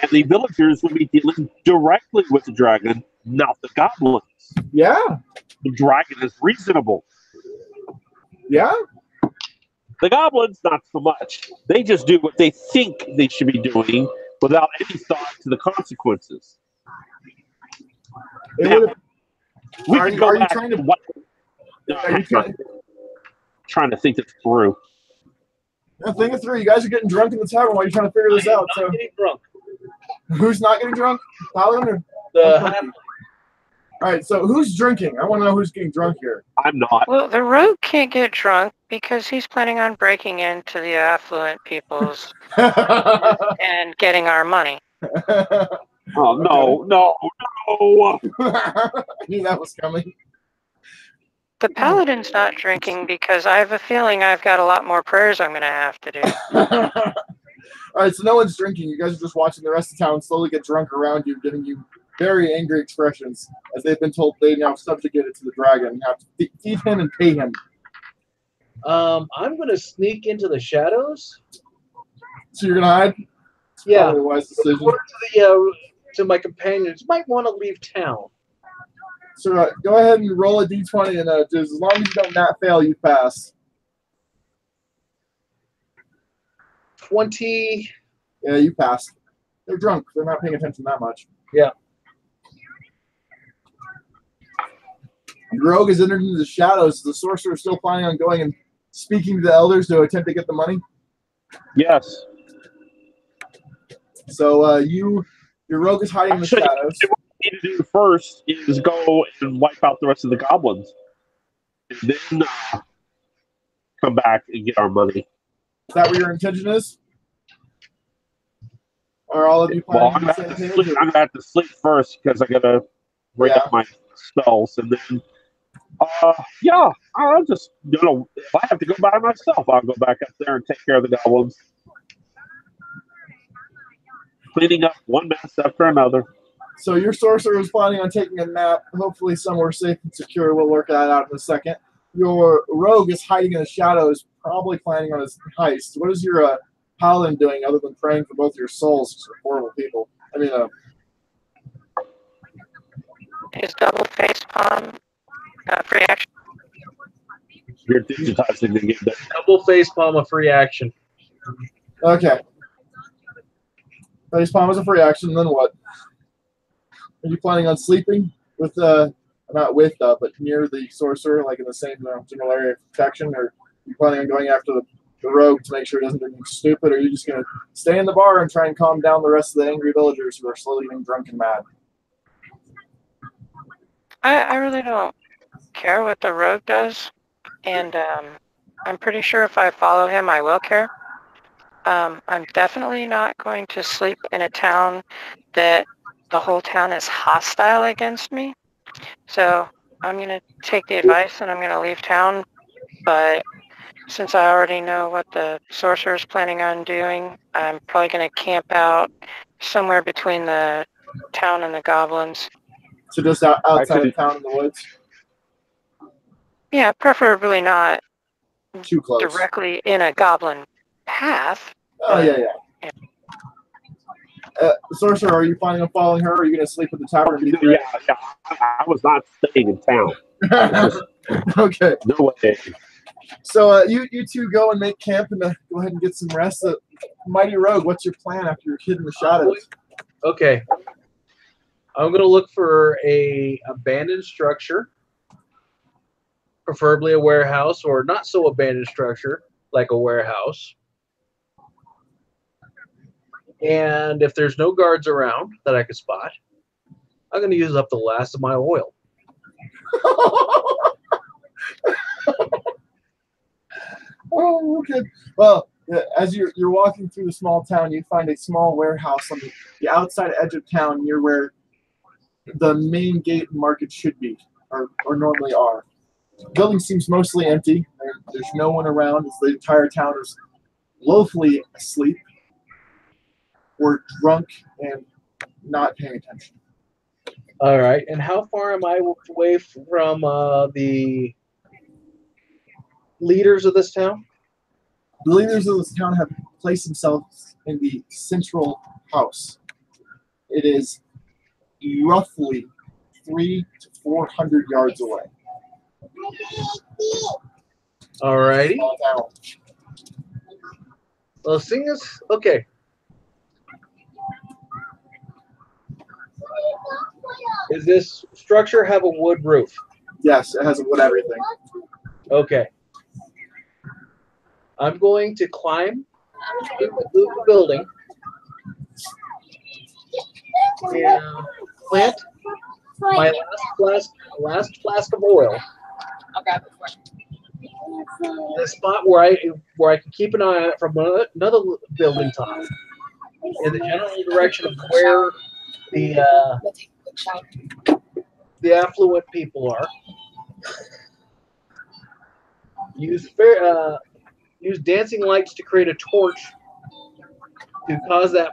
And the villagers would be dealing directly with the dragon, not the goblins. Yeah? The dragon is reasonable. Yeah? The goblins, not so much. They just do what they think they should be doing without any thought to the consequences. It Now, would've- we Are can you- go are you back trying to- to what... Are you trying to think this through. Think it through. You guys are getting drunk in the tavern while you're trying to figure this out. I'm So getting drunk. who's not getting drunk? Paladin or The All right, so who's drinking? I want to know who's getting drunk here. I'm not. Well, the rogue can't get drunk because he's planning on breaking into the affluent people's and getting our money. Oh, no. I knew that was coming. The paladin's not drinking because I have a feeling I've got a lot more prayers I'm going to have to do. All right, so no one's drinking. You guys are just watching the rest of town slowly get drunk around you, giving you very angry expressions as they've been told they now subjugated to the dragon and have to feed him and pay him. I'm going to sneak into the shadows. So you're going to hide? It's Yeah. probably a wise decision. According to my companions, might want to leave town. So go ahead and roll a d20, and just as long as you don't not fail, you pass. 20. Yeah, you passed. They're drunk. They're not paying attention that much. Yeah. The rogue has entered into the shadows. The sorcerer is still planning on going and speaking to the elders to attempt to get the money. Yes. So your rogue is hiding in the shadows. What we need to do first is go and wipe out the rest of the goblins. And then come back and get our money. Is that what your intention is? Are all of you Well, planning I'm on the same going to have to sleep first because I got to break up my spells. And then, I'll just, if I have to go by myself, I'll go back up there and take care of the goblins. Cleaning up one mess after another. So your sorcerer is planning on taking a nap, hopefully somewhere safe and secure. We'll work that out in a second. Your rogue is hiding in the shadows, probably planning on his heist. What is your paladin doing other than praying for both your souls? Because you're horrible people. I mean, His double face palm free action. You're digitizing the game. Double face palm a free action. okay. Facepalm is a free action, then what? Are you planning on sleeping with, not with, but near the sorcerer, like in the same general area of protection? Or are you planning on going after the rogue to make sure he doesn't do anything stupid? Or are you just going to stay in the bar and try and calm down the rest of the angry villagers who are slowly getting drunk and mad? I really don't care what the rogue does. And I'm pretty sure if I follow him, I will care. I'm definitely not going to sleep in a town that the whole town is hostile against me. So I'm going to take the advice and I'm going to leave town. But since I already know what the sorcerer is planning on doing, I'm probably going to camp out somewhere between the town and the goblins. So just outside of town in the woods? Yeah, preferably not too close. Directly in a goblin path. Oh, yeah. Sorcerer, are you planning on following her, or are you going to sleep at the tavern? Yeah, I was not staying in town. Okay. No way. So you two go and make camp and go ahead and get some rest. Mighty Rogue, what's your plan after you're hid in the shadows? Okay. I'm going to look for a abandoned structure, preferably a warehouse, or not so abandoned structure like a warehouse. And if there's no guards around that I could spot, I'm going to use up the last of my oil. Oh, okay. Well, as you're walking through the small town, you find a small warehouse on the outside edge of town near where the main gate market should be, or normally are. The building seems mostly empty. There's no one around, as the entire town is woefully asleep or drunk and not paying attention. All right. And how far am I away from the leaders of this town? The leaders of this town have placed themselves in the central house. It is roughly 300 to 400 yards away. All righty. Well, seeing as okay. Does this structure have a wood roof? Yes, it has a wood everything. Okay. I'm going to climb the building. And plant my last flask of oil I'll grab it for you. in a spot where I can keep an eye on it from another building top in the general direction of where We'll take a quick shower. the affluent people are. Use dancing lights to create a torch to cause that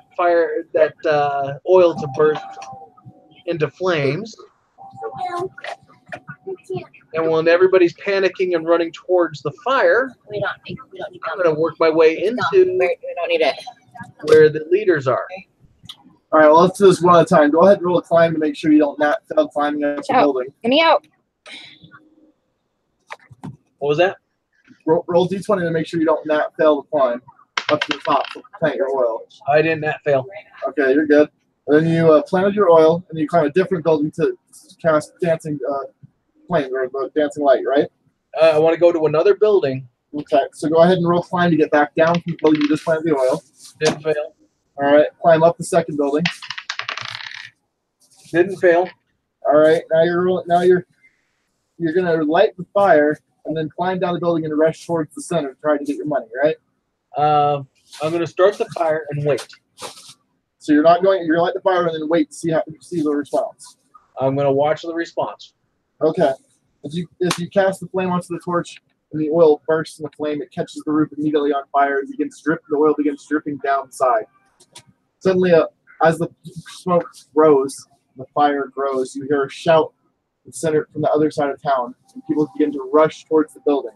oil to burst into flames. And when everybody's panicking and running towards the fire, We don't need I'm going to work my way into We don't need it. where the leaders are. All right, well, let's do this one at a time. Go ahead and roll a climb to make sure you don't not fail climbing up the Out. building. Get me out. What was that? Roll D20 to make sure you don't not fail to climb up to the top to plant your oil. I did not fail. Okay, you're good. And then you planted your oil, and you climb a different building to cast dancing flame or the dancing light, right? I want to go to another building. Okay, so go ahead and roll climb to get back down from the building you just planted the oil. Didn't fail. All right, climb up the second building. Didn't fail. All right, now you're gonna light the fire and then climb down the building and rush towards the center to try to get your money, right? I'm going to start the fire and wait. So you're not going. You're gonna light the fire and then wait to see the response. I'm going to watch the response. Okay. If you cast the flame onto the torch and the oil bursts in the flame, it catches the roof immediately on fire and the oil begins dripping down the side. Suddenly, as the smoke grows, the fire grows, you hear a shout from the other side of town, and people begin to rush towards the building.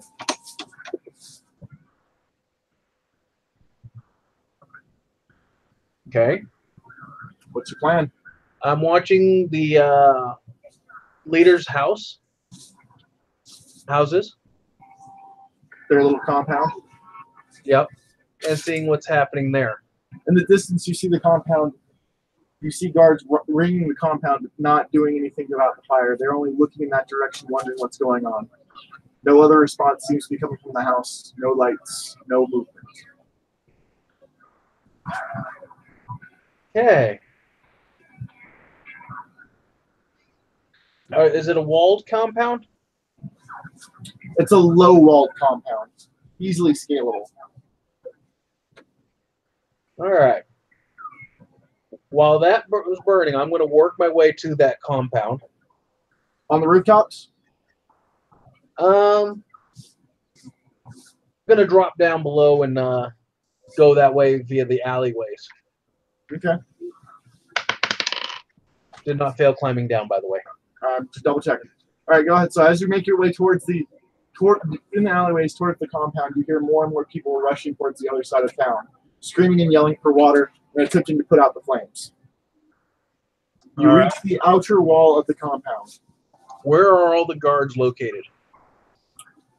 Okay. What's your plan? I'm watching the leader's houses. Their little compound. Yep. And seeing what's happening there. In the distance, you see the compound. You see guards ringing the compound, but not doing anything about the fire. They're only looking in that direction, wondering what's going on. No other response seems to be coming from the house. No lights, no movement. Okay. Is it a walled compound? It's a low-walled compound, easily scalable. All right. While that was burning, I'm going to work my way to that compound. On the rooftops? I'm going to drop down below and go that way via the alleyways. Okay. Did not fail climbing down, by the way. Just double checking. All right, go ahead. So as you make your way in the alleyways towards the compound, you hear more and more people rushing towards the other side of town, screaming and yelling for water and attempting to put out the flames. You reach the outer wall of the compound. Where are all the guards located?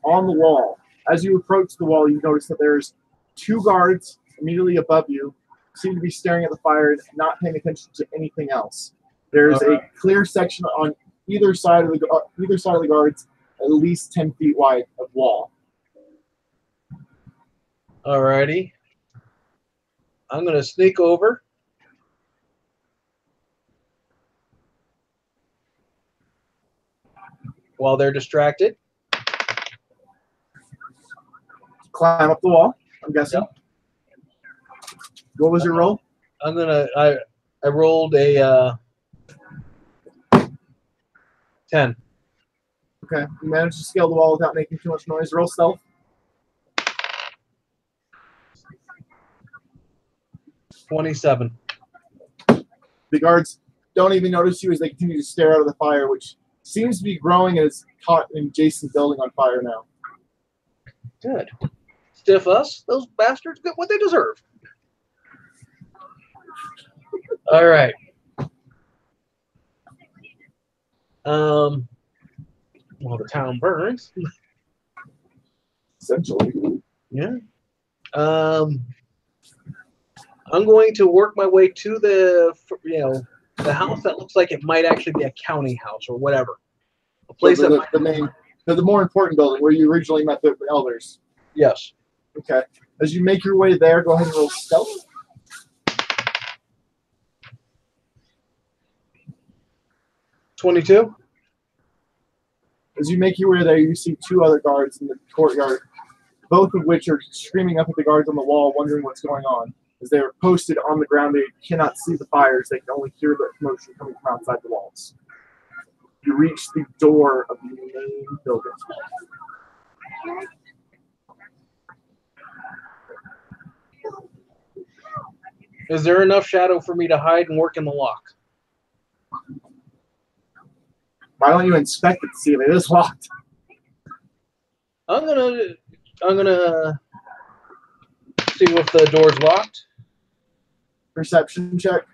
On the wall. As you approach the wall, you notice that there's 2 guards immediately above you, seem to be staring at the fire and not paying attention to anything else. There's a clear section on either side of the guards, at least 10 feet wide of wall. Alrighty. I'm going to sneak over. While they're distracted. Climb up the wall, I'm guessing. Yep. What was your roll? I rolled a 10. Okay. You managed to scale the wall without making too much noise. Roll stealth. 27. The guards don't even notice you as they continue to stare out of the fire, which seems to be growing and is caught an adjacent building on fire now. Good. Stiff us. Those bastards get what they deserve. All right. Well, the town burns. Essentially. Yeah. I'm going to work my way to the house that looks like it might actually be a county house or whatever. A place So that the more important building where you originally met the elders. Yes. Okay. As you make your way there, go ahead and roll stealth. 22. As you make your way there, you see two other guards in the courtyard, both of which are screaming up at the guards on the wall, wondering what's going on. As they are posted on the ground, they cannot see the fires. They can only hear the commotion coming from outside the walls. You reach the door of the main building. Is there enough shadow for me to hide and work in the lock? Why don't you inspect it to see if it is locked? I'm gonna see if the door's locked. Perception check.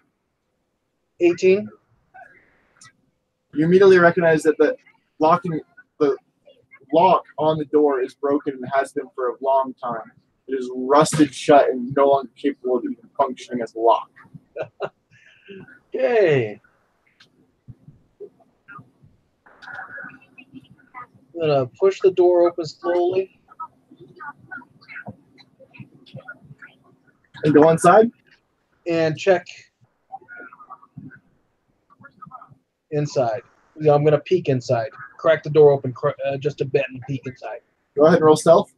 18. You immediately recognize that the lock on the door is broken and has been for a long time. It is rusted shut and no longer capable of even functioning as a lock. Yay. I'm gonna push the door open slowly. And go inside? And check inside. Yeah, I'm gonna peek inside. Crack the door open just a bit and peek inside. Go ahead and roll stealth.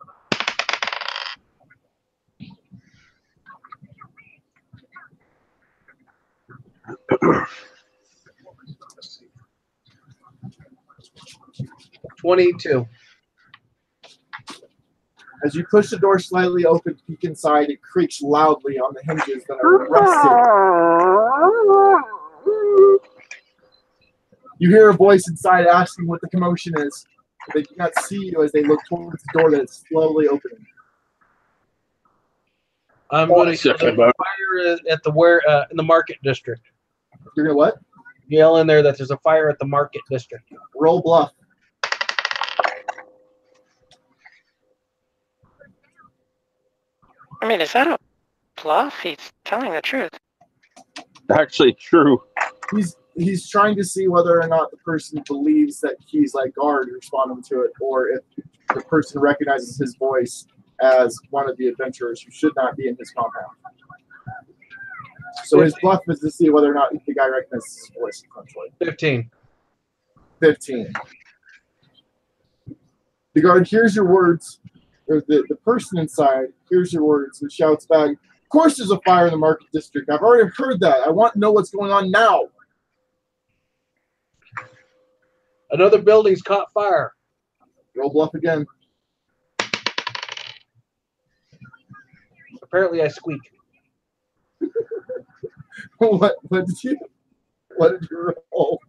$22. As you push the door slightly open to peek inside, it creaks loudly on the hinges that are rusted. You hear a voice inside asking what the commotion is. They do not see you as they look towards the door that is slowly opening. I'm going to yell fire at the in the market district. You're gonna what? Yell in there that there's a fire at the market district. Roll bluff. I mean, is that a bluff? He's telling the truth. Actually, true. He's trying to see whether or not the person believes that he's like guard responding to it, or if the person recognizes his voice as one of the adventurers who should not be in his compound. So his bluff is to see whether or not the guy recognizes his voice. Essentially. 15. 15. The guard hears your words, or the person inside hears your words and shouts back, "Of course there's a fire in the market district. I've already heard that. I want to know what's going on now." Another building's caught fire. Roll bluff again. Apparently I squeak. What did you roll?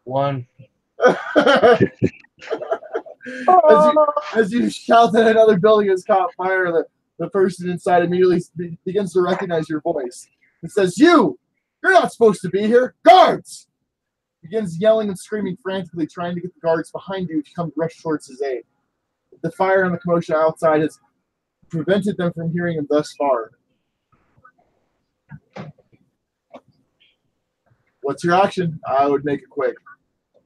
1. As you shout that another building has caught fire, the person inside immediately begins to recognize your voice. It says, "You're not supposed to be here. Guards!" Begins yelling and screaming frantically, trying to get the guards behind you to come rush towards his aid. The fire and the commotion outside has prevented them from hearing him thus far. What's your action? I would make it quick.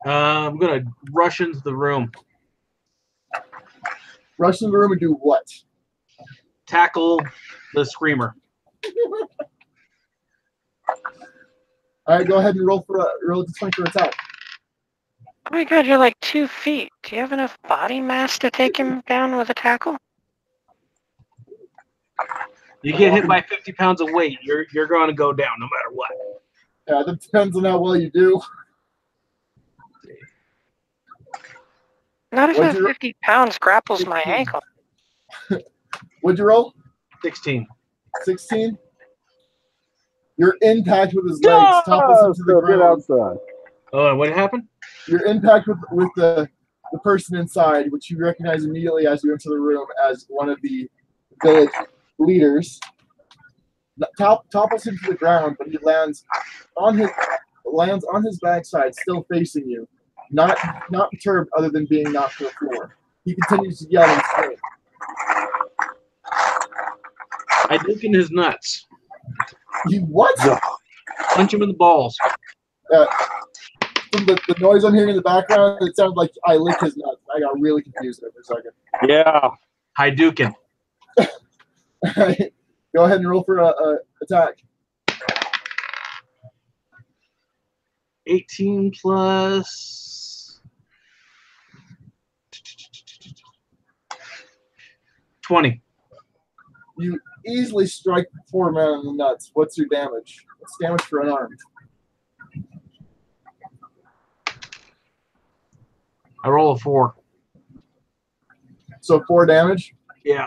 I'm going to rush into the room. Rush into the room and do what? Tackle the screamer. All right, go ahead and roll the 20 for attack. Oh my god, you're like 2 feet. Do you have enough body mass to take him down with a tackle? You get hit by 50 pounds of weight, you're going to go down no matter what. Yeah, that depends on how well you do. Not if that 50 pounds grapples my ankle. What'd you roll? 16. 16? Your impact with his legs topples him to the ground. Outside. Oh, and what happened? Your impact with the person inside, which you recognize immediately as you enter the room as one of the village leaders, topples him to the ground, but he lands on his backside, still facing you, not perturbed other than being knocked to the floor. He continues to yell and scream. I look in his nuts. You what? Punch him in the balls. From the noise I'm hearing in the background, it sounded like I licked his nuts. I got really confused there for a second. Yeah. Hadouken. Go ahead and roll for attack. 18 plus 20. You easily strike the poor man in the nuts. What's your damage? What's damage for unarmed? I roll a 4. So 4 damage? Yeah.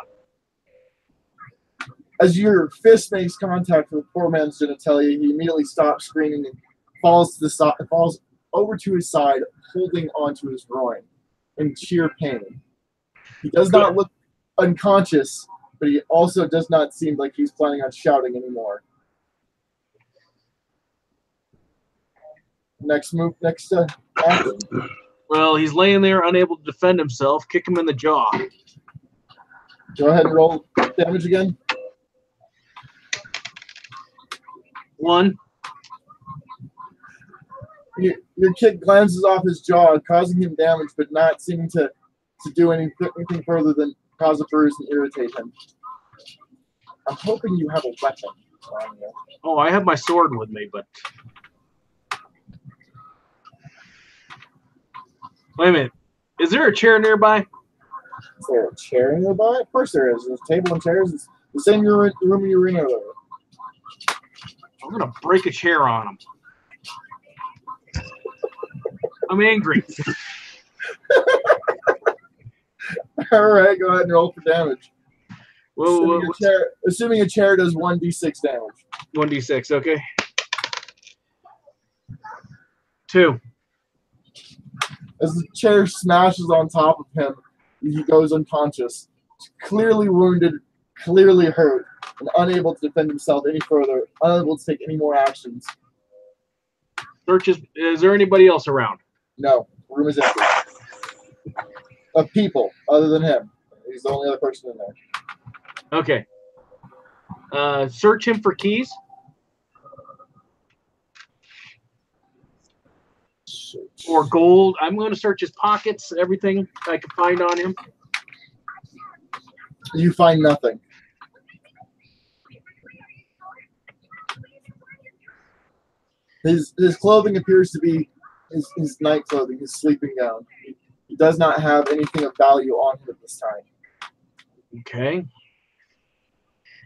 As your fist makes contact with the poor man's genitalia, he immediately stops screaming and falls over to his side, holding onto his groin in sheer pain. He does not look unconscious, but he also does not seem like he's planning on shouting anymore. Next action. Well, he's laying there unable to defend himself. Kick him in the jaw. Go ahead and roll damage again. 1. Your kick glances off his jaw, causing him damage, but not seeming to do anything further than cause a bruise and irritate him. I'm hoping you have a weapon on you. Oh, I have my sword with me, but... Wait a minute. Is there a chair nearby? Is there a chair nearby? Of course there is. There's a table and chairs. It's the same room you were in earlier. I'm going to break a chair on him. I'm angry. All right, go ahead and roll for damage. Whoa, assuming a chair does 1d6 damage. 1d6, okay. 2. As the chair smashes on top of him, he goes unconscious, clearly wounded, clearly hurt, and unable to defend himself any further, unable to take any more actions. Is there anybody else around? No, the room is empty. Of people, other than him. He's the only other person in there. Okay. Search him for keys. Or gold. I'm going to search his pockets, everything I can find on him. You find nothing. His clothing appears to be his night clothing, his sleeping gown. He does not have anything of value on him at this time. Okay.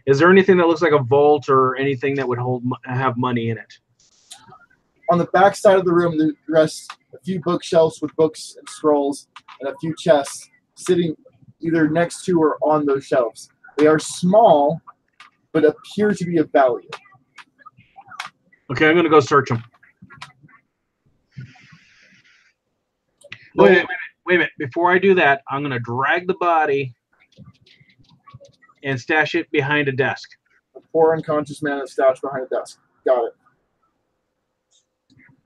Is there anything that looks like a vault or anything that would have money in it? On the back side of the room, there rests a few bookshelves with books and scrolls, and a few chests sitting either next to or on those shelves. They are small, but appear to be of value. Okay, I'm going to go search them. Wait a minute. Before I do that, I'm going to drag the body and stash it behind a desk. A poor unconscious man is stashed behind a desk. Got it.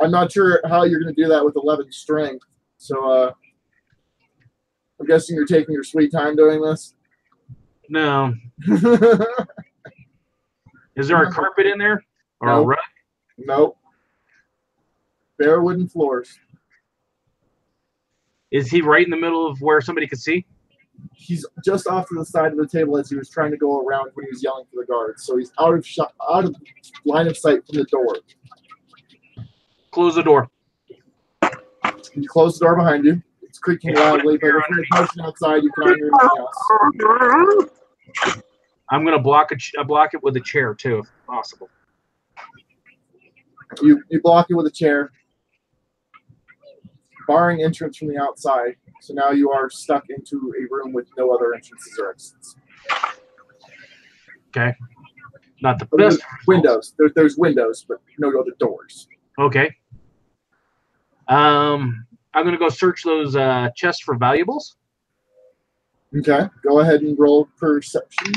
I'm not sure how you're going to do that with 11 strength, so I'm guessing you're taking your sweet time doing this? No. Is there a carpet in there? Or a rug? Nope. Bare wooden floors. Is he right in the middle of where somebody could see? He's just off to the side of the table as he was trying to go around when he was yelling for the guards. So he's out of line of sight from the door. Close the door. You close the door behind you. It's creaking loudly, but if you're pushing outside, you can hear anything else. I'm going to block it with a chair, too, if possible. You block it with a chair, barring entrance from the outside. So now you are stuck into a room with no other entrances or exits. Okay. Not the best. Windows. There's windows, but no other doors. Okay. I'm going to go search those chests for valuables. Okay. Go ahead and roll perception.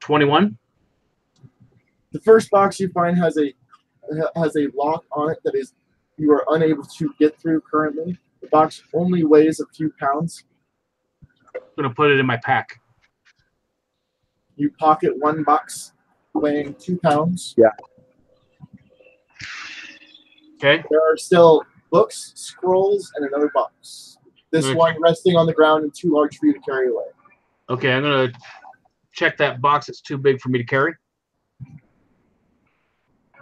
$21. The first box you find has a lock on it that is you are unable to get through currently. The box only weighs a few pounds. I'm going to put it in my pack. You pocket one box weighing 2 pounds. Yeah. Okay. There are still books, scrolls, and another box. This one resting on the ground and too large for you to carry away. Okay, I'm going to check that box that's too big for me to carry.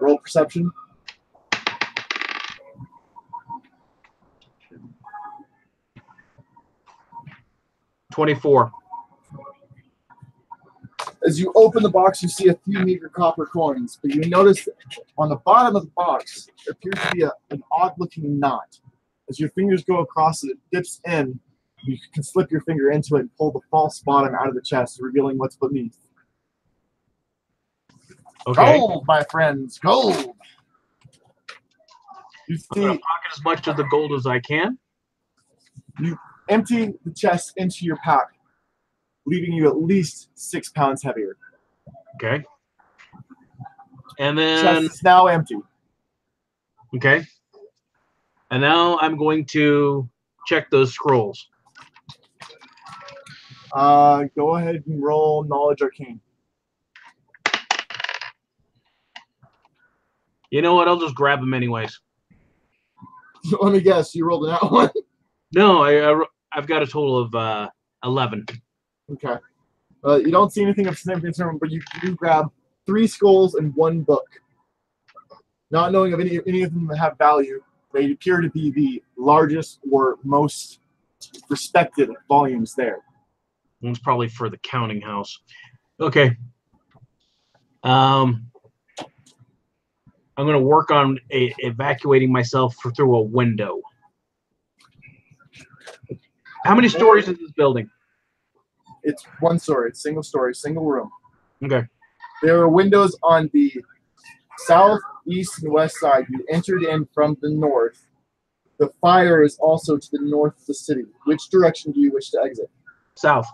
Roll perception. 24. As you open the box, you see a few meager copper coins, but you notice on the bottom of the box there appears to be an odd-looking knot. As your fingers go across it, it dips in. You can slip your finger into it and pull the false bottom out of the chest, revealing what's beneath. Okay. Gold, my friends, gold. You I'm going see, to pocket as much of the gold as I can. you empty the chest into your pack, leaving you at least 6 pounds heavier. Okay. And The then, chest is now empty. okay. And now I'm going to check those scrolls. Go ahead and roll Knowledge Arcane. You know what? I'll just grab them anyways. Let me guess, you rolled an out one? No, I've got a total of 11. Okay. You don't see anything of significance, but you do grab 3 scrolls and 1 book. Not knowing of any of them that have value, they appear to be the largest or most respected volumes there. One's probably for the counting house. Okay. I'm going to work on evacuating myself through a window. How many stories is this building? It's 1 story. It's single story, single room. Okay. There are windows on the south, east, and west side. You entered in from the north. The fire is also to the north of the city. Which direction do you wish to exit? South.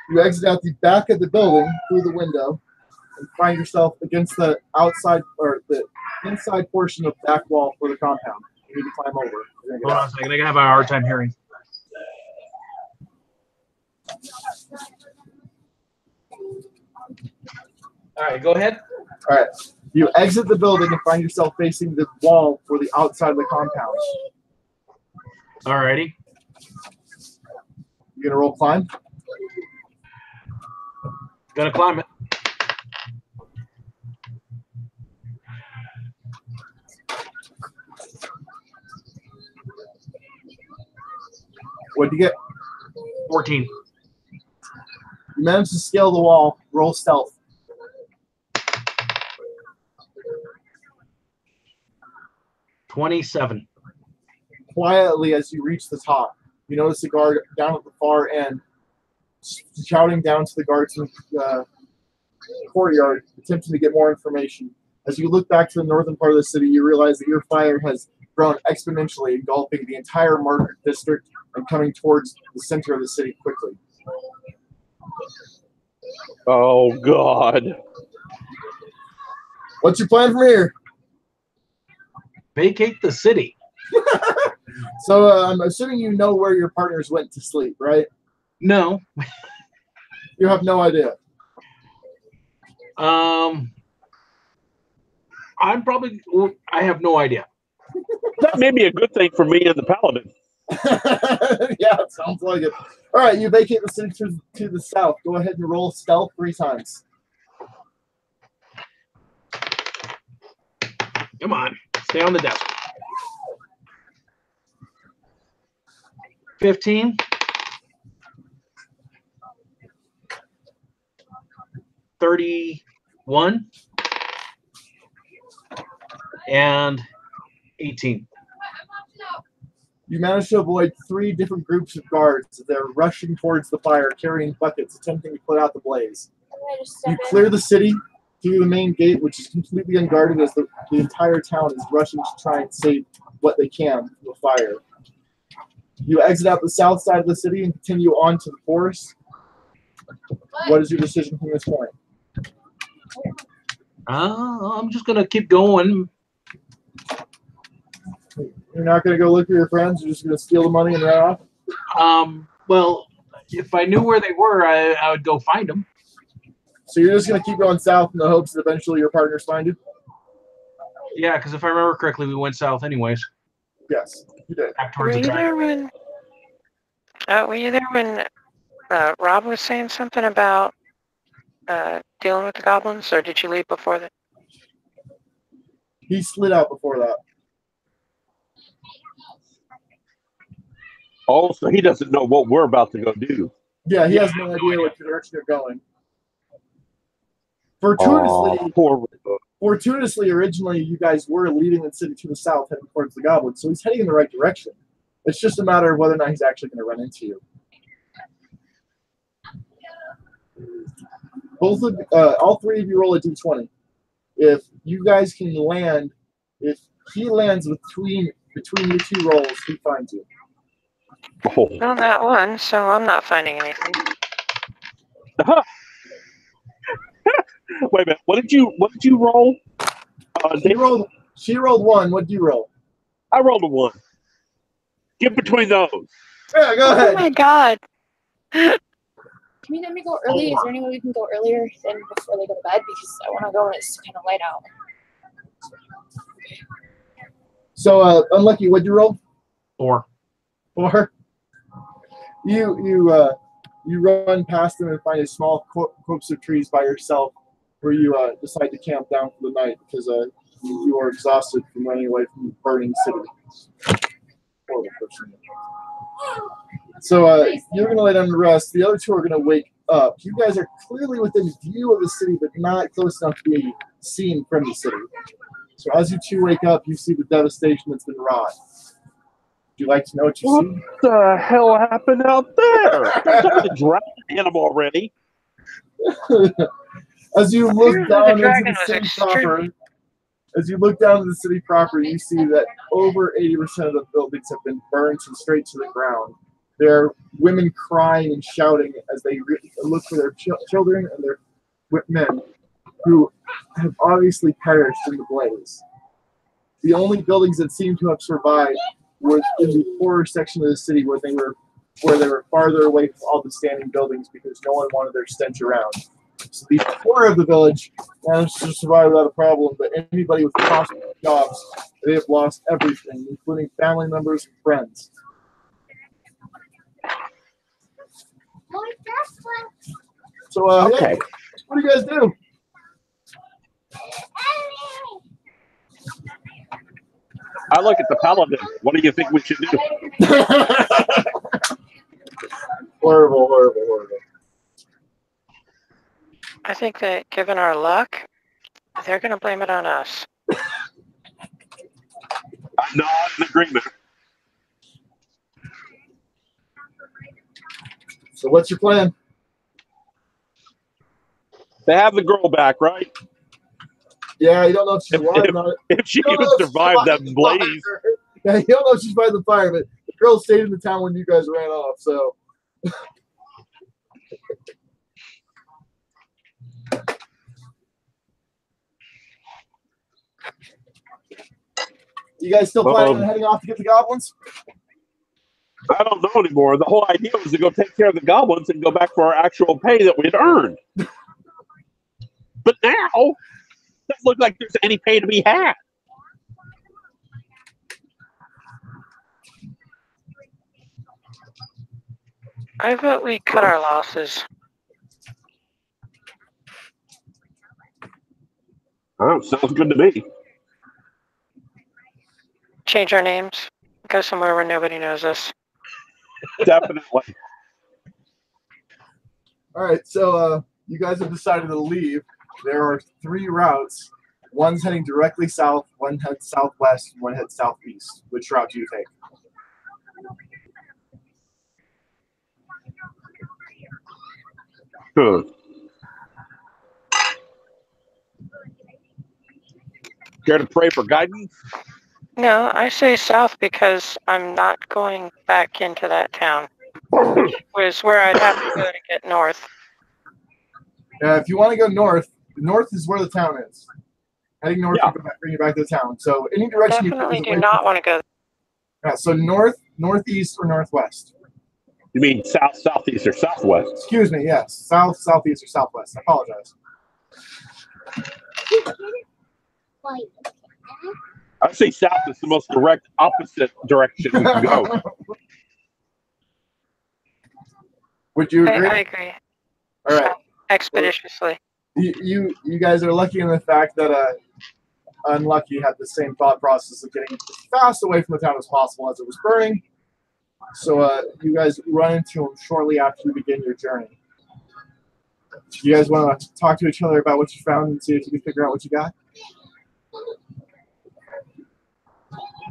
You exit out the back of the building through the window and find yourself against the outside or the inside portion of the back wall for the compound. You need to climb over. You're gonna get Hold on out. a second. I have a hard time hearing. All right, go ahead. All right. You exit the building and find yourself facing the wall for the outside of the compound. All righty. You gonna roll climb? Gonna climb it. What'd you get? 14. You managed to scale the wall. Roll stealth. $27. Quietly, as you reach the top, you notice a guard down at the far end shouting down to the guards in the courtyard, attempting to get more information. As you look back to the northern part of the city, you realize that your fire has grown exponentially, engulfing the entire market district and coming towards the center of the city quickly. Oh, God. What's your plan from here? Vacate the city. So I'm assuming you know where your partners went to sleep, right? No. You have no idea. I have no idea. That may be a good thing for me and the paladin. Yeah, it sounds like it. All right, you vacate the city to the south. Go ahead and roll stealth 3 times. Come on. Stay on the desk. 15. 31. And 18. You manage to avoid 3 different groups of guards. They're rushing towards the fire, carrying buckets, attempting to put out the blaze. You clear the city through the main gate, which is completely unguarded as the entire town is rushing to try and save what they can from the fire. You exit out the south side of the city and continue on to the forest. What is your decision from this point? I'm just going to keep going. You're not going to go look for your friends? You're just going to steal the money and run off? Well, if I knew where they were, I would go find them. So you're just going to keep going south in the hopes that eventually your partners find you? Yeah, because if I remember correctly, we went south anyways. Yes, you did. Back Were towards the you there triangle. when Rob was saying something about dealing with the goblins, or did you leave before that? He slid out before that. Oh, so he doesn't know what we're about to go do. Yeah, he has no idea what direction they're going. Fortuitously, originally you guys were leaving the city to the south, heading towards the goblins, so he's heading in the right direction. It's just a matter of whether or not he's actually going to run into you. All three of you roll a d20. If you guys can land, if he lands between your two rolls, he finds you. Oh. Well, that one, so I'm not finding anything. Wait a minute. What did you roll? She rolled 1. What did you roll? I rolled a 1. Get between those. Yeah, go ahead. Oh my god. Can you let me go early? Is there any way we can go earlier than before they go to bed? Because I want to go when it's kind of light out. So, Unlucky, what'd you roll? 4. 4. You run past them and find a small copse of trees by yourself, where you decide to camp down for the night because you are exhausted from running away from the burning city. Horrible person. So you're going to lay down to rest. The other two are going to wake up. You guys are clearly within view of the city, but not close enough to be seen from the city. So as you two wake up, you see the devastation that's been wrought. Would you like to know what you see? What the hell happened out there? There's a dragon animal already. As you look down into dragon the was city extremely- proper, you see that over 80% of the buildings have been burned straight to the ground. There are women crying and shouting as they look for their children and their men who have obviously perished in the blaze. The only buildings that seem to have survived were in the poorer section of the city where they were farther away from all the standing buildings because no one wanted their stench around. So the poor of the village managed to survive without a problem, but anybody with possible jobs, they have lost everything, including family members and friends. So, Okay. Yeah, what do you guys do? I look at the paladin. What do you think we should do? Horrible. I think that given our luck, they're going to blame it on us. I'm not in agreement. So what's your plan? They have the girl back, right? Yeah, you don't know if she's alive or not. If she even survived that blaze. Yeah, you don't know if she's by the fire, but the girl stayed in the town when you guys ran off, so. You guys still planning on heading off to get the goblins? I don't know anymore. The whole idea was to go take care of the goblins and go back for our actual pay that we had earned. But now, it doesn't look like there's any pay to be had. I vote we cut our losses. Oh, sounds good to me. Change our names. Go somewhere where nobody knows us. Definitely. All right, so you guys have decided to leave. There are 3 routes. One's heading directly south, one heads southwest, and one heads southeast. Which route do you take? Care to pray for guidance? No, I say south because I'm not going back into that town, which was where I'd have to go to get north. If you want to go north, north is where the town is. Heading north will bring you back to the town. So any direction Definitely you do not want to go. Yeah, so north, northeast, or northwest. You mean south, southeast, or southwest? Excuse me, yes. South, southeast, or southwest. I apologize. I say south is the most direct opposite direction we can go. Would you agree? I agree. All right. Expeditiously. You guys are lucky in the fact that Unlucky had the same thought process of getting as fast away from the town as possible as it was burning. So you guys run into him shortly after you begin your journey. Do you guys want to talk to each other about what you found and see if you can figure out what you got?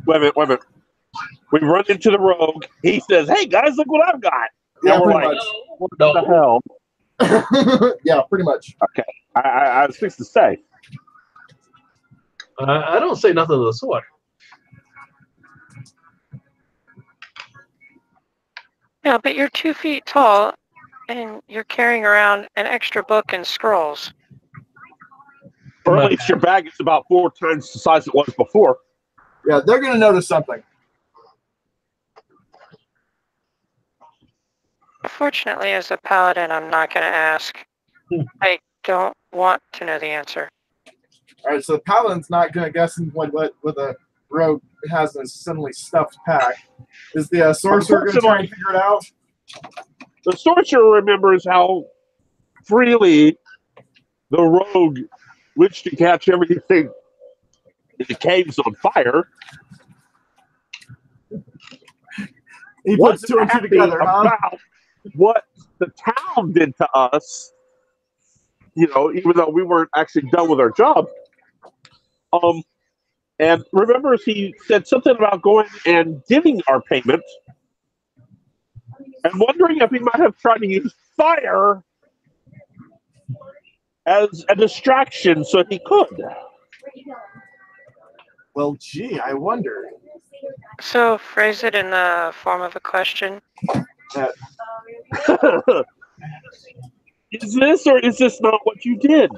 Wait a minute. We run into the rogue. He says, "Hey guys, look what I've got." Yeah, and we're pretty like, much. "What the hell?" Yeah, pretty much. Okay, I was fixed to say. I don't say nothing of the sort. Yeah, but you're 2 feet tall, and you're carrying around an extra book and scrolls. Or at least your bag is about 4 times the size it was before. Yeah, they're going to notice something. Fortunately, as a paladin, I'm not going to ask. I don't want to know the answer. All right, so the paladin's not going to guess what the rogue has in his suddenly stuffed pack. Is the sorcerer going to try and figure it out? The sorcerer remembers how freely the rogue wished to catch everything in the caves on fire. He puts 2 and 2 together, huh? About what the town did to us, even though we weren't actually done with our job. And remembers he said something about going and giving our payment, and wondering if he might have tried to use fire as a distraction so he could. Well, gee, I wonder. So, phrase it in the form of a question. Is this or is this not what you did?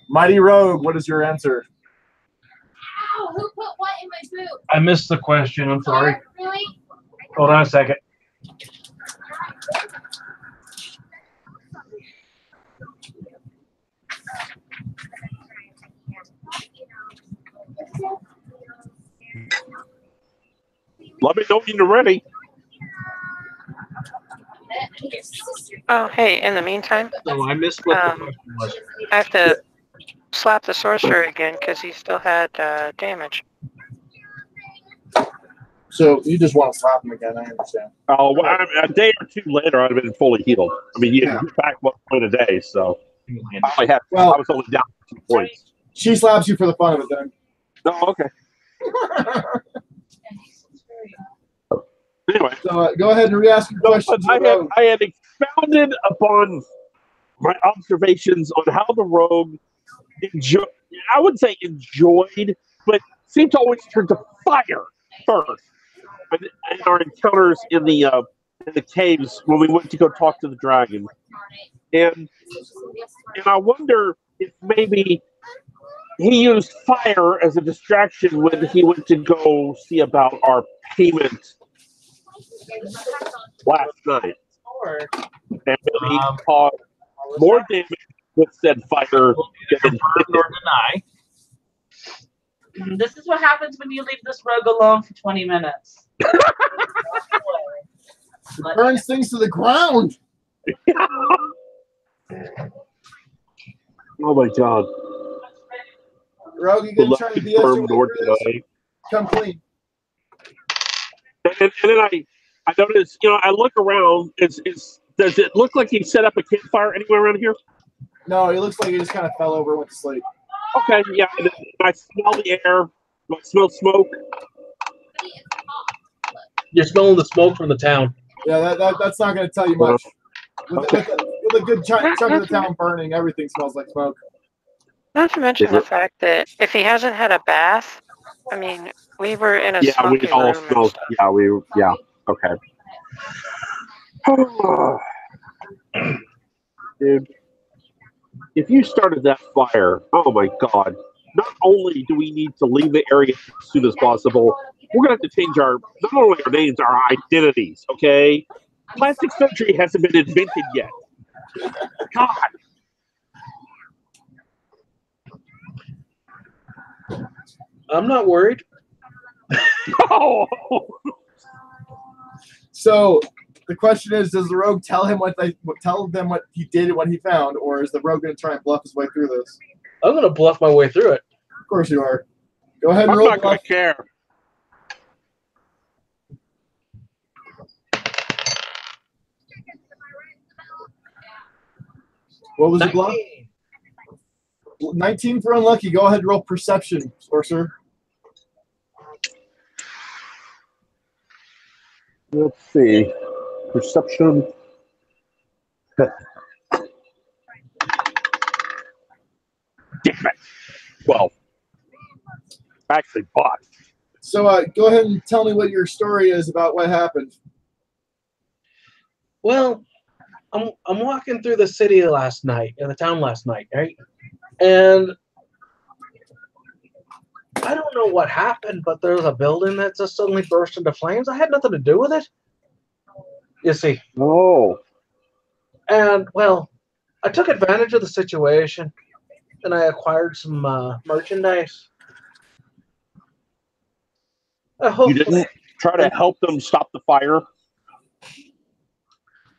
Mighty Rogue, what is your answer? Ow, who put what in my boot? I missed the question. I'm sorry. Really? Hold on a second. Let me know when you're ready. Oh, hey, in the meantime, No, I missed what the question was. I have to slap the sorcerer again because he still had damage. So you just want to slap him again, I understand. Oh, well, a day or two later, I'd have been fully healed. I mean, you're back 1 point a day, so I was only down 2 points. She slaps you for the fun of it, then. Oh, okay. Anyway, so go ahead and re-ask your question. I had expounded upon my observations on how the rogue I wouldn't say enjoyed, but seemed to always turn to fire first. In our encounters in the caves when we went to go talk to the dragon, and I wonder if maybe he used fire as a distraction when he went to go see about our payment last night, and maybe caused more damage with said fire than or deny. This is what happens when you leave this rogue alone for 20 minutes. It burns things to the ground. Oh my god. Rogue, you gonna try to de-escalate? Come clean. And then I noticed, I look around. Does it look like he set up a campfire anywhere around here? No, it looks like he just kind of fell over and went to sleep. Okay, yeah. I smell the air. I smell smoke. You're smelling the smoke from the town. Yeah, that's not going to tell you much. With a good chunk of the town burning, everything smells like smoke. Not to mention the fact that if he hasn't had a bath, I mean, we were in a smoky we all room. smoked. Yeah, okay. Dude, if you started that fire, oh my god. Not only do we need to leave the area as soon as possible, we're going to have to change not only our names, our identities, okay? Plastic surgery hasn't been invented yet. God. I'm not worried. Oh, So the question is, does the rogue tell them what he did and what he found, or is the rogue going to try and bluff his way through this? I'm going to bluff my way through it. Of course you are. Go ahead and I'm roll not going bluff. to care. What was the bluff? 19 for unlucky. Go ahead and roll perception, sorcerer. Let's see. Perception. Damn it. 12. Actually, botched. So go ahead and tell me what your story is about what happened. Well, I'm walking through the city last night, in the town last night, right? And I don't know what happened, but there was a building that just suddenly burst into flames. I had nothing to do with it. You see. Oh. And, well, I took advantage of the situation, and I acquired some merchandise. You didn't try to help them stop the fire?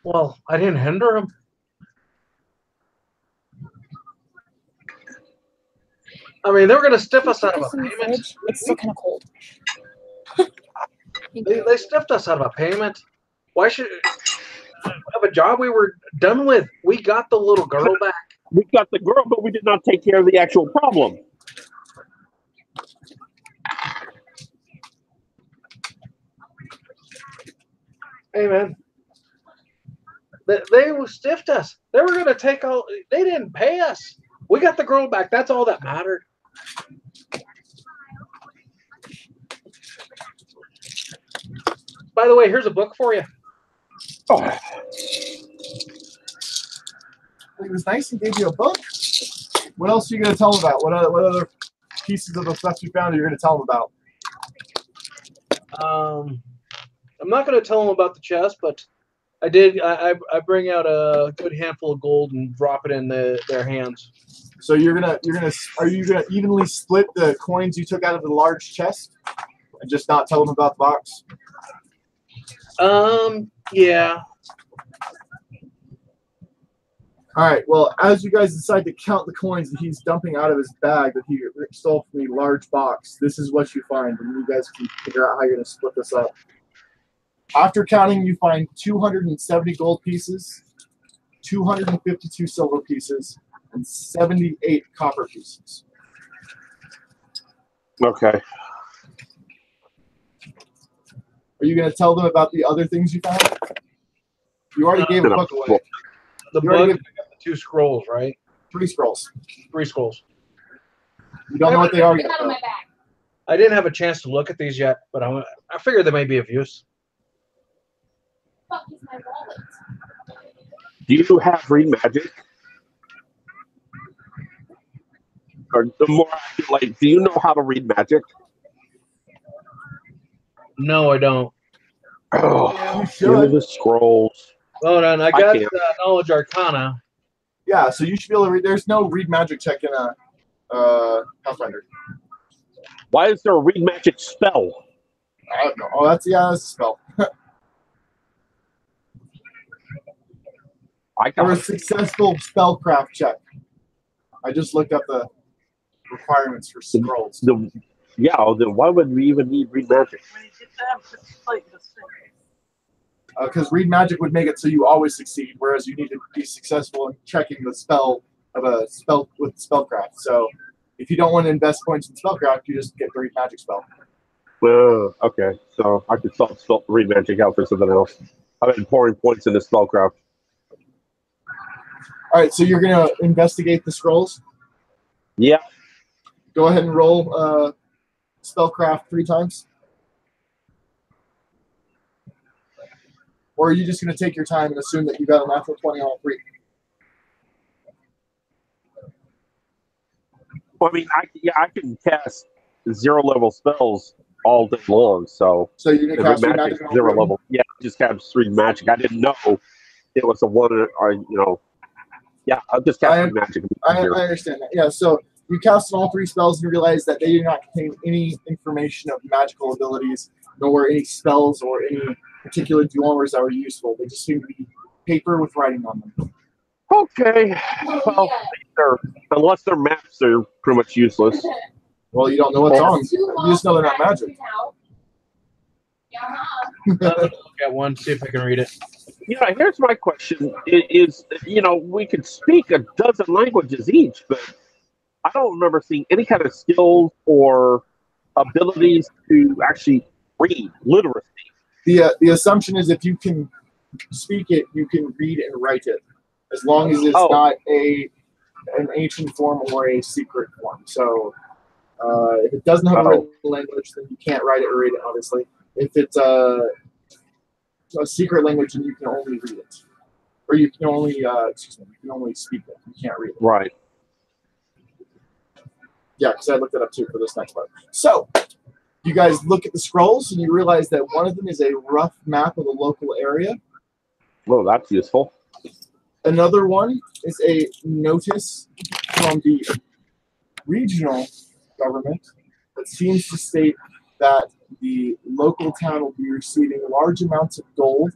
Well, I didn't hinder them. I mean, they were going to stiff us out of a payment. It's still kind of cold. They stiffed us out of a payment. Why should of a job we were done with? We got the little girl back. We got the girl, but we did not take care of the actual problem. Hey, man. They stiffed us. They were going to take all... They didn't pay us. We got the girl back. That's all that mattered. By the way, here's a book for you. Oh. It was nice and gave you a book. What else are you going to tell them about? What other pieces of the stuff you found are you going to tell them about? I'm not going to tell them about the chest, but I did. I bring out a good handful of gold and drop it in their hands. So are you gonna evenly split the coins you took out of the large chest and just not tell them about the box? Yeah. All right. Well, as you guys decide to count the coins that he's dumping out of his bag that he stole from the large box, this is what you find, and you guys can figure out how you're gonna split this up. After counting, you find 270 gold pieces, 252 silver pieces, and 78 copper pieces. Okay. Are you going to tell them about the other things you found? You already gave a book away. The book and the 2 scrolls, right? 3 scrolls. 3 scrolls. You don't know what they are yet, though. I didn't have a chance to look at these yet, but I figured they may be of use. Do you have read magic? Or the more like, do you know how to read magic? No, I don't. Oh, give me the scrolls. Hold on, I got knowledge arcana. Yeah, so you should be able to read. There's no read magic check in a Pathfinder. Why is there a read magic spell? I don't know. Oh, that's a spell. Or a successful spellcraft check. I just looked up the requirements for scrolls. Then why would we even need read magic? Because read magic would make it so you always succeed, whereas you need to be successful in checking the spell of a spell with spellcraft. So if you don't want to invest points in spellcraft, you just get the read magic spell. Okay. So I could swap read magic out for something else. I've been pouring points into spellcraft. All right, so you're going to investigate the scrolls? Yeah. Go ahead and roll spellcraft 3 times. Or are you just going to take your time and assume that you got a natural 20 on all 3? Well, I mean, I can cast 0-level spells all day long. So you're going to cast magic 0 level. Yeah, just cast read magic. I didn't know it was a 1 or Yeah, I'll just cast magic. I understand that. Yeah, so you cast on all 3 spells and you realize that they do not contain any information of magical abilities, nor any spells or any particular dwellers that were useful. They just seem to be paper with writing on them. Okay. Well, unless they're maps, they're pretty much useless. Well, you don't know what's on. You just know they're not magic. Look at one, see if I can read it. Yeah, here's my question: is we could speak a dozen languages each, but I don't remember seeing any kind of skills or abilities to actually read literacy. The assumption is if you can speak it, you can read and write it, as long as it's not an ancient form or a secret form. So if it doesn't have a written language, then you can't write it or read it, obviously. If it's a secret language, then you can only read it. Or you can only, you can only speak it. You can't read it. Right. Yeah, because I looked it up too for this next part. So, you guys look at the scrolls and you realize that one of them is a rough map of the local area. Well, that's useful. Another one is a notice from the regional government that seems to state that the local town will be receiving large amounts of gold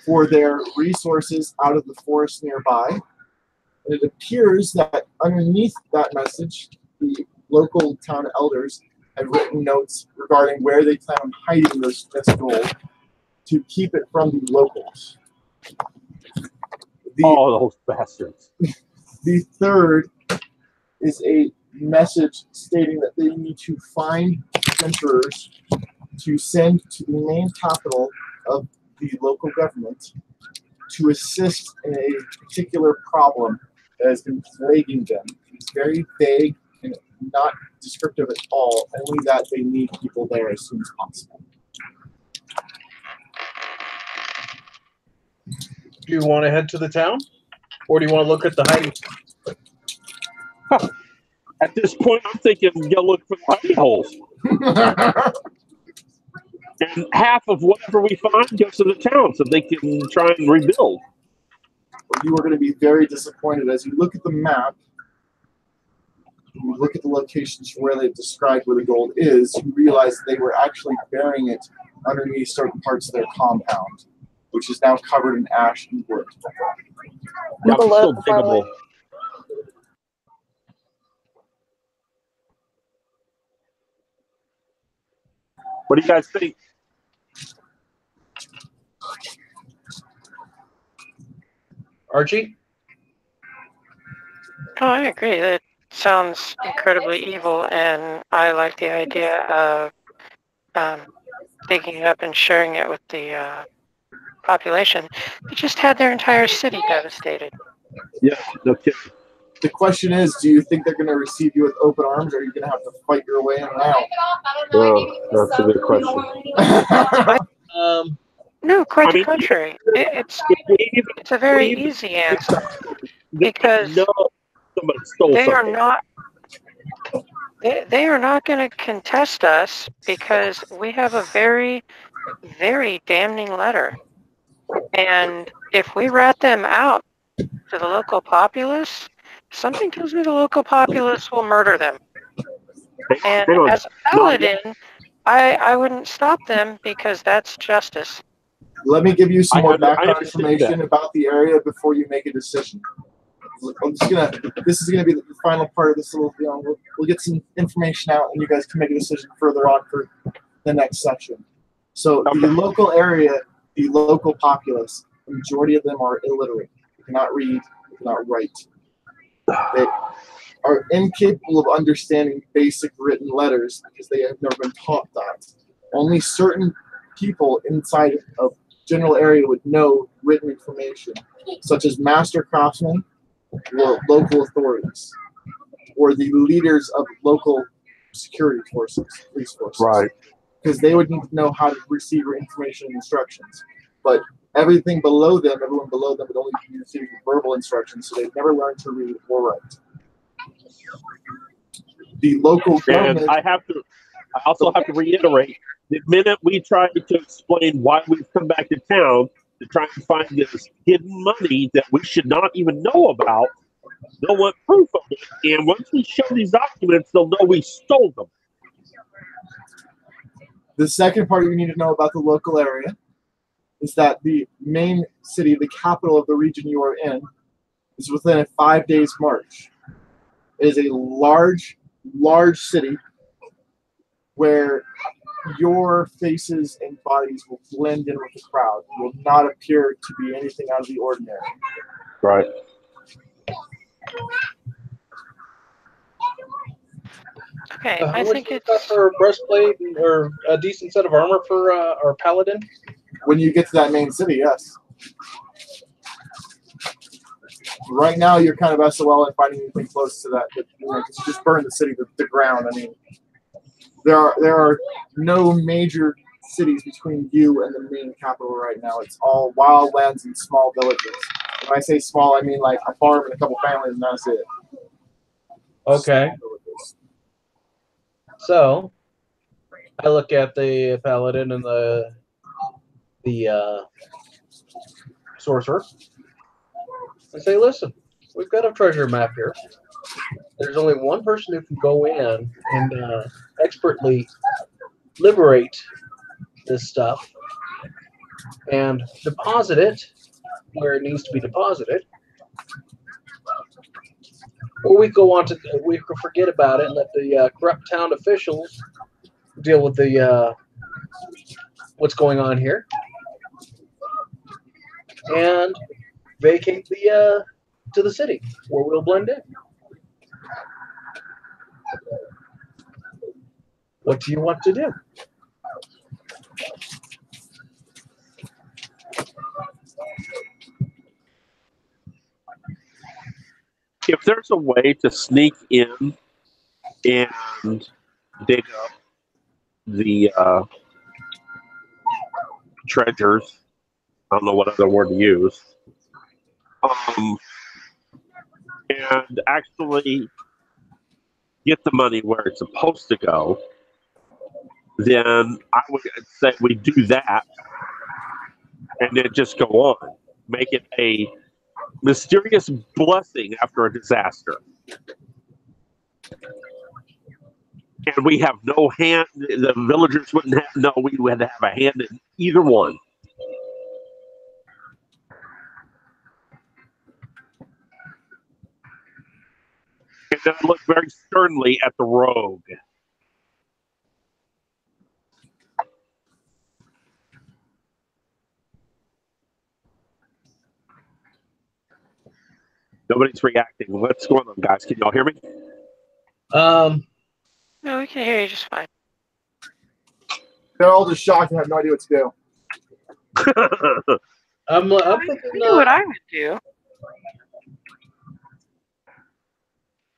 for their resources out of the forest nearby. And it appears that underneath that message, the local town elders have written notes regarding where they plan on hiding this gold to keep it from the locals. Those bastards. The third is a message stating that they need to find adventurers to send to the main capital of the local government to assist in a particular problem that has been plaguing them. It's very vague and not descriptive at all, only that they need people there as soon as possible. Do you want to head to the town? Or do you want to look at the hiding? At this point, I'm thinking go look for the hiding holes. And half of whatever we find goes to the town so they can try and rebuild. Well, you are going to be very disappointed as you look at the map. You look at the locations where they've described where the gold is. You realize they were actually burying it underneath certain parts of their compound, which is now covered in ash and wood. Yeah, it's still diggable. What do you guys think? Archie? Oh, I agree. That sounds incredibly evil, and I like the idea of digging it up and sharing it with the population. They just had their entire city devastated. Yeah, no kidding. The question is, do you think they're going to receive you with open arms, or are you going to have to fight your way in and out? That's a good question. No, quite the contrary. It's a very easy answer because they are not going to contest us because we have a very, very damning letter. And if we rat them out to the local populace, something tells me the local populace will murder them. And as a paladin, I wouldn't stop them because that's justice. Let me give you some more background information about the area before you make a decision. This is gonna be the final part of this little video. We'll get some information out, and you guys can make a decision further on for the next section. So the local area, the local populace, the majority of them are illiterate. They cannot read, they cannot write. They are incapable of understanding basic written letters because they have never been taught that. Only certain people inside of general area would know written information, such as master craftsmen or local authorities, or the leaders of local security forces, police forces. Right. Because they would need to know how to receive information and instructions. But everyone below them would only be receiving verbal instructions, so they've never learned to read or write. The local government. And I also have to reiterate, the minute we try to explain why we've come back to town to try and find this hidden money that we should not even know about, they'll want proof of it. And once we show these documents, they'll know we stole them. The second part you need to know about the local area is that the main city, the capital of the region you are in, is within a 5 days march. It is a large city where your faces and bodies will blend in with the crowd. You will not appear to be anything out of the ordinary. Right. Okay, How I much think is it's that for a breastplate or a decent set of armor for our paladin? When you get to that main city, yes. Right now, you're kind of SOL in finding anything close to that. But, you just burn the city to the ground. I mean, there are no major cities between you and the main capital right now. It's all wildlands and small villages. When I say small, I mean like a farm and a couple families, and that's it. Okay. So, I look at the paladin and the sorcerer and say, listen, we've got a treasure map here. There's only one person who can go in and expertly liberate this stuff and deposit it where it needs to be deposited. Or we go on to, we could forget about it and let the corrupt town officials deal with the what's going on here and vacate the to the city where we'll blend in. What do you want to do? If there's a way to sneak in and dig up the treasures, I don't know what other word to use, and actually get the money where it's supposed to go, then I would say we do that and then just go on. Make it a mysterious blessing after a disaster. And we have no hand, the villagers wouldn't have, no, we would have a hand in either one. And then I look very sternly at the rogue. Nobody's reacting. What's going on, guys? Can y'all hear me? no, we can hear you just fine. They're all just shocked and have no idea what to do. I'm thinking. I know what I would do.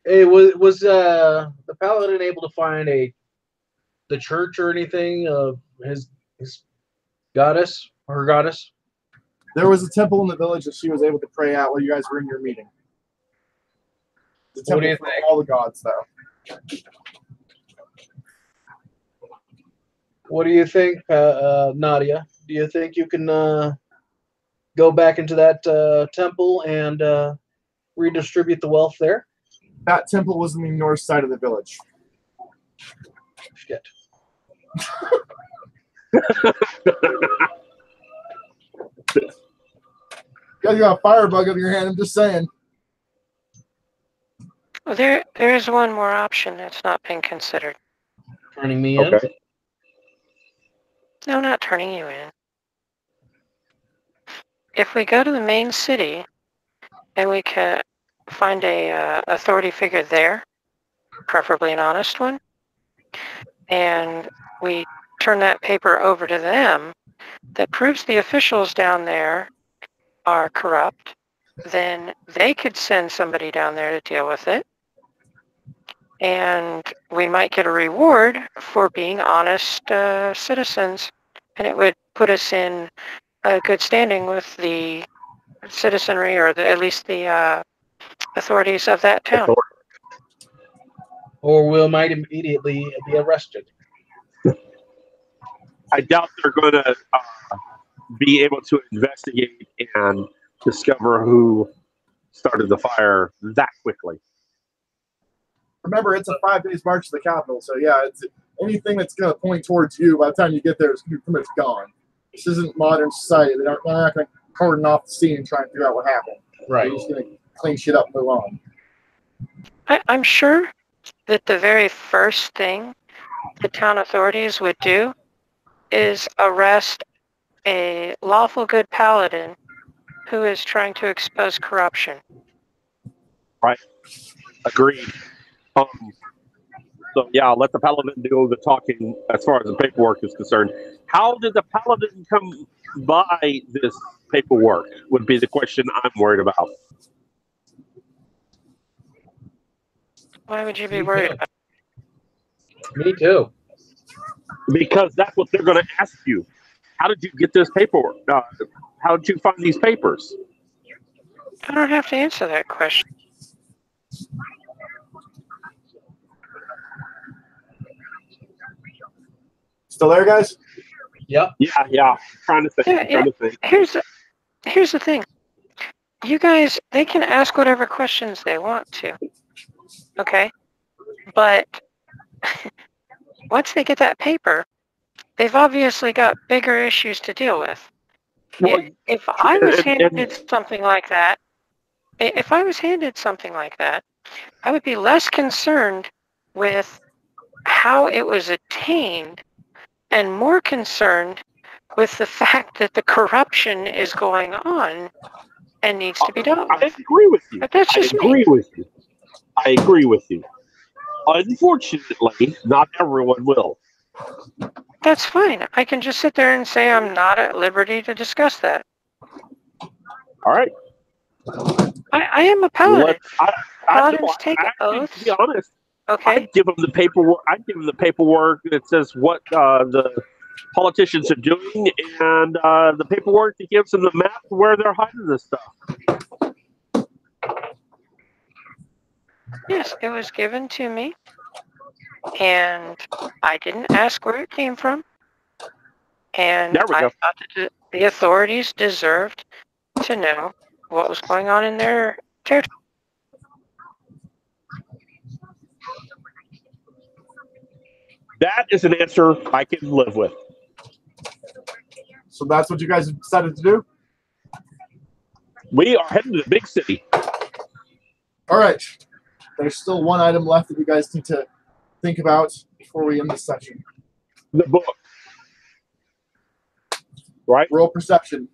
Hey, was the paladin able to find the church or anything of his goddess or her goddess? There was a temple in the village that she was able to pray at while you guys were in your meeting. The What do temple you for think? all the gods, though. What do you think, Nadia? Do you think you can go back into that temple and redistribute the wealth there? That temple was on the north side of the village. Shit. You got a firebug up your hand, I'm just saying. Well, there is one more option that's not been considered. Turning me in? Okay. No, not turning you in. If we go to the main city and we can find a authority figure there, preferably an honest one, and we turn that paper over to them that proves the officials down there are corrupt, then they could send somebody down there to deal with it. And we might get a reward for being honest citizens, and it would put us in a good standing with the citizenry, or at least the authorities of that town. Or we might immediately be arrested. I doubt they're going to be able to investigate and discover who started the fire that quickly. Remember, it's a 5 days march to the capital, so yeah, it's anything that's going to point towards you by the time you get there is going to be pretty much gone. This isn't modern society. They're not going to cordon off the scene and try and figure out what happened. Right. They're just going to clean shit up and move on. I'm sure that the very first thing the town authorities would do is arrest a lawful good paladin who is trying to expose corruption. Right. Agreed. So yeah, I'll let the paladin do the talking as far as the paperwork is concerned. How did the paladin come by this paperwork would be the question I'm worried about. Why would you be worried about Me too. Because that's what they're going to ask you. How did you get this paperwork? How did you find these papers? I don't have to answer that question. Still there, guys? Yep. Yeah. Trying to think. Here's the thing. You guys, they can ask whatever questions they want to. Okay? But once they get that paper, they've obviously got bigger issues to deal with. Well, if I was handed something like that, I would be less concerned with how it was attained and more concerned with the fact that the corruption is going on and needs to be dealt with. I agree with you. But that's just I agree with you. Unfortunately, not everyone will. That's fine. I can just sit there and say I'm not at liberty to discuss that. All right. I am a paladin. Paladins take oaths. To be honest, okay. I'd give them the paperwork that says what the politicians are doing, and the paperwork that gives them the map where they're hiding this stuff. Yes, it was given to me, and I didn't ask where it came from. And I thought that the authorities deserved to know what was going on in their territory. That is an answer I can live with. So that's what you guys decided to do? We are heading to the big city. All right. There's still one item left that you guys need to think about before we end this session. The book. Right? Roll perception.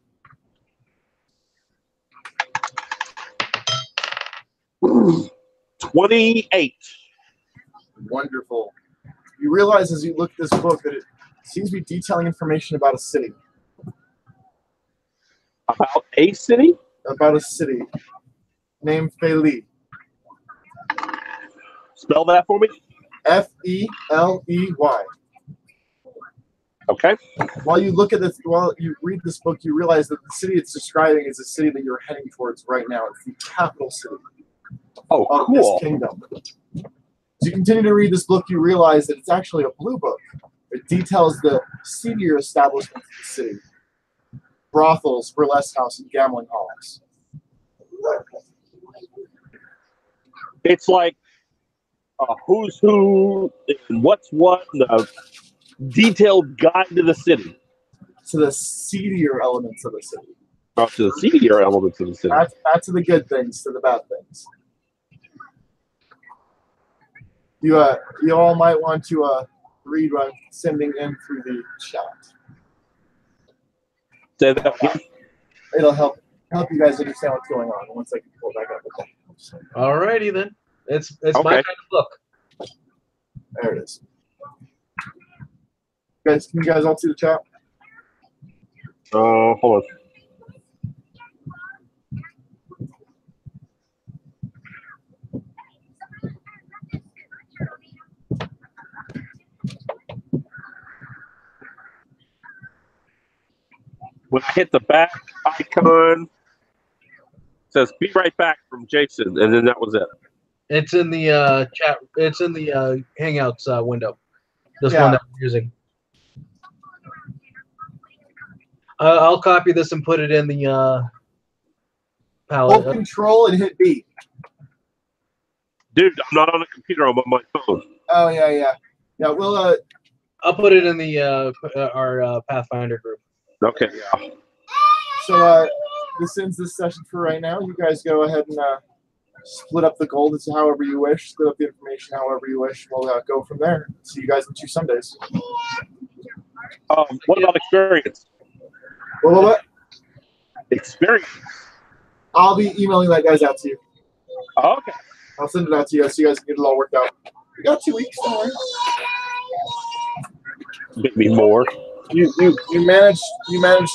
28. Wonderful. You realize as you look at this book that it seems to be detailing information about a city. About a city? About a city named Feli. Spell that for me. F-E-L-E-Y. Okay. While you read this book, you realize that the city it's describing is a city that you're heading towards right now. It's the capital city of this kingdom. As you continue to read this book, you realize that it's actually a blue book. It details the seedier establishments of the city. Brothels, burlesque house, and gambling halls. It's like who's who and what's what, and a detailed guide to the city. To the seedier elements of the city. To the seedier elements of the city. Not to the good things, to the bad things. You all might want to read what I'm sending in through the chat. Say that again. It'll help you guys understand what's going on once I can pull back up the thing. Alrighty then. It's my kind of book. There it is. Guys, can you guys all see the chat? Hold on. When I hit the back icon, it says "Be right back" from Jason, and then that was it. It's in the chat. It's in the Hangouts window. This one that we're using. I'll copy this and put it in the palette. Hold Control and hit B. Dude, I'm not on a computer. I'm on my phone. Oh yeah. We'll I'll put it in the our Pathfinder group. Okay, yeah. So this ends this session for right now. You guys go ahead and split up the gold as however you wish. Split up the information however you wish. We'll go from there. See you guys in 2 Sundays. What about experience? What? Experience. I'll be emailing that guys out to you. Oh, okay. I'll send it out to you guys so you guys can get it all worked out. We got 2 weeks, don't worry. Maybe more. You managed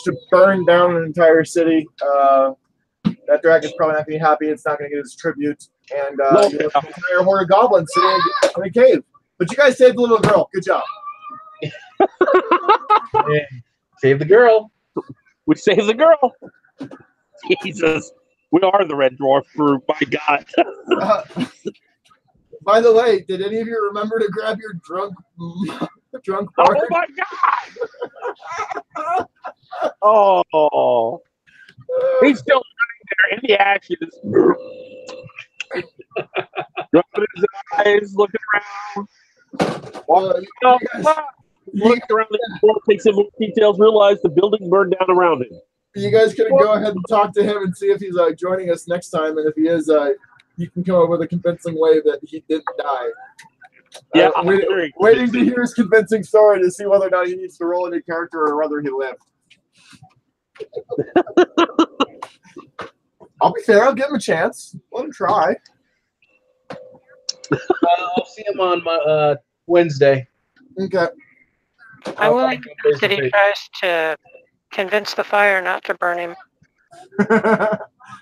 to burn down an entire city. That dragon's probably not going to be happy. It's not going to get his tribute. And you have an entire horde of goblins sitting in a cave. But you guys saved the little girl. Good job. Yeah. Save the girl. We saved the girl. Jesus. We are the Red Dwarf group. My God. By the way, did any of you remember to grab your drunk bard? Oh, my God. Oh. He's still there in the ashes. Rubbing his eyes, looking around. Looking around the floor, take some more details, realize the building burned down around him. You guys can go ahead and talk to him and see if he's joining us next time, and if he is, you can come up with a convincing way that he didn't die. Yeah, waiting to hear his convincing story to see whether or not he needs to roll a new character or whether he lived. I'll be fair. I'll give him a chance. Let him try. I'll see him on my Wednesday. Okay. I'm willing that he tries to convince the fire not to burn him.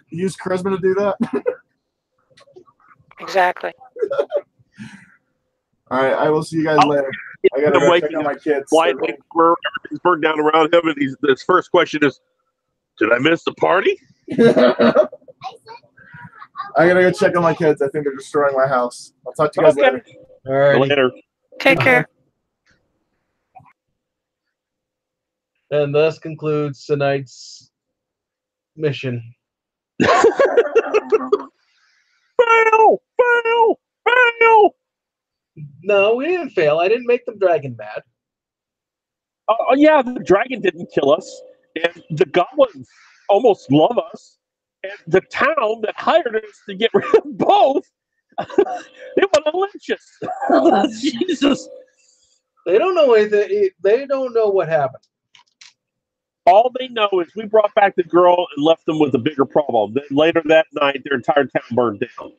Use charisma to do that? Exactly. All right, I will see you guys later. I gotta go check on my kids. Everything's burned down around him, and his first question is, "Did I miss the party?" I gotta go check on my kids. I think they're destroying my house. I'll talk to you guys later. All right. Later. Take care. And thus concludes tonight's mission. Fail! No, we didn't fail. I didn't make them dragon mad. Oh, yeah, the dragon didn't kill us. And the goblins almost love us. And the town that hired us to get rid of both, they want to lynch us. Jesus. They don't know anything. They don't know what happened. All they know is we brought back the girl and left them with a bigger problem. Then later that night, their entire town burned down.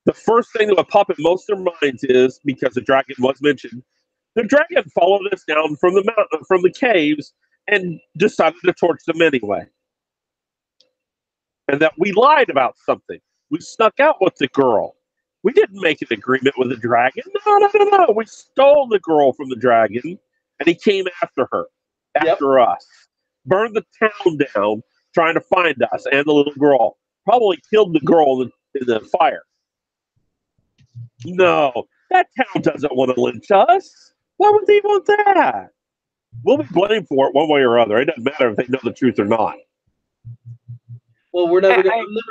The first thing that would pop in most of their minds is, because the dragon was mentioned, the dragon followed us down from the mountain, from the caves, and decided to torch them anyway. And that we lied about something. We snuck out with the girl. We didn't make an agreement with the dragon. No. We stole the girl from the dragon, and he came after her. After us, burned the town down, trying to find us and the little girl. Probably killed the girl in the fire. No, that town doesn't want to lynch us. Why would they want that? We'll be blamed for it one way or other. It doesn't matter if they know the truth or not. Well, I'm never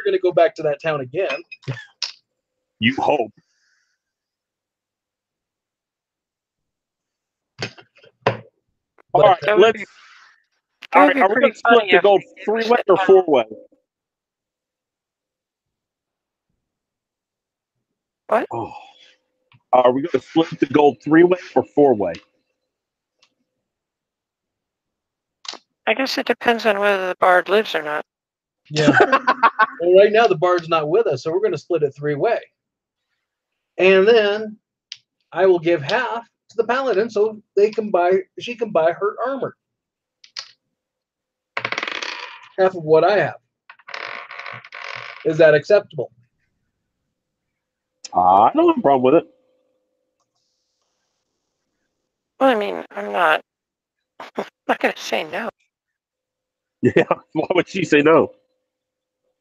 going to go back to that town again. You hope. All right, are we going to split to go 3-way or 4-way? What? Oh. Are we going to split the gold 3-way or 4-way? I guess it depends on whether the bard lives or not. Yeah. Well, right now the bard's not with us, so we're going to split it 3-way. And then I will give half to the paladin so she can buy her armor. Half of what I have. Is that acceptable? I don't have a problem with it. Well, I mean, I'm not going to say no. Yeah, why would she say no?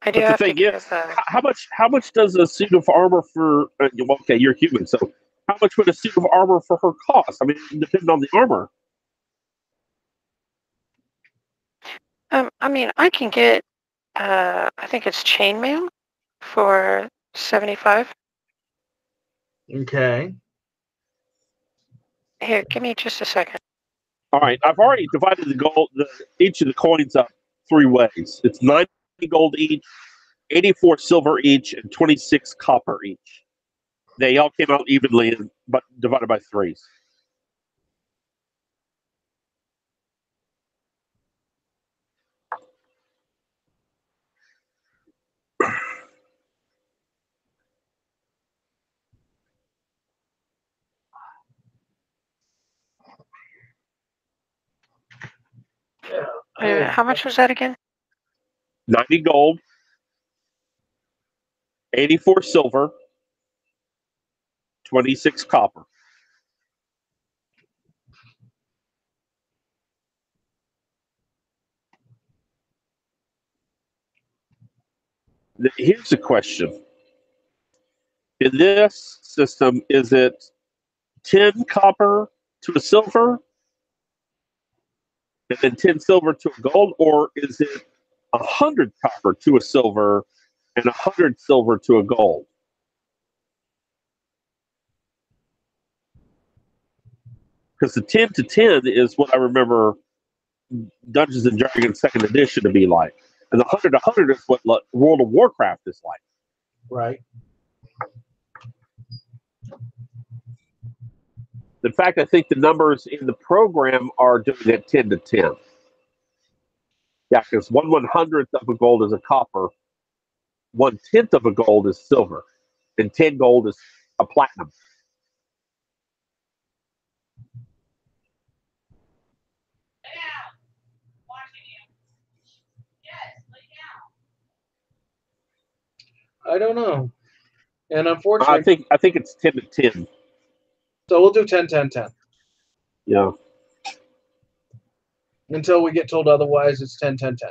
I do but have the thing to is, how much does a suit of armor for? Okay, you're human, so how much would a suit of armor for her cost? I mean, depending on the armor. I mean, I can get, I think it's chainmail for 75. Okay. Here, give me just a second. All right, I've already divided each of the coins up 3 ways. It's 90 gold each, 84 silver each, and 26 copper each. They all came out evenly, but divided by 3s. Yeah. How much was that again? 90 gold, 84 silver, 26 copper. Here's the question. In this system, is it 10 copper to a silver and then 10 silver to a gold, or is it 100 copper to a silver and 100 silver to a gold? Because the 10 to 10 is what I remember Dungeons and Dragons 2nd edition to be like. And the 100 to 100 is what World of Warcraft is like. Right. In fact, I think the numbers in the program are doing it 10 to 10. Yeah, because 1/100th of a gold is a copper, 1/10 of a gold is silver, and 10 gold is a platinum. I don't know. And unfortunately, I think it's 10 to 10. So we'll do 10, 10, 10. Yeah. Until we get told otherwise, it's 10, 10, 10.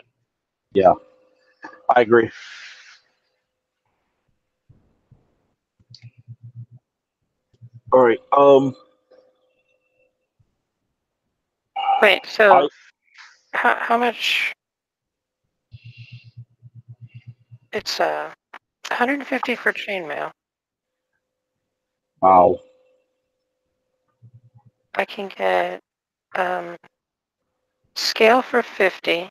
Yeah. I agree. All right. Wait, so how much? It's 150 for chainmail. Wow. I can get scale for 50.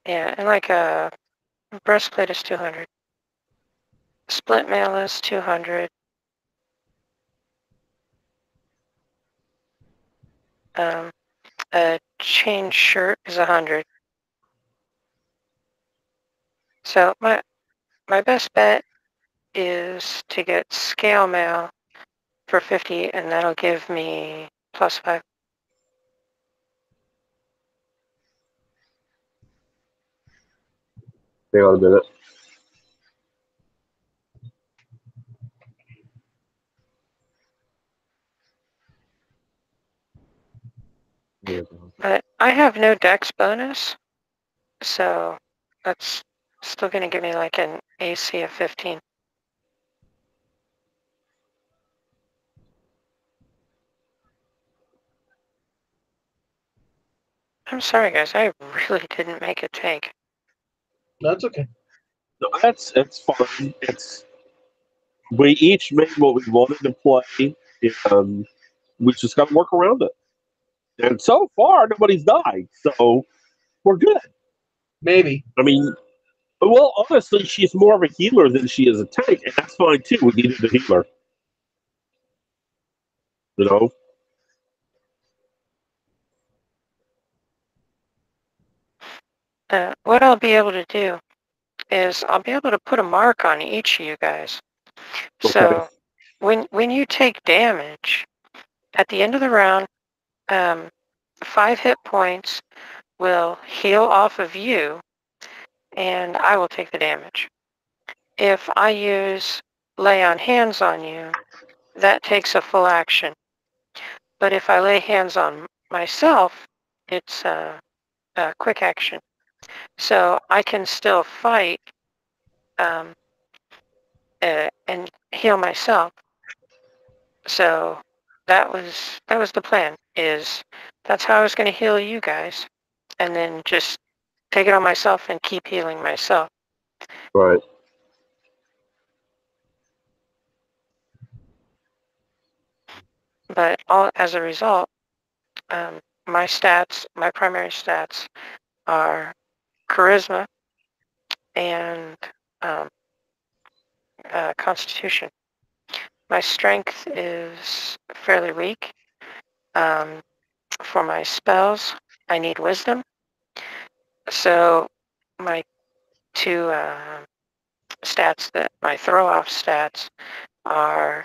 Yeah, and like a breastplate is 200. Split mail is 200. A chain shirt is 100. So my best bet is to get scale mail for 50, and that'll give me +5. Hang on a minute. But I have no dex bonus, so that's still going to give me like an AC of 15. I'm sorry, guys. I really didn't make a take. That's okay. No, that's fine. We each made what we wanted to play. We just got to work around it. And so far, nobody's died, so we're good. Maybe. I mean, well, honestly, she's more of a healer than she is a tank, and that's fine too. We needed a healer. You know? What I'll be able to do is I'll be able to put a mark on each of you guys. Okay. So when you take damage, at the end of the round, 5 hit points will heal off of you, and I will take the damage. If I use lay on hands on you, that takes a full action. But if I lay hands on myself, it's a quick action. So I can still fight and heal myself. So that was the plan. That's how I was going to heal you guys, and then just take it on myself and keep healing myself. Right. But as a result, my primary stats are charisma and constitution. My strength is fairly weak. For my spells, I need wisdom. So my two stats, my throw-off stats, are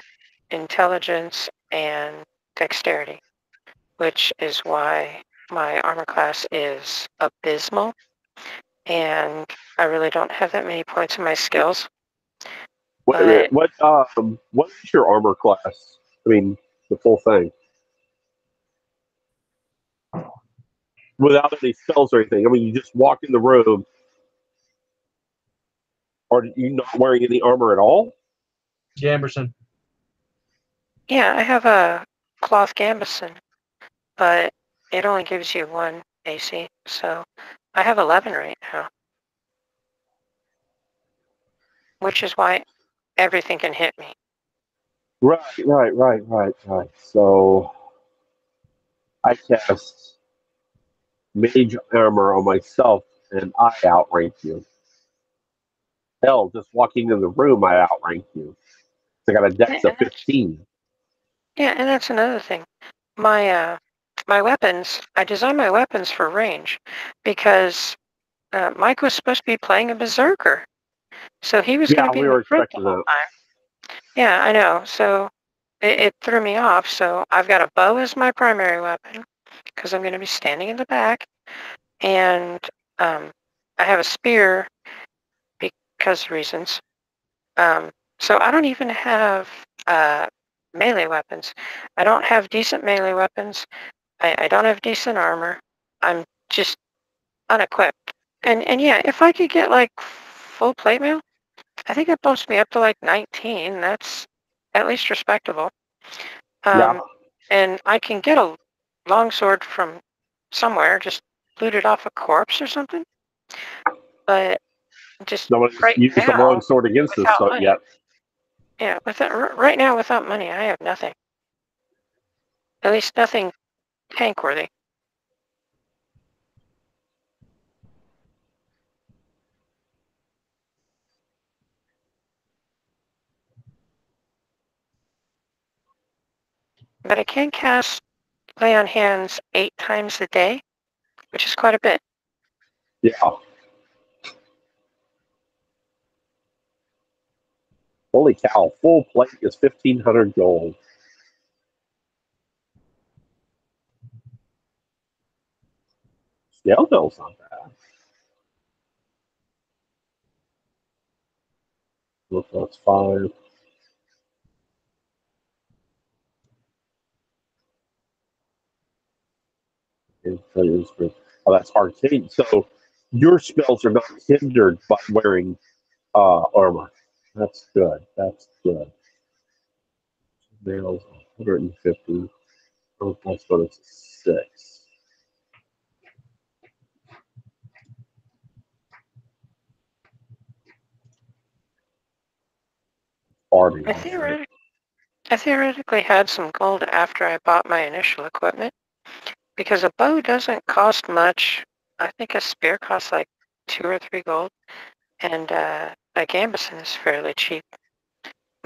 intelligence and dexterity, which is why my armor class is abysmal, and I really don't have that many points in my skills. Wait a minute. What is your armor class? I mean, the full thing. Without any spells or anything. I mean, you just walk in the room. Are you not wearing any armor at all? Gamberson. Yeah, I have a cloth gambeson, but it only gives you 1 AC, so I have 11 right now. Which is why everything can hit me. Right. So I cast mage armor on myself, and I outrank you. Hell, just walking in the room, I outrank you. I got a dex of 15. Yeah, and that's another thing. My weapons, I designed my weapons for range because Mike was supposed to be playing a berserker. So he was going to be we in were the front the expecting whole that. time. Yeah, I know. So it threw me off. So I've got a bow as my primary weapon because I'm going to be standing in the back. And I have a spear because of reasons. So I don't even have melee weapons. I don't have decent melee weapons. I don't have decent armor. I'm just unequipped. And yeah, if I could get like full plate mail, I think that bumps me up to like 19. That's at least respectable. Yeah. And I can get a longsword from somewhere, just loot it off a corpse or something. But just Nobody's right used the now, long sword against us without money. yet. Yeah, right now without money, I have nothing. At least nothing tank worthy. But I can cast Lay on Hands 8 times a day, which is quite a bit. Yeah. Holy cow! Full plate is 1,500 gold. Scale bill's not bad. Look, that's 5. Oh, that's arcane. So your spells are not hindered by wearing armor. That's good. Nails 150. Oh, that's what it's 6. Army. I theoretically had some gold after I bought my initial equipment, because a bow doesn't cost much. I think a spear costs like 2 or 3 gold, and a gambeson is fairly cheap.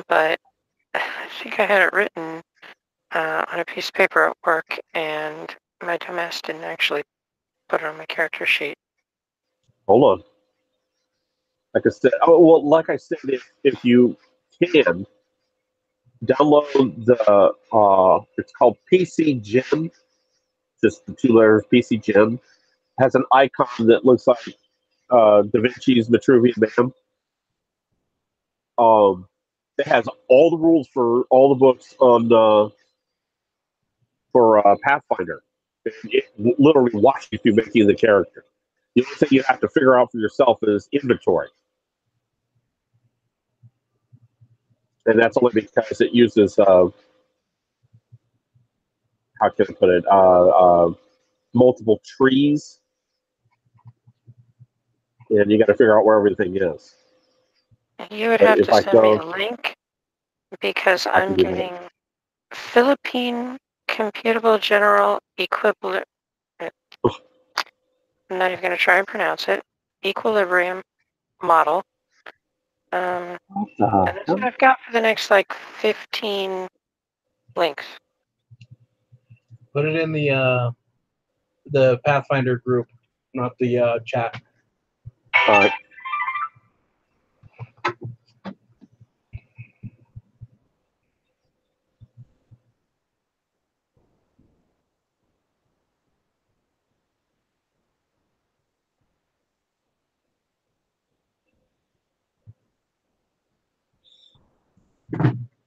But I think I had it written on a piece of paper at work, and my dumbass didn't actually put it on my character sheet. Hold on. Like I said, if you can download the it's called PC Gem, just the 2 letters PC Gem, has an icon that looks like Da Vinci's Vitruvian Man. It has all the rules for all the books on for Pathfinder. It literally watches you through making the character. The only thing you have to figure out for yourself is inventory. And that's only because it uses, how can I put it, multiple trees. And you got to figure out where everything is. You would have to send me a link, because I'm getting Philippine Computable General Equilibrium. I'm not even going to try and pronounce it. Equilibrium model. And that's what I've got for the next like 15 links. Put it in the Pathfinder group, not the chat. All right.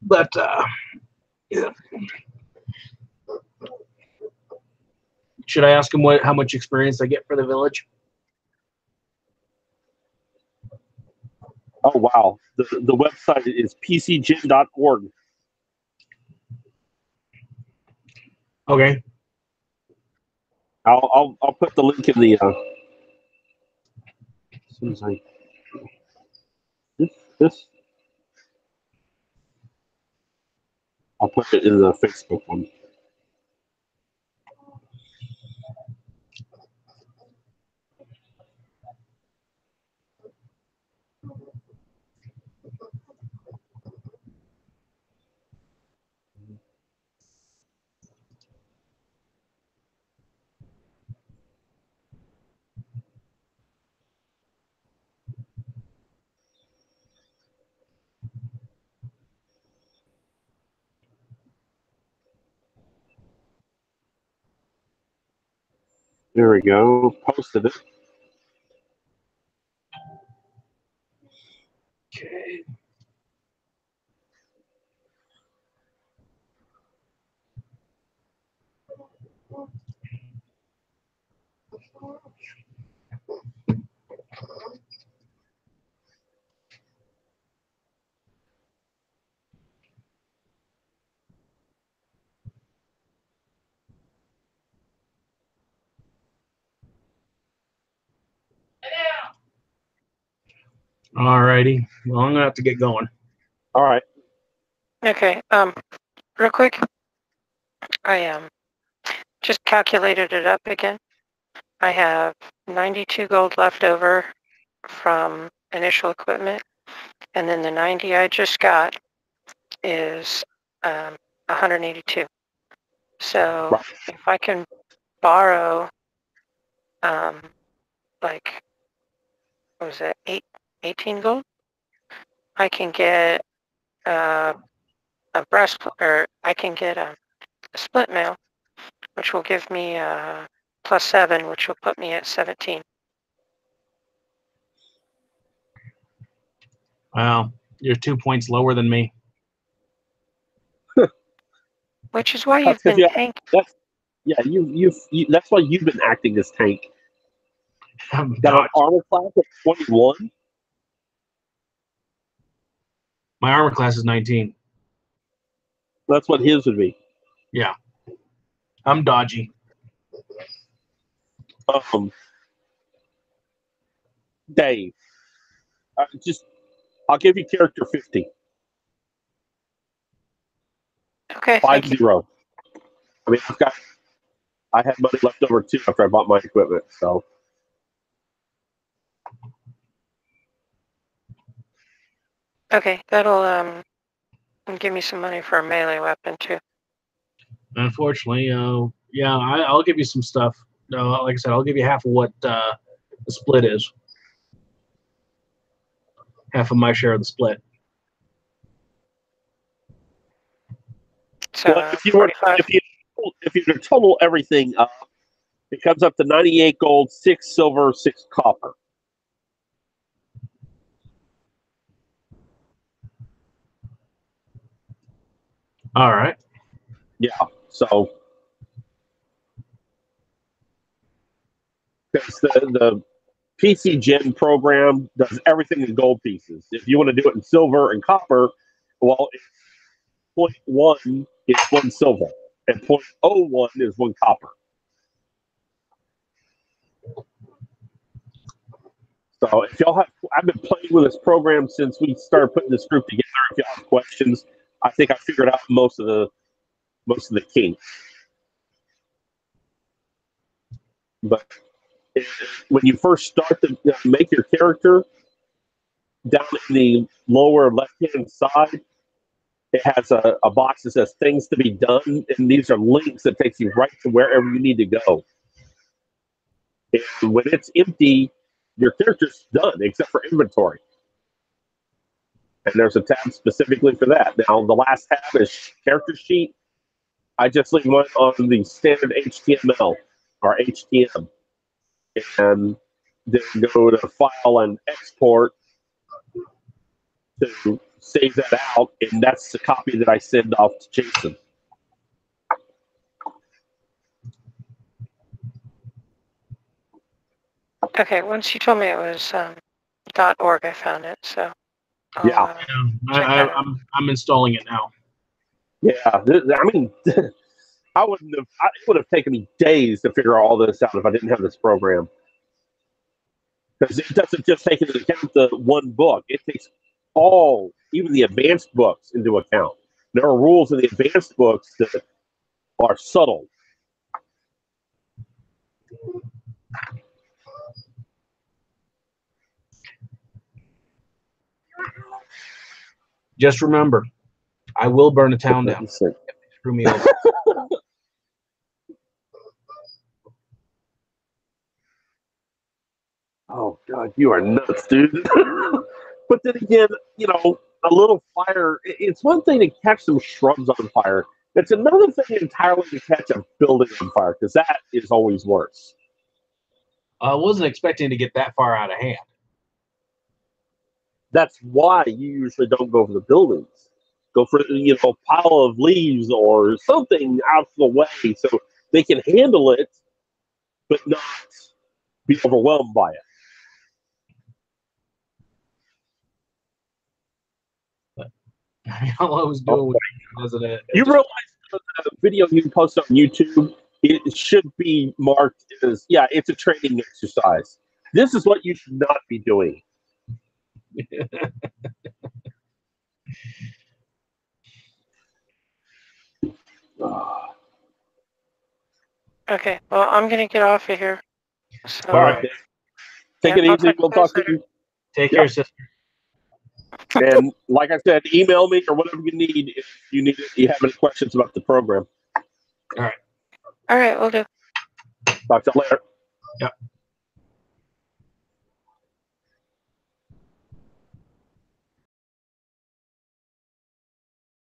But yeah. Should I ask him how much experience I get for the village? Oh wow, the website is pcgym.org. Okay. I'll put the link in the. As soon as I this. I'll put it in the Facebook one. There we go. Posted it. Okay. Alrighty. Well, I'm gonna have to get going. All right. Okay. Real quick, I just calculated it up again. I have 92 gold left over from initial equipment, and then the 90 I just got is 182. So Right. if I can borrow, like, what was it, 18 gold, I can get a breastplate, or I can get a split mail, which will give me +7, which will put me at 17. Wow, you're 2 points lower than me. Which is why That's you've been tanking. That's why you've been acting as tank. I'm Got an dodging. armor class of 21. My armor class is 19. That's what his would be. Yeah. I'm dodgy. Dave, I'll give you character 50. Okay, 50. I mean, I had money left over too after I bought my equipment, so. Okay, that'll give me some money for a melee weapon too. Unfortunately, yeah, I'll give you some stuff. Like I said, I'll give you half of what the split is. Half of my share of the split. So Well, if you 45. were to total everything up, it comes up to 98 gold, 6 silver, 6 copper. All right. Yeah. So, because the PC Gen program does everything in gold pieces. If you want to do it in silver and copper, well, it's 0.1 is 1 silver, and 0.01 is 1 copper. So if y'all I've been playing with this program since we started putting this group together. If y'all have questions, I think I figured out most of the most of the kinks. But when you first start to make your character, down in the lower left-hand side, it has a box that says things to be done, and these are links that takes you right to wherever you need to go. And when it's empty, your character's done, except for inventory. And there's a tab specifically for that. Now, the last tab is character sheet. I just leave one on the standard HTML or HTM. And then go to File and Export to save that out. And that's the copy that I send off to Jason. Okay, once you told me it was .org, I found it. So Yeah. I'm installing it now. Yeah, I mean, I wouldn't have. It would have taken me days to figure all this out if I didn't have this program. Because it doesn't just take into account the one book; it takes all, even the advanced books, into account. There are rules in the advanced books that are subtle. Just remember, I will burn a town down. Screw me over. Oh God, you are nuts, dude. But then again, you know, a little fire. It's one thing to catch some shrubs on fire. It's another thing entirely to catch a building on fire, because that is always worse. I wasn't expecting to get that far out of hand. That's why you usually don't go for the buildings. Go for, you know, a pile of leaves or something out of the way so they can handle it, but not be overwhelmed by it. All I was doing was you realize the video you post on YouTube, it should be marked as, yeah, it's a training exercise. This is what you should not be doing. Okay, well, I'm gonna get off of here. So, All right. Take it I'll easy. We'll talk to you. Take care, sister. And like I said, email me or whatever you need if you need it. You have any questions about the program. All right. All right, we'll do. Talk to you later. Yep.